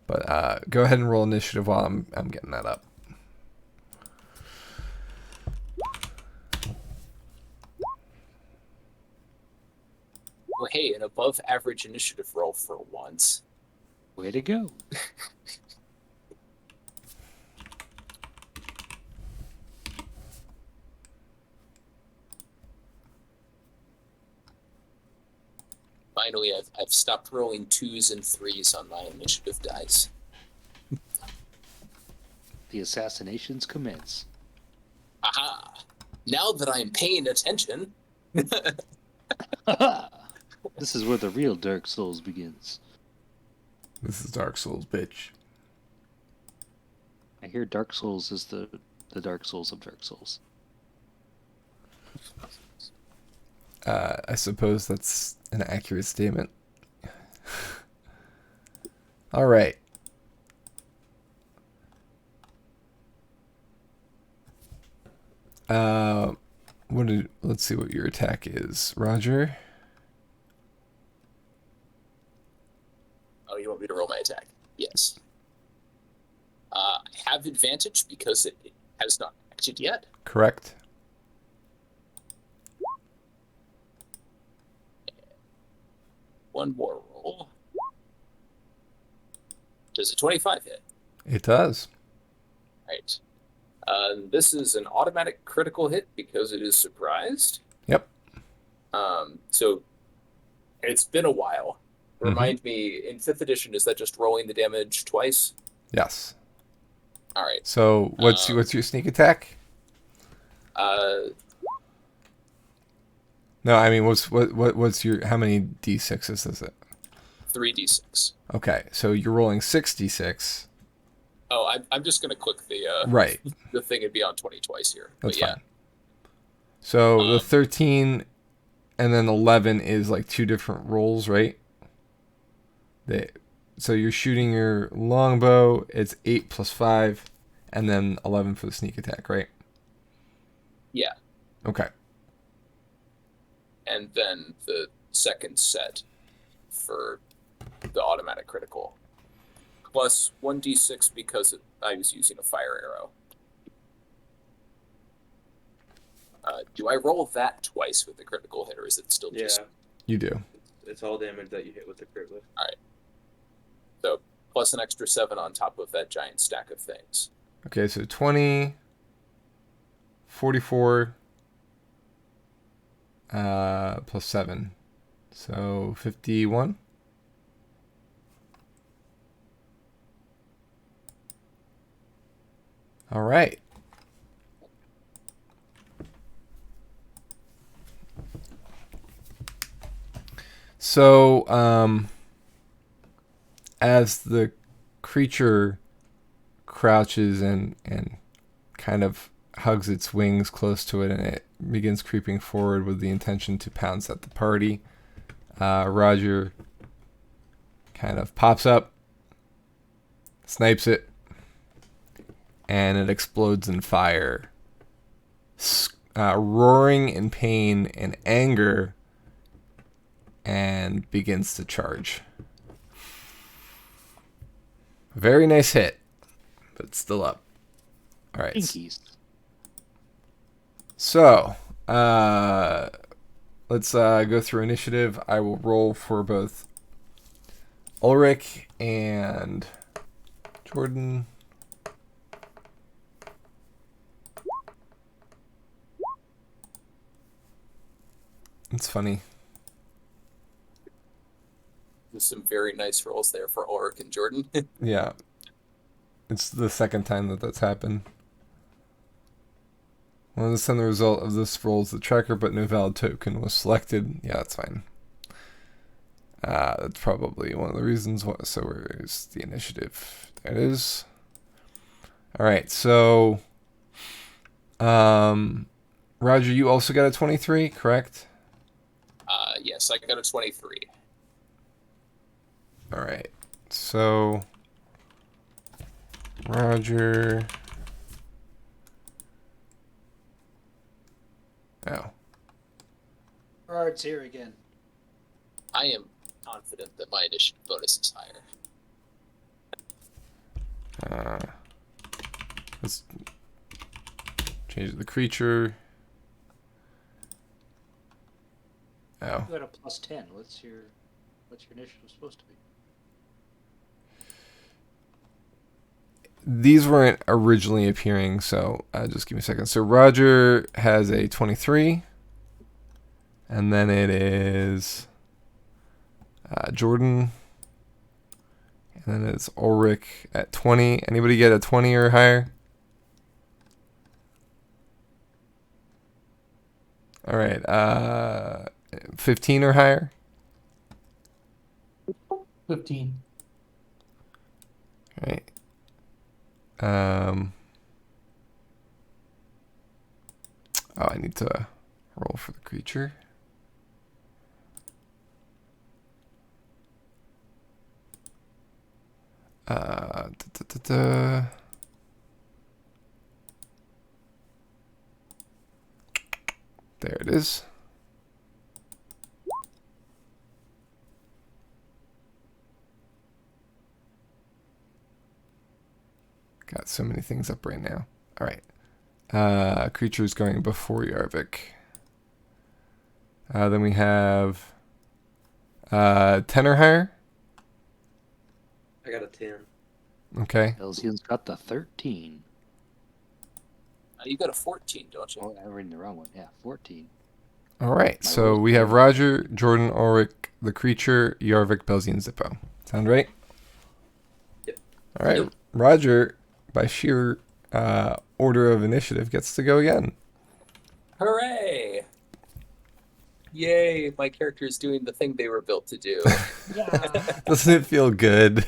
But go ahead and roll initiative while I'm getting that up.
Well, hey, an above average initiative roll for once.
Way to go.
Finally, I've stopped rolling 2s and 3s on my initiative dice.
The assassinations commence.
Aha! Now that I'm paying attention.
This is where the real Dark Souls begins.
This is Dark Souls, bitch.
I hear Dark Souls is the Dark Souls of Dark Souls.
I suppose that's an accurate statement. All right. Let's see what your attack is, Roger.
Oh, you want me to roll my attack? Yes. I have advantage because it has not acted yet.
Correct.
One more roll. Does a 25 hit?
It does.
Right. This is an automatic critical hit because it is surprised.
Yep.
So it's been a while. Remind me, in 5th edition, is that just rolling the damage twice?
Yes.
All right.
So what's your sneak attack? No, I mean what's your how many d6s is it?
3d6.
Okay, so you're rolling 6d6.
Oh, I'm just gonna click the
Right.
the thing and be on 20 twice here.
That's
but yeah.
fine. So the 13 and then 11 is like two different rolls, right? So you're shooting your longbow, it's 8 plus 5, and then 11 for the sneak attack, right?
Yeah.
Okay.
And then the second set for the automatic critical. Plus 1d6 because I was using a fire arrow. Do I roll that twice with the critical hit, or is it still just...
Yeah,
You do.
it's all damage that you hit with the crit with.
All right. So plus an extra 7 on top of that giant stack of things.
Okay, so 20, 44, plus 7. So 51. All right. So, as the creature crouches and kind of hugs its wings close to it, and it begins creeping forward with the intention to pounce at the party, Roger kind of pops up, snipes it, and it explodes in fire, roaring in pain and anger, and begins to charge. Very nice hit, but it's still up. All right.
Pinkies.
So, let's go through initiative. I will roll for both Ulrich and Jordan. It's funny.
There's some very nice rolls there for Ulrich and Jordan.
Yeah. It's the second time that that's happened. Well, this time the result of this roll is the tracker, but no valid token was selected. Yeah, that's fine. That's probably one of the reasons why. So where's the initiative? There it is. All right, so Roger, you also got a 23, correct?
Yes, I got a 23.
All right, so Roger. Oh.
Gerard's here again.
I am confident that my initiative bonus is higher.
Let's change the creature. Oh.
You got a plus 10. What's your initiative supposed to be?
These weren't originally appearing, so just give me a second. So Roger has a 23, and then it is Jordan, and then it's Ulrich at 20. Anybody get a 20 or higher? All right, 15 or higher?
15.
All right. Oh, I need to roll for the creature. There it is. Got so many things up right now. All right. Creatures going before Yarvik. Then we have 10 or higher.
I got a 10.
Okay.
Elsian's got the 13.
You got a 14, don't you?
Oh, I'm reading the wrong one. Yeah, 14.
All right.
My
So
rolls
we
are
have
good.
Roger, Jordan, Ulrich, the creature, Yarvik, Belzy, and Zippo. Sound right?
Yep.
All right.
Yep.
Roger, by sheer order of initiative, gets to go again.
Hooray! Yay, my character is doing the thing they were built to do.
Yeah.
Doesn't it feel good?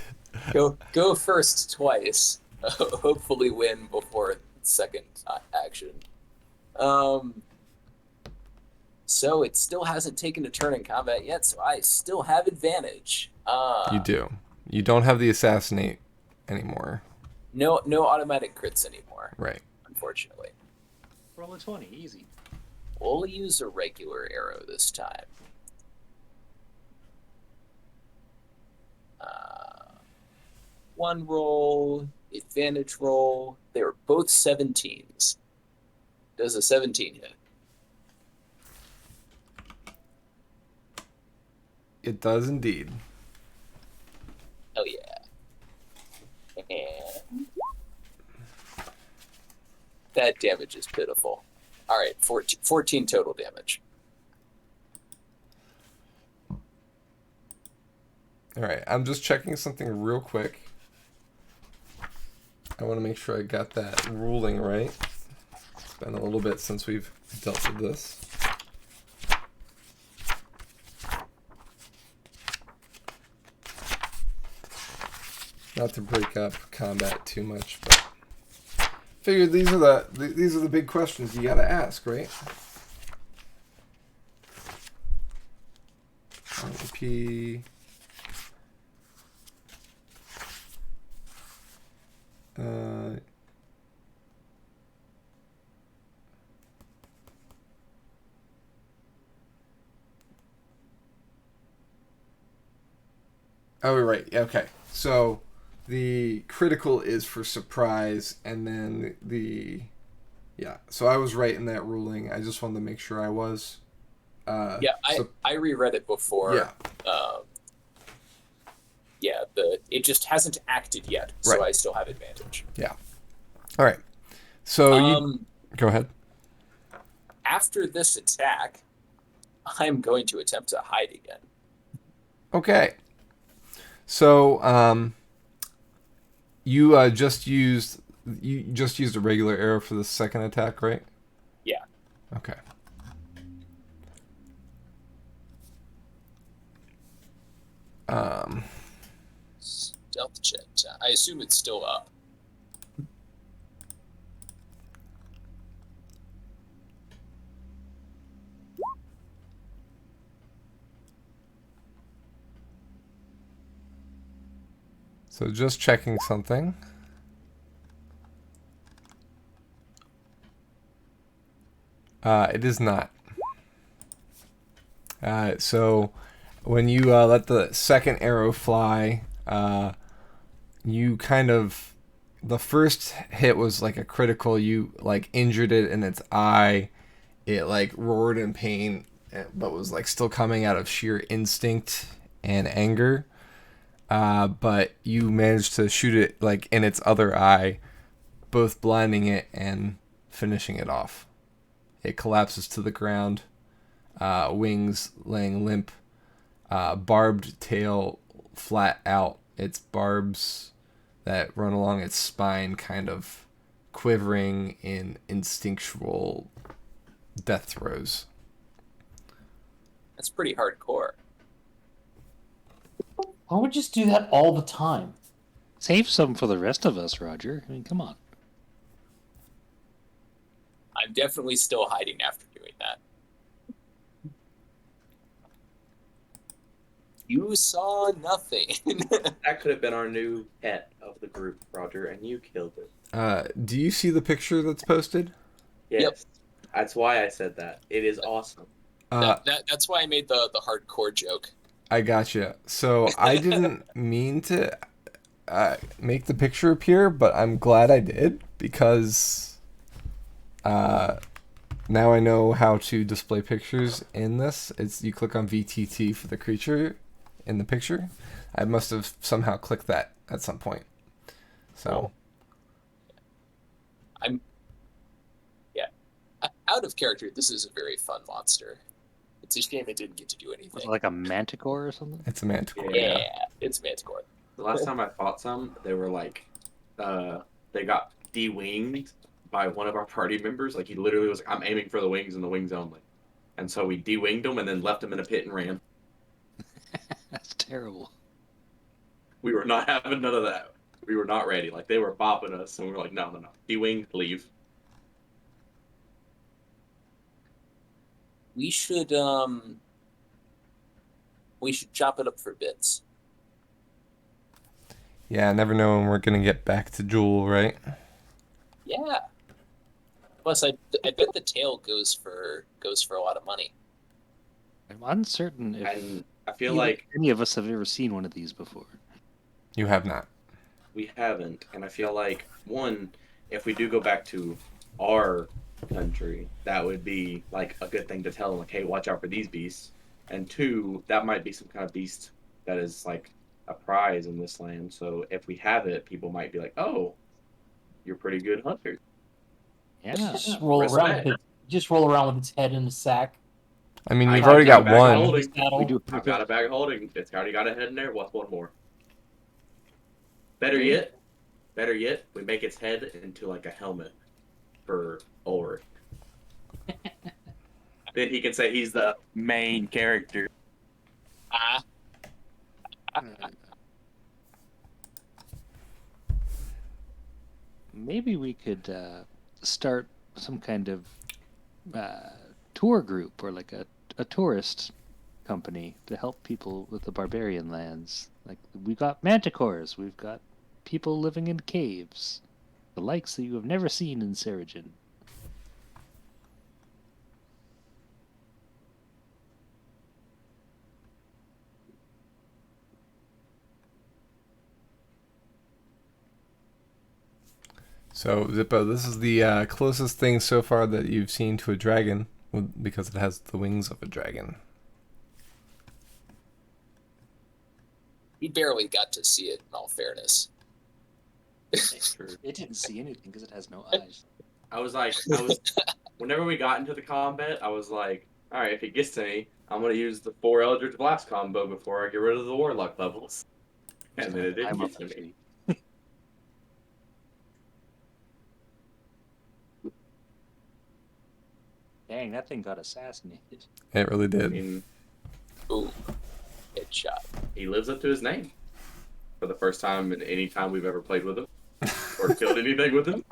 Go first twice. Hopefully win before second action. So it still hasn't taken a turn in combat yet, so I still have advantage.
You do. You don't have the assassinate anymore.
No automatic crits anymore,
Right.
unfortunately.
Roll a 20. Easy.
We'll use a regular arrow this time. One roll, advantage roll. They were both 17s. Does a 17 hit?
It does indeed.
Oh yeah. And that damage is pitiful. All right, 14 total damage.
All right. I'm just checking something real quick. I want to make sure I got that ruling right. It's been a little bit since we've dealt with this. Not to break up combat too much, but figured these are the big questions you gotta ask, right? RP. Oh, right. Okay. So the critical is for surprise, and then the Yeah, so I was right in that ruling. I just wanted to make sure I was.
Yeah, I reread it before.
Yeah.
Yeah, it just hasn't acted yet, so
Right.
I still have advantage.
Yeah. All right. So you go ahead.
After this attack, I'm going to attempt to hide again.
Okay. So you just used a regular arrow for the second attack, right?
Yeah.
Okay.
Stealth check. I assume it's still up.
So just checking something. It is not. So when you let the second arrow fly, you kind of, the first hit was like a critical. You like injured it in its eye. It like roared in pain, but was like still coming out of sheer instinct and anger. But you managed to shoot it like in its other eye, both blinding it and finishing it off. It collapses to the ground, wings laying limp, barbed tail flat out, its barbs that run along its spine kind of quivering in instinctual death throes.
That's pretty hardcore.
Why would you just do that all the time?
Save some for the rest of us, Roger. I mean, come on.
I'm definitely still hiding after doing that. You saw nothing.
That could have been our new pet of the group, Roger, and you killed it.
Do you see the picture that's posted?
Yes.
Yep.
That's why I said that. It is awesome.
That's why I made the hardcore joke.
I gotcha. So I didn't mean to make the picture appear, but I'm glad I did because now I know how to display pictures in this. It's you click on VTT for the creature in the picture. I must have somehow clicked that at some point. So
Out of character, this is a very fun monster. It's a shame it didn't get to do
Was
anything.
it like a manticore or something?
it's a manticore.
Yeah, it's Manticore.
The last time I fought some, they were like, they got de-winged by one of our party members. Like, he literally was like, I'm aiming for the wings and the wings only. And so we de-winged them and then left them in a pit and ran.
That's terrible.
We were not having none of that. We were not ready. Like, they were bopping us, and we were like, no. De-winged, leave.
We should chop it up for bits.
Yeah, I never know when we're gonna get back to Jewel, right?
Yeah. Plus, I bet the tail goes for a lot of money.
I'm uncertain if
And I feel
either
like
any of us have ever seen one of these before.
You have not.
we haven't. And I feel like, one, if we do go back to our country, that would be like a good thing to tell them, like, hey, watch out for these beasts. And two, that might be some kind of beast that is like a prize in this land. So if we have it, people might be like, oh, you're pretty good hunters.
Yeah.
Just roll around with its head in a sack.
I mean, you've
I've
already
got
got
a bag of
one.
holding.
We do.
I've got a bag of holding. It's already got a head in there. What's one more? Better yet, we make its head into like a helmet for Ulrich. Then he can say he's the main character.
Maybe we could start some kind of tour group or like a tourist company to help people with the barbarian lands. Like, we've got manticores, we've got people living in caves, the likes that you have never seen in Seregen.
So, Zippo, this is the closest thing so far that you've seen to a dragon, because it has the wings of a dragon.
We barely got to see it, in all fairness.
It didn't see anything because it has no eyes.
Whenever we got into the combat, I was like, all right, if it gets to me, I'm going to use the 4 Eldritch Blast combo before I get rid of the Warlock levels. And then it didn't
I'm up
get to
to
me.
me. Dang, that thing got assassinated.
It really
I
did.
mean,
Ooh, headshot.
he lives up to his name. For the first time in any time we've ever played with him. Or killed anything with him.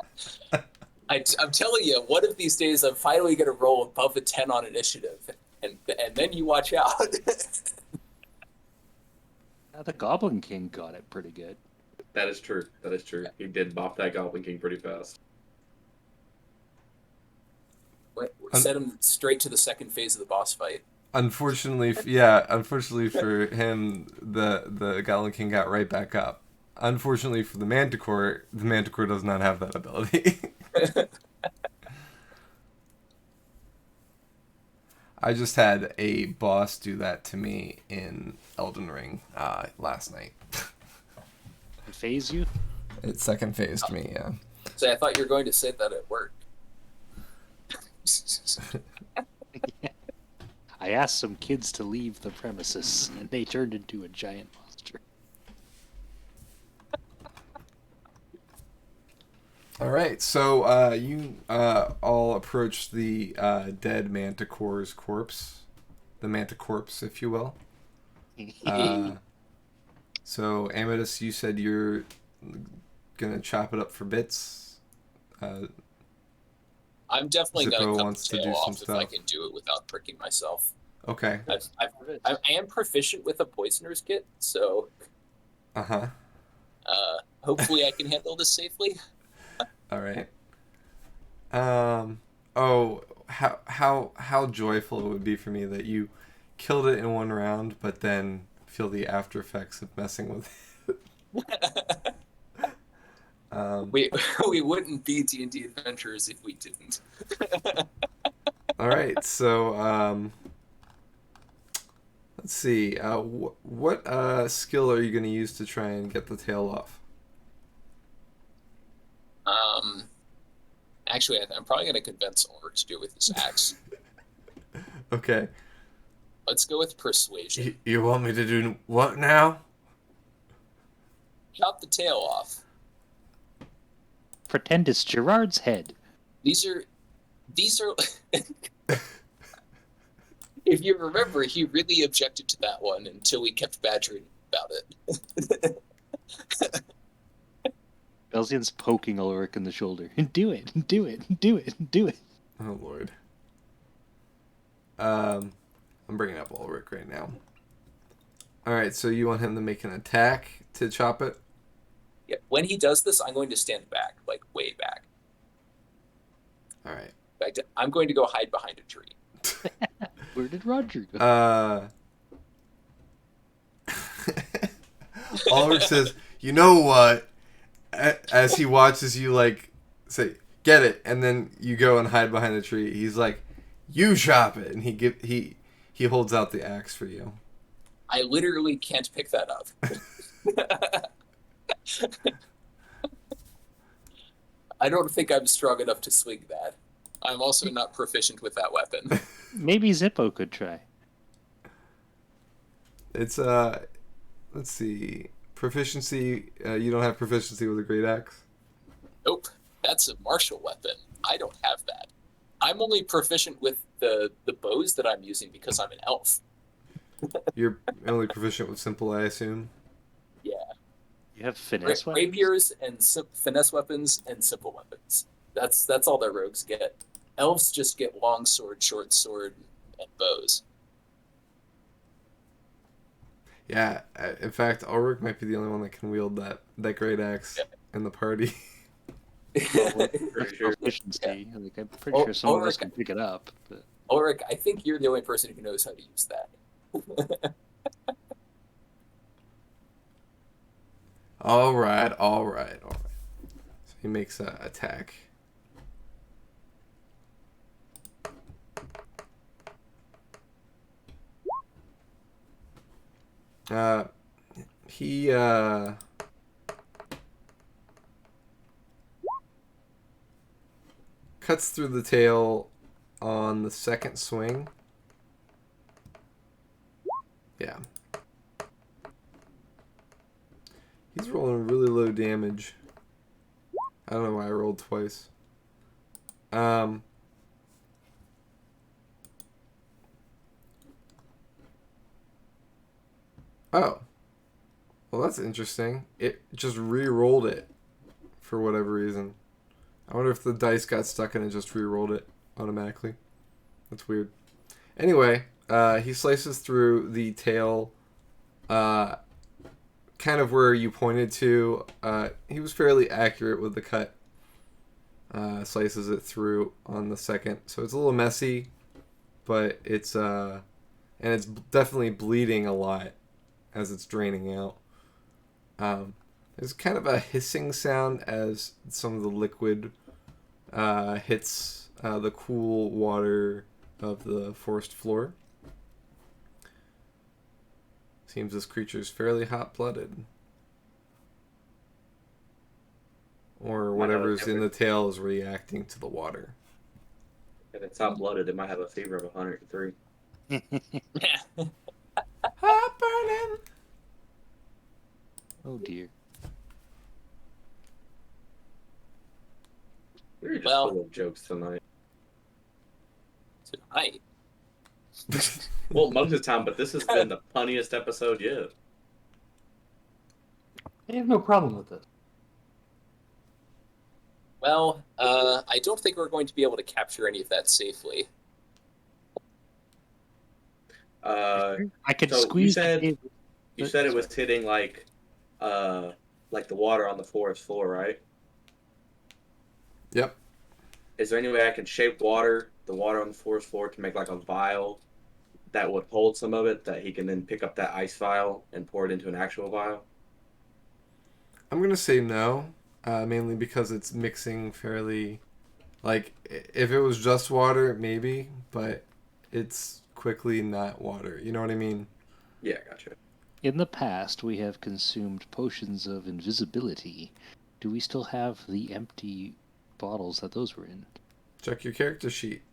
I'm telling you, one of these days I'm finally going to roll above a 10 on initiative. And then you watch out.
Now the Goblin King got it pretty good.
That is true. That is true. He did bop that Goblin King pretty fast.
Set him straight to the second phase of the boss fight.
Unfortunately for him, the Goblin King got right back up. Unfortunately for the Manticore does not have that ability. I just had a boss do that to me in Elden Ring last night.
It phase you?
It second phased me, yeah.
So I thought you were going to say that at work.
I asked some kids to leave the premises, and they turned into a giant monster.
All right, so you all approach the dead Manticore's corpse, the Manticorpse, if you will. So Amethyst, you said you're gonna chop it up for bits.
I'm definitely going
Zippo
to cut
wants
the
to
tail
do some
off if I
stuff.
can do it without pricking myself.
Okay.
I am proficient with a poisoner's kit, so
Uh-huh.
hopefully I can handle this safely.
All right. Oh, how joyful it would be for me that you killed it in one round, but then feel the after effects of messing with it.
We wouldn't be D&D adventurers if we didn't.
All right, so let's see. What skill are you going to use to try and get the tail off?
Actually, I'm probably going to convince Ulrich to do it with his axe.
Okay.
Let's go with persuasion.
You want me to do what now?
Chop the tail off.
Pretend it's Gerard's head.
These are. If you remember, he really objected to that one until we kept badgering about it.
Belzian's poking Ulrich in the shoulder. Do it, do it, do it, do it.
Oh Lord. I'm bringing up Ulrich right now. All right, so you want him to make an attack to chop it?
Yeah, when he does this, I'm going to stand back, like way back.
All right.
In fact, I'm going to go hide behind a tree.
Where did Roger go?
Ulrich says, "You know what?" As he watches you like say, "Get it," and then you go and hide behind a tree. He's like, "You chop it," and he holds out the axe for you.
I literally can't pick that up. I don't think I'm strong enough to swing that. I'm also not proficient with that weapon.
Maybe Zippo could try.
It's let's see, proficiency. You don't have proficiency with a great axe.
Nope, that's a martial weapon. I don't have that. I'm only proficient with the bows that I'm using because I'm an elf.
You're only proficient with simple, I assume.
Yeah.
You have finesse weapons?
Rapiers and finesse weapons and simple weapons. That's all that rogues get. Elves just get long sword, short sword, and bows.
Yeah, in fact, Ulrich might be the only one that can wield that great axe in the party.
Pretty sure.
Proficiency. Like, I'm pretty sure some of us can pick it up. But...
Ulrich, I think you're the only person who knows how to use that.
All right. So He makes a attack. He cuts through the tail on the second swing. Yeah. He's rolling really low damage. I don't know why I rolled twice. Oh. Well, that's interesting. It just re-rolled it for whatever reason. I wonder if the dice got stuck and it just re-rolled it automatically. That's weird. Anyway, he slices through the tail, kind of where you pointed to. He was fairly accurate with the cut. Slices it through on the second, so it's a little messy, but it's and it's definitely bleeding a lot as it's draining out. There's kind of a hissing sound as some of the liquid hits the cool water of the forest floor. Seems this creature's fairly hot-blooded. Or whatever's in the tail is reacting to the water.
If it's hot-blooded, it might have a fever of 103.
Hot burning!
Oh dear.
You're just
Well-
full of jokes tonight.
Tonight.
Well, most of the time, but this has been the punniest episode yet.
I have no problem with it.
Well, I don't think we're going to be able to capture any of that safely.
I could
So
squeeze.
you said it was hitting like the water on the forest floor, right?
Yep.
Is there any way I can shape the water on the forest floor to make like a vial that would hold some of it that he can then pick up that ice vial and pour it into an actual vial?
I'm going to say no, mainly because it's mixing fairly... Like, if it was just water, maybe, but it's quickly not water. You know what I mean?
Yeah, gotcha.
In the past, we have consumed potions of invisibility. Do we still have the empty bottles that those were in?
Check your character sheet.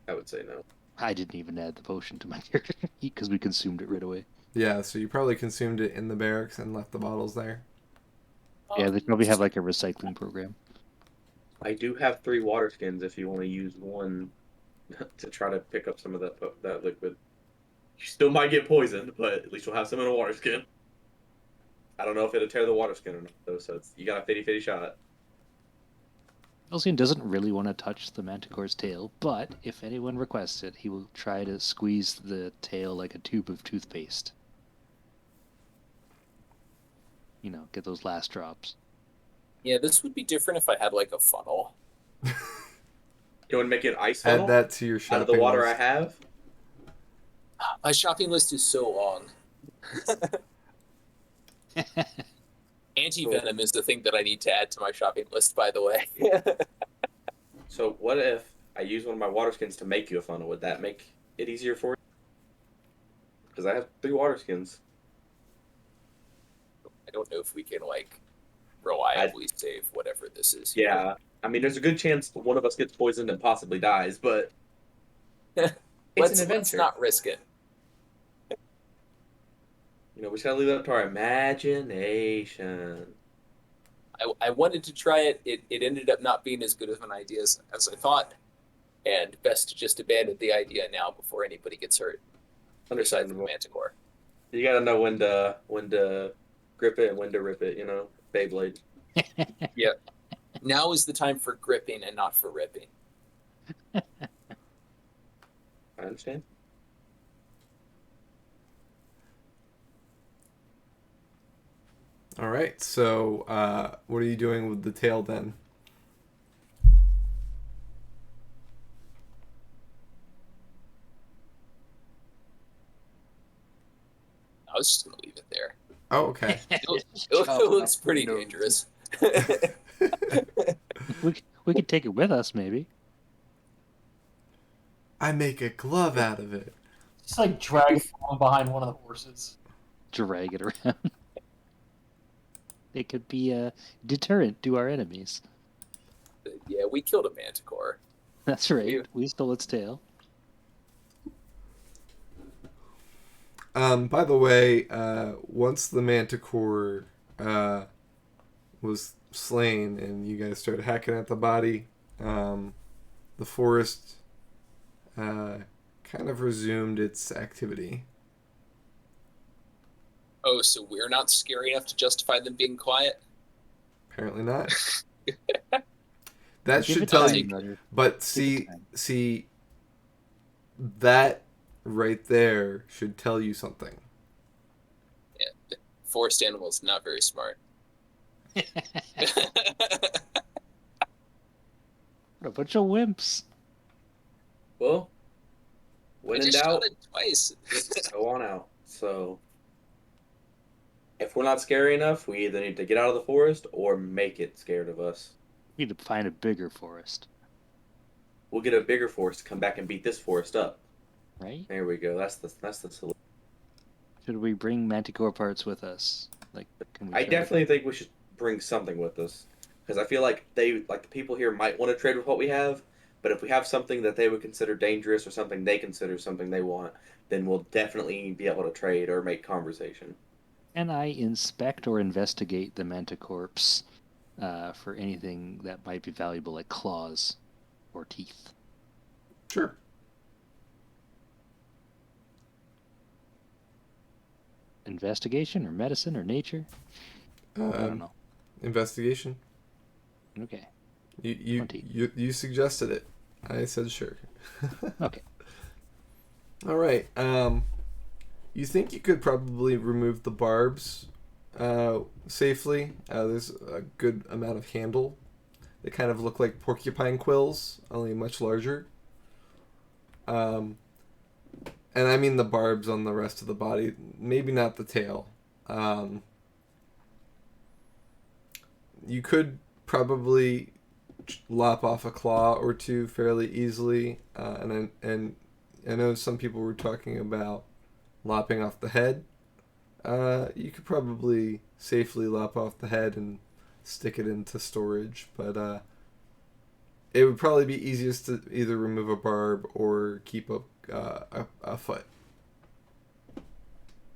I would say no.
I didn't even add the potion to my character because we consumed it right away.
Yeah, so you probably consumed it in the barracks and left the bottles there.
Yeah, they probably have like a recycling program.
I do have 3 water skins if you want to use one to try to pick up some of that liquid. You still might get poisoned, but at least you'll have some in a water skin. I don't know if it'll tear the water skin or not, though, so you got a 50-50 shot.
Elsian doesn't really want to touch the manticore's tail, but if anyone requests it, he will try to squeeze the tail like a tube of toothpaste. You know, get those last drops.
Yeah, this would be different if I had like a funnel.
You want to make an ice funnel
Add that to your
out
shopping
of the water
list.
I have?
My shopping list is so long. Anti-venom is the thing that I need to add to my shopping list, by the way.
So what if I use one of my water skins to make you a funnel? Would that make it easier for you? Because I have 3 water skins.
I don't know if we can, like, reliably save whatever this is.
Yeah. I mean, there's a good chance one of us gets poisoned and possibly dies, but it's
Let's
an adventure.
not risk it.
You know, we just gotta leave it up to our imagination.
I wanted to try it. It ended up not being as good of an idea as I thought. And best to just abandon the idea now before anybody gets hurt. Besides the
Understandable.
Manticore.
You gotta know when to grip it and when to rip it. You know, Beyblade.
Now is the time for gripping and not for ripping.
I understand.
All right, so what are you doing with the tail then?
I was just gonna leave it there.
Oh, okay.
It looks pretty dangerous.
We could take it with us, maybe.
I make a glove out of it.
Just like drag it along behind one of the horses.
Drag it around. It could be a deterrent to our enemies.
Yeah, we killed a manticore.
That's right.
You-
We stole its tail.
By the way, once the manticore was slain and you guys started hacking at the body, the forest kind of resumed its activity.
Oh, so we're not scary enough to justify them being quiet?
Apparently not. That
Give
should
it
tell
time,
you.
brother.
But
Give it
see,
time.
that right there should tell you something.
Yeah, forest animals not very smart.
What a bunch of wimps.
Well,
I
when in
just
doubt,
shot it twice.
go on out. So, if we're not scary enough, we either need to get out of the forest or make it scared of us.
We need to find a bigger forest,
We'll get a bigger forest to come back and beat this forest up.
right?
There we go. That's the solution.
Should we bring manticore parts with us? Like, can we
I
try to-
definitely think we should bring something with us because I feel like the people here might want to trade with what we have, but if we have something that they would consider dangerous or something they consider something they want, then we'll definitely be able to trade or make conversation.
Can I inspect or investigate the manticorpse for anything that might be valuable, like claws or teeth?
Sure.
Investigation or medicine or nature? I don't know.
Investigation.
Okay.
You
20.
you suggested it. I said sure.
Okay.
All right. You think you could probably remove the barbs safely? There's a good amount of handle. They kind of look like porcupine quills, only much larger. And I mean the barbs on the rest of the body, maybe not the tail. You could probably lop off a claw or two fairly easily, and I know some people were talking about lopping off the head. You could probably safely lop off the head and stick it into storage, but it would probably be easiest to either remove a barb or keep a foot.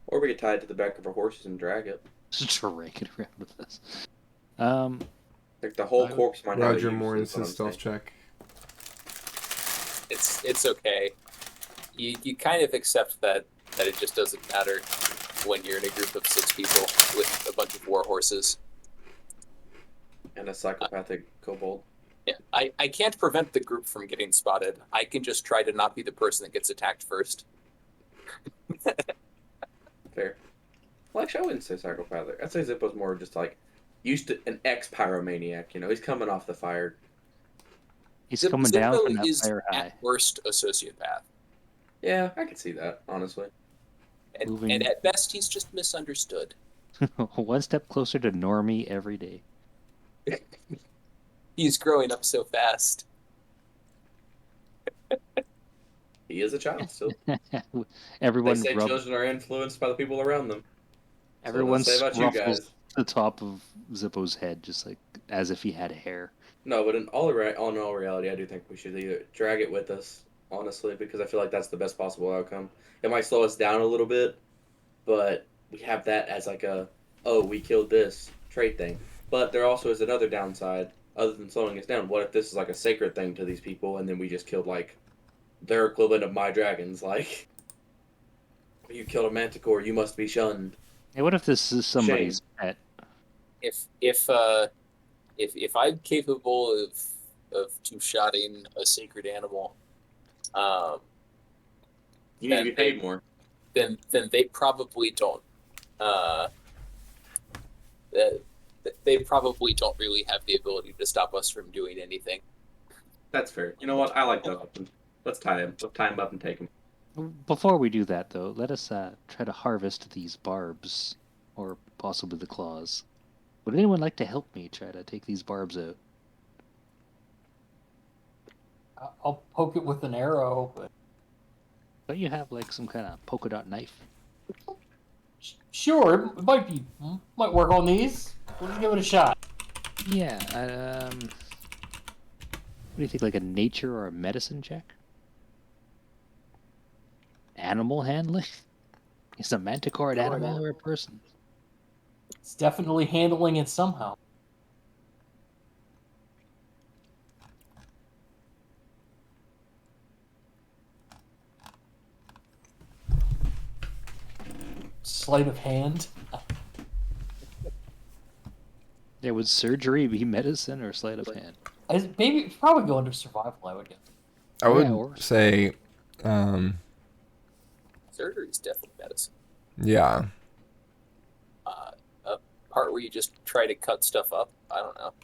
Or we could tie it to the back of our horses and drag it.
Just drag it around with us.
Like the whole
I-
corpse might have a
Roger
use,
Moore
is
is
what
his
I'm
stealth
saying.
check.
It's okay. You kind of accept that it just doesn't matter when you're in a group of 6 people with a bunch of war horses.
And a psychopathic kobold.
Yeah, I can't prevent the group from getting spotted. I can just try to not be the person that gets attacked first.
Fair. Well, actually, I wouldn't say psychopathic. I'd say Zippo's more just like used to an ex-pyromaniac. You know, he's coming off the fire.
He's
Zip-
coming down
Zippo
from that
is
fire high.
at worst a sociopath.
Yeah, I could see that, honestly.
Moving-
And at best, he's just misunderstood.
One step closer to normie every day.
He's growing up so fast.
He is a child still.
Everyone
They say
rub,
children are influenced by the people around them.
everyone
say about you
ruffles
guys.
the top of Zippo's head, just like as if he had hair.
No, but in all reality, I do think we should either drag it with us, honestly, because I feel like that's the best possible outcome. It might slow us down a little bit, but we have that as like a, oh, we killed this trait thing. But there also is another downside, other than slowing us down. What if this is like a sacred thing to these people, and then we just killed like their equivalent of my dragons? Like, you killed a manticore, you must be shunned.
Hey, what if this is somebody's pet?
If I'm capable of two-shotting a sacred animal,
You need to be
Then
paid more.
then they probably don't. They probably don't really have the ability to stop us from doing anything.
That's fair. You know what? I like that option. Let's tie him. Let's tie him up and take him.
Before we do that, though, let us try to harvest these barbs, or possibly the claws. Would anyone like to help me try to take these barbs out?
I'll poke it with an arrow. But...
Don't you have like some kind of polka dot knife?
Sure, it might work on these. We'll just give it a shot.
Yeah. What do you think? Like a nature or a medicine check? Animal handling? Is a manticore an animal or a person?
It's definitely handling it somehow. Sleight of hand.
Yeah, would surgery be medicine or sleight of hand?
Maybe it's probably go under survival, I would guess.
I would
or-
say,
Surgery is definitely medicine.
yeah.
A part where you just try to cut stuff up. I don't know.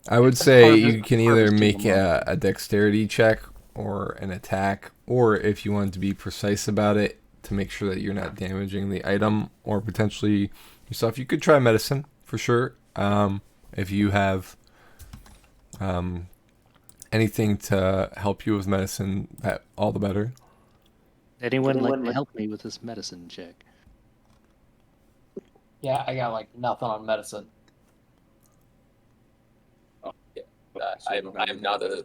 I would say
Harvest-
you can either
harvesting
make
them
a dexterity check or an attack, or if you want to be precise about it, to make sure that you're not damaging the item or potentially yourself. You could try medicine for sure. If you have anything to help you with medicine, that all the better.
Anyone like to help me with this medicine check?
Yeah, I got like nothing on medicine.
I'm not a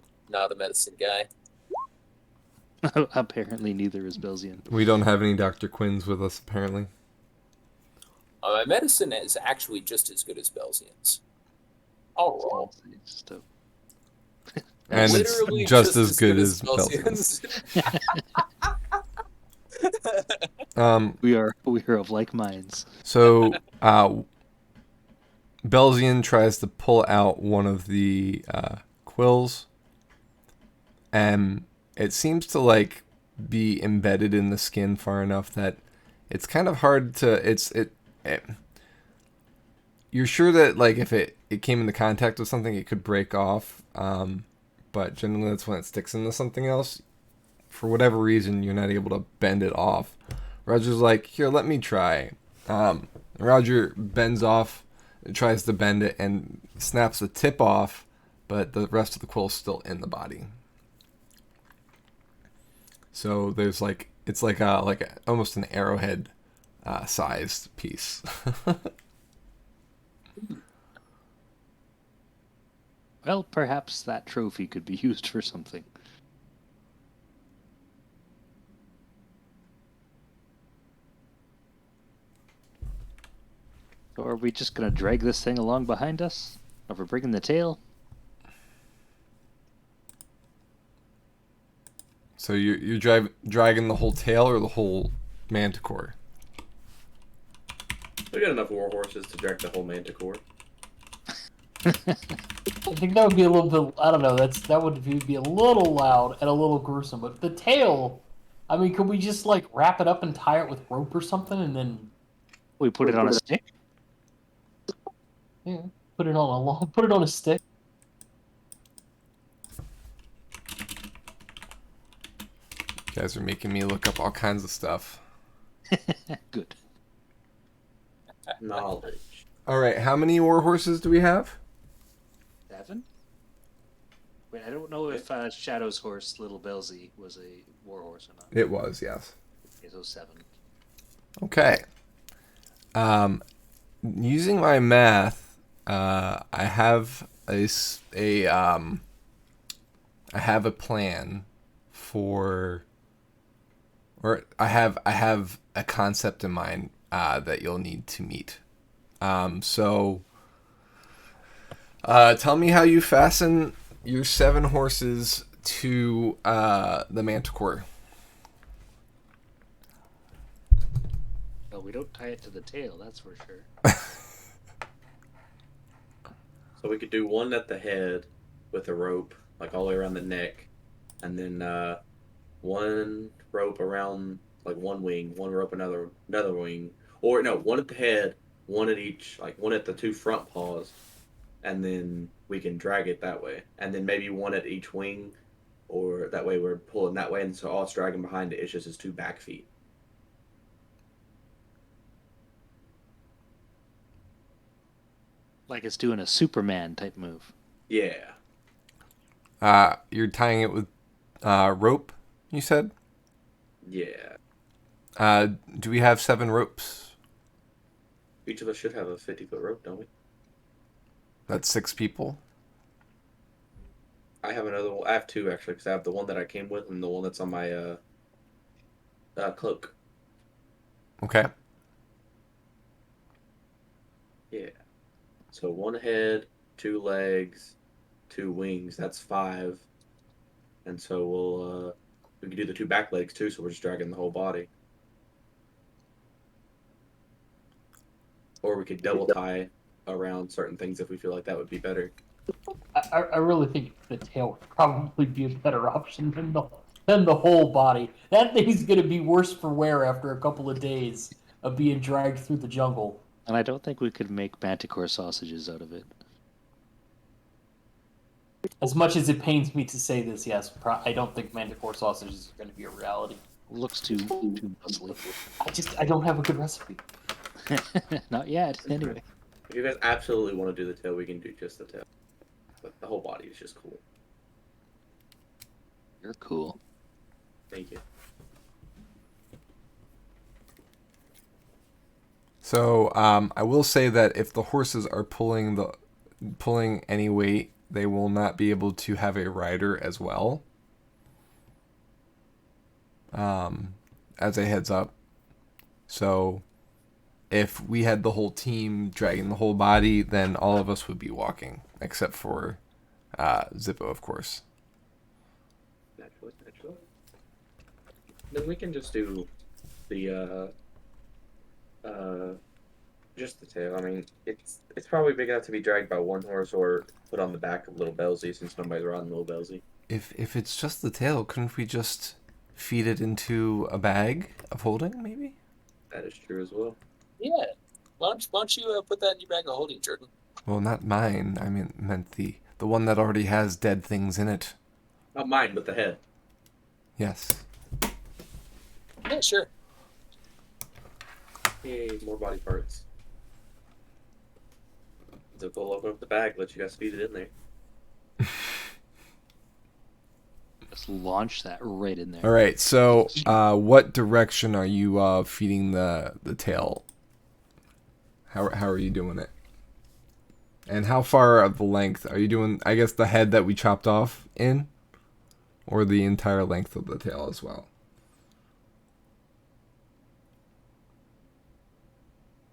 medicine guy.
Apparently, neither is Belzian.
We don't have any Dr. Quinns with us, apparently.
My medicine is actually just as good as Belzian's. I'll roll.
Just a-
And
Literally
it's just as good as
Belzian's.
We are of like minds.
So, Belzian tries to pull out one of the quills, and it seems to like be embedded in the skin far enough that it's kind of hard to. You're sure that like if it came into contact with something, it could break off, but generally that's when it sticks into something else. For whatever reason, you're not able to bend it off. Roger's like, here, let me try. Roger bends off, tries to bend it, and snaps the tip off, but the rest of the quill's still in the body. So there's like, it's like almost an arrowhead sized piece.
Well, perhaps that trophy could be used for something. So are we just going to drag this thing along behind us? Are we bringing the tail?
So you're dragging the whole tail or the whole manticore?
We got enough war horses to drag the whole manticore.
I think that would be a little bit. I don't know. That would be a little loud and a little gruesome. But the tail, I mean, could we just like wrap it up and tie it with rope or something, and then
We put it on a stick?
put it on a stick?
You guys are making me look up all kinds of stuff.
Good.
Knowledge.
All right, how many war horses do we have?
7? Wait, I don't know if Shadow's horse, Little Belzy, was a war horse or not.
It was, yes.
Okay, so 7.
Okay. Using my math, I have a plan for, or I have a concept in mind that you'll need to meet. So tell me how you fasten your 7 horses to the manticore.
Well, we don't tie it to the tail, that's for sure.
So we could do one at the head with a rope, like all the way around the neck, and then one rope around like one wing, one rope another wing, or no, one at the head, one at each, like one at the 2 front paws, and then we can drag it that way, and then maybe one at each wing, or that way we're pulling that way, and so all it's dragging behind it is just his 2 back feet.
Like it's doing a Superman type move.
Yeah.
You're tying it with rope, you said?
Yeah.
Do we have 7 ropes?
Each of us should have a 50-foot rope, don't we?
That's 6 people.
I have another one. I have 2 actually, because I have the one that I came with and the one that's on my cloak.
Okay.
Yeah. So 1 head, 2 legs, 2 wings. That's 5. And so we can do the 2 back legs too. So we're just dragging the whole body. Or we could double tie around certain things if we feel like that would be better.
I really think the tail would probably be a better option than the whole body. That thing's gonna be worse for wear after a couple of days of being dragged through the jungle.
And I don't think we could make manticore sausages out of it.
As much as it pains me to say this, yes, I don't think manticore sausages are going to be a reality.
Looks too muscly.
I don't have a good recipe.
Not yet, anyway.
If you guys absolutely want to do the tail, we can do just the tail. But the whole body is just cool.
You're cool.
Thank you.
So I will say that if the horses are pulling any weight, they will not be able to have a rider as well. As a heads up. So if we had the whole team dragging the whole body, then all of us would be walking, except for Zippo, of course.
Naturally. Then we can just do the just the tail. I mean, it's probably big enough to be dragged by 1 horse or put on the back of Little Belsy since nobody's riding Little Belsy.
If it's just the tail, couldn't we just feed it into a bag of holding, maybe?
That is true as well.
Yeah. Why don't you put that in your bag of holding, Jordan?
Well, not mine. I meant the one that already has dead things in it.
Not mine, but the head.
Yes.
Yeah, sure.
Yay, more body parts. So we'll open up the bag, let you guys feed it in there.
Just launch that right in there.
All right. So, what direction are you feeding the tail? How are you doing it? And how far of the length are you doing? I guess the head that we chopped off in, or the entire length of the tail as well.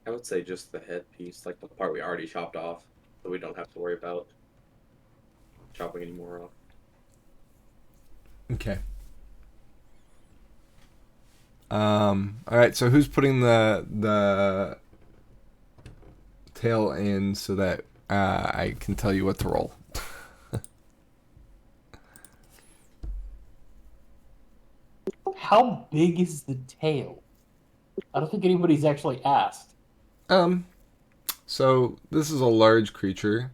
I would say just the head piece, like the part we already chopped off, so we don't have to worry about chopping any more off.
Okay. All right. So who's putting the tail in so that I can tell you what to roll?
How big is the tail? I don't think anybody's actually asked.
So this is a large creature.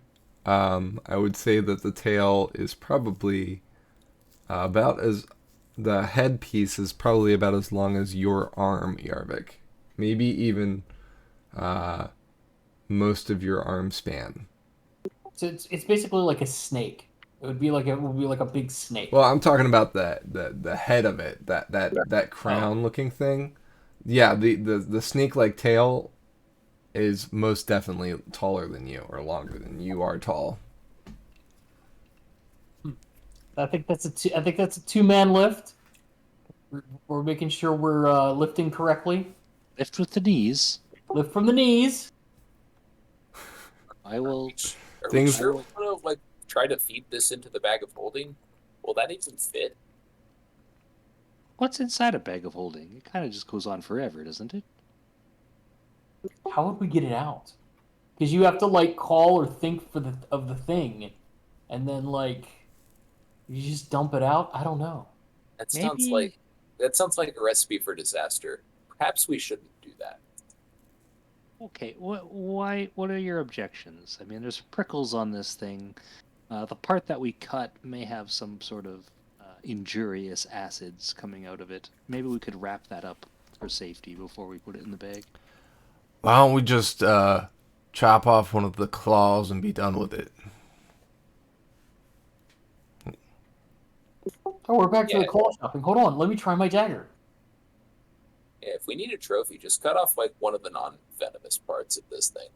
I would say that the tail is probably about as the head piece is probably about as long as your arm, Yarvik. Maybe even most of your arm span.
So it's basically like a snake. It would be like a big snake.
Well, I'm talking about the head of it, that crown looking thing. Yeah, the snake-like tail is most definitely taller than you, or longer than you are tall.
I think that's a 2-man lift. We're making sure we're lifting correctly.
Lift with the knees.
Lift from the knees.
I will.
Are
Things-
we sure we want to try to feed this into the bag of holding? Will that even fit?
What's inside a bag of holding? It kind of just goes on forever, doesn't it?
How would we get it out? Because you have to call or think of the thing, and then you just dump it out. I don't know.
That
Maybe-
sounds like a recipe for disaster. Perhaps we shouldn't do that.
Okay, why? What are your objections? I mean, there's prickles on this thing. The part that we cut may have some sort of injurious acids coming out of it. Maybe we could wrap that up for safety before we put it in the bag.
Why don't we just chop off one of the claws and be done with it.
Oh, we're back to
Yeah.
the claw shopping. Hold on, let me try my dagger.
Yeah, if we need a trophy, just cut off like one of the non-venomous parts of this thing.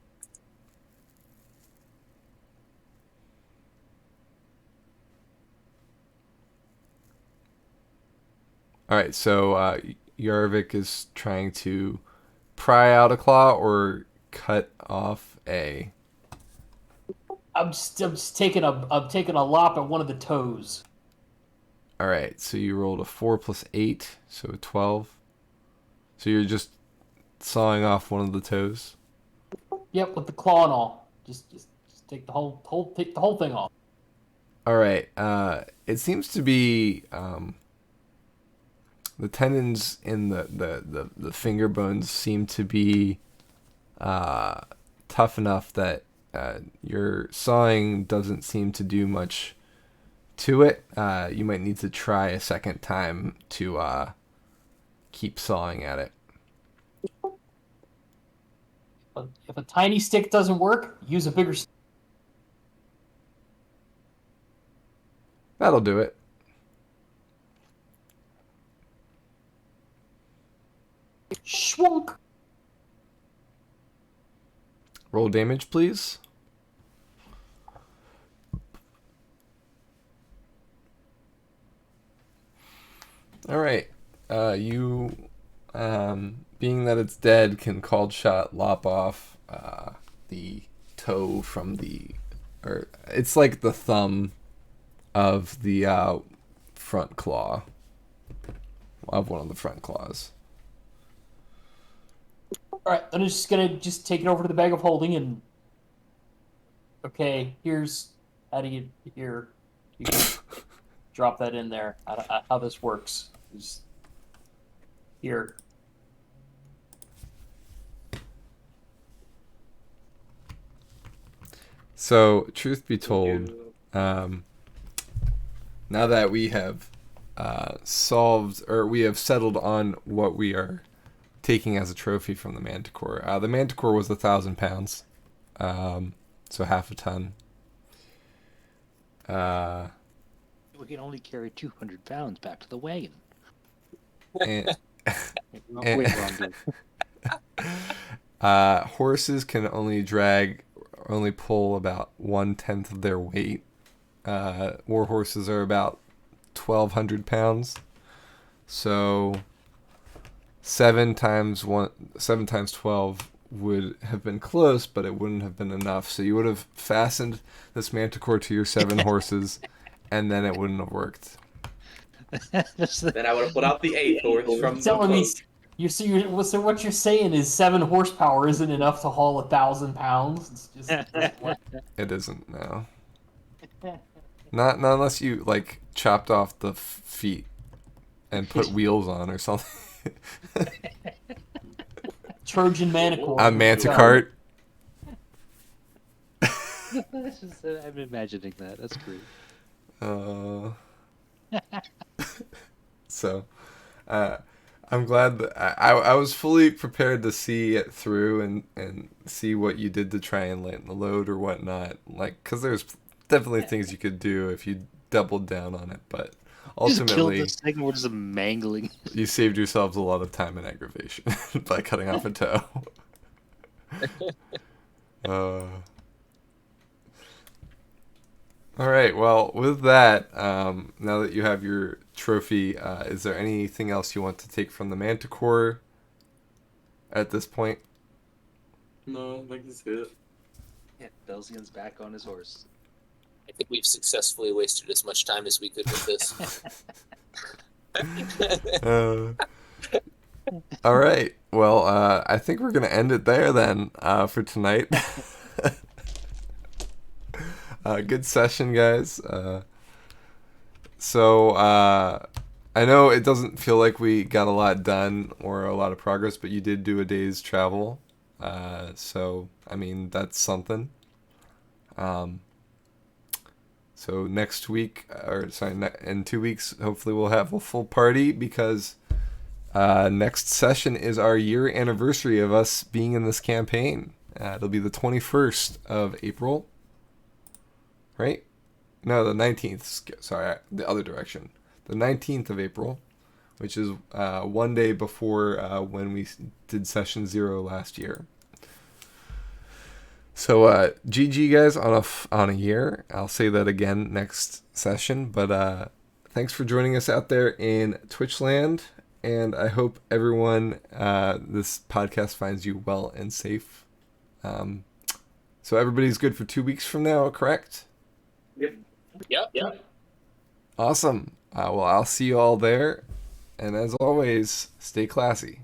All right, so Yarvik is trying to pry out a claw or cut off a.
I'm just taking a lop at one of the toes.
All right, so you rolled a 4 plus 8, so 12. So you're just sawing off one of the toes.
Yep, with the claw and all. Just take the whole thing off.
All right. It seems to be the tendons in the finger bones seem to be tough enough that your sawing doesn't seem to do much to it. You might need to try a second time to keep sawing at it.
But if a tiny stick doesn't work, use a bigger stick.
That'll do it.
Schwunk.
Roll damage, please. All right. You, being that it's dead, can called shot lop off the toe from or it's like the thumb of the front claw of one of the front claws.
All right, I'm just gonna take it over to the bag of holding and. Okay, here's how do you here. You can drop that in there. How this works is here.
So, truth be told, now that we have solved, or we have settled on what we are taking as a trophy from the Manticore, the Manticore was 1,000 pounds, so half a ton.
We can only carry 200 pounds back to the wagon.
And,
Wait, wrong dude.
horses can only pull about 1/10 of their weight. War horses are about 1,200 pounds. So 7 times 12 would have been close, but it wouldn't have been enough. So you would have fastened this Manticore to your 7 horses, and then it wouldn't have worked.
Then I would have put out the 8th horse from the
Telling me
boat.
so what you're saying is 7 horsepower isn't enough to haul 1,000 pounds. It's just
It isn't, no. Not unless you like chopped off the feet and put wheels on or something.
Trojan Manticore.
A Manticart.
I'm imagining that. That's great.
So, I'm glad that I was fully prepared to see it through and see what you did to try and lighten the load or whatnot. Like, because there's definitely things you could do if you doubled down on it, but
Just killed
ultimately
this thing. We're just mangling.
you saved yourselves a lot of time and aggravation by cutting off a toe. All right. Well, with that, now that you have your trophy, is there anything else you want to take from the Manticore at this point?
No, like this is it.
Yeah, Belzian's back on his horse.
I think we've successfully wasted as much time as we could with this.
All right. Well, I think we're gonna end it there then for tonight. Good session, guys. So I know it doesn't feel like we got a lot done or a lot of progress, but you did do a day's travel. So I mean that's something. So next week, in 2 weeks, hopefully we'll have a full party because next session is our year anniversary of us being in this campaign. It'll be the 21st of April, right? No, the 19th. Sorry, the other direction. The 19th of April, which is one day before when we did session 0 last year. So GG guys on a year. I'll say that again next session. But thanks for joining us out there in Twitchland, and I hope everyone this podcast finds you well and safe. So everybody's good for 2 weeks from now, correct?
Yep.
Awesome. Well, I'll see you all there. And as always, stay classy.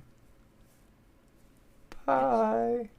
Bye.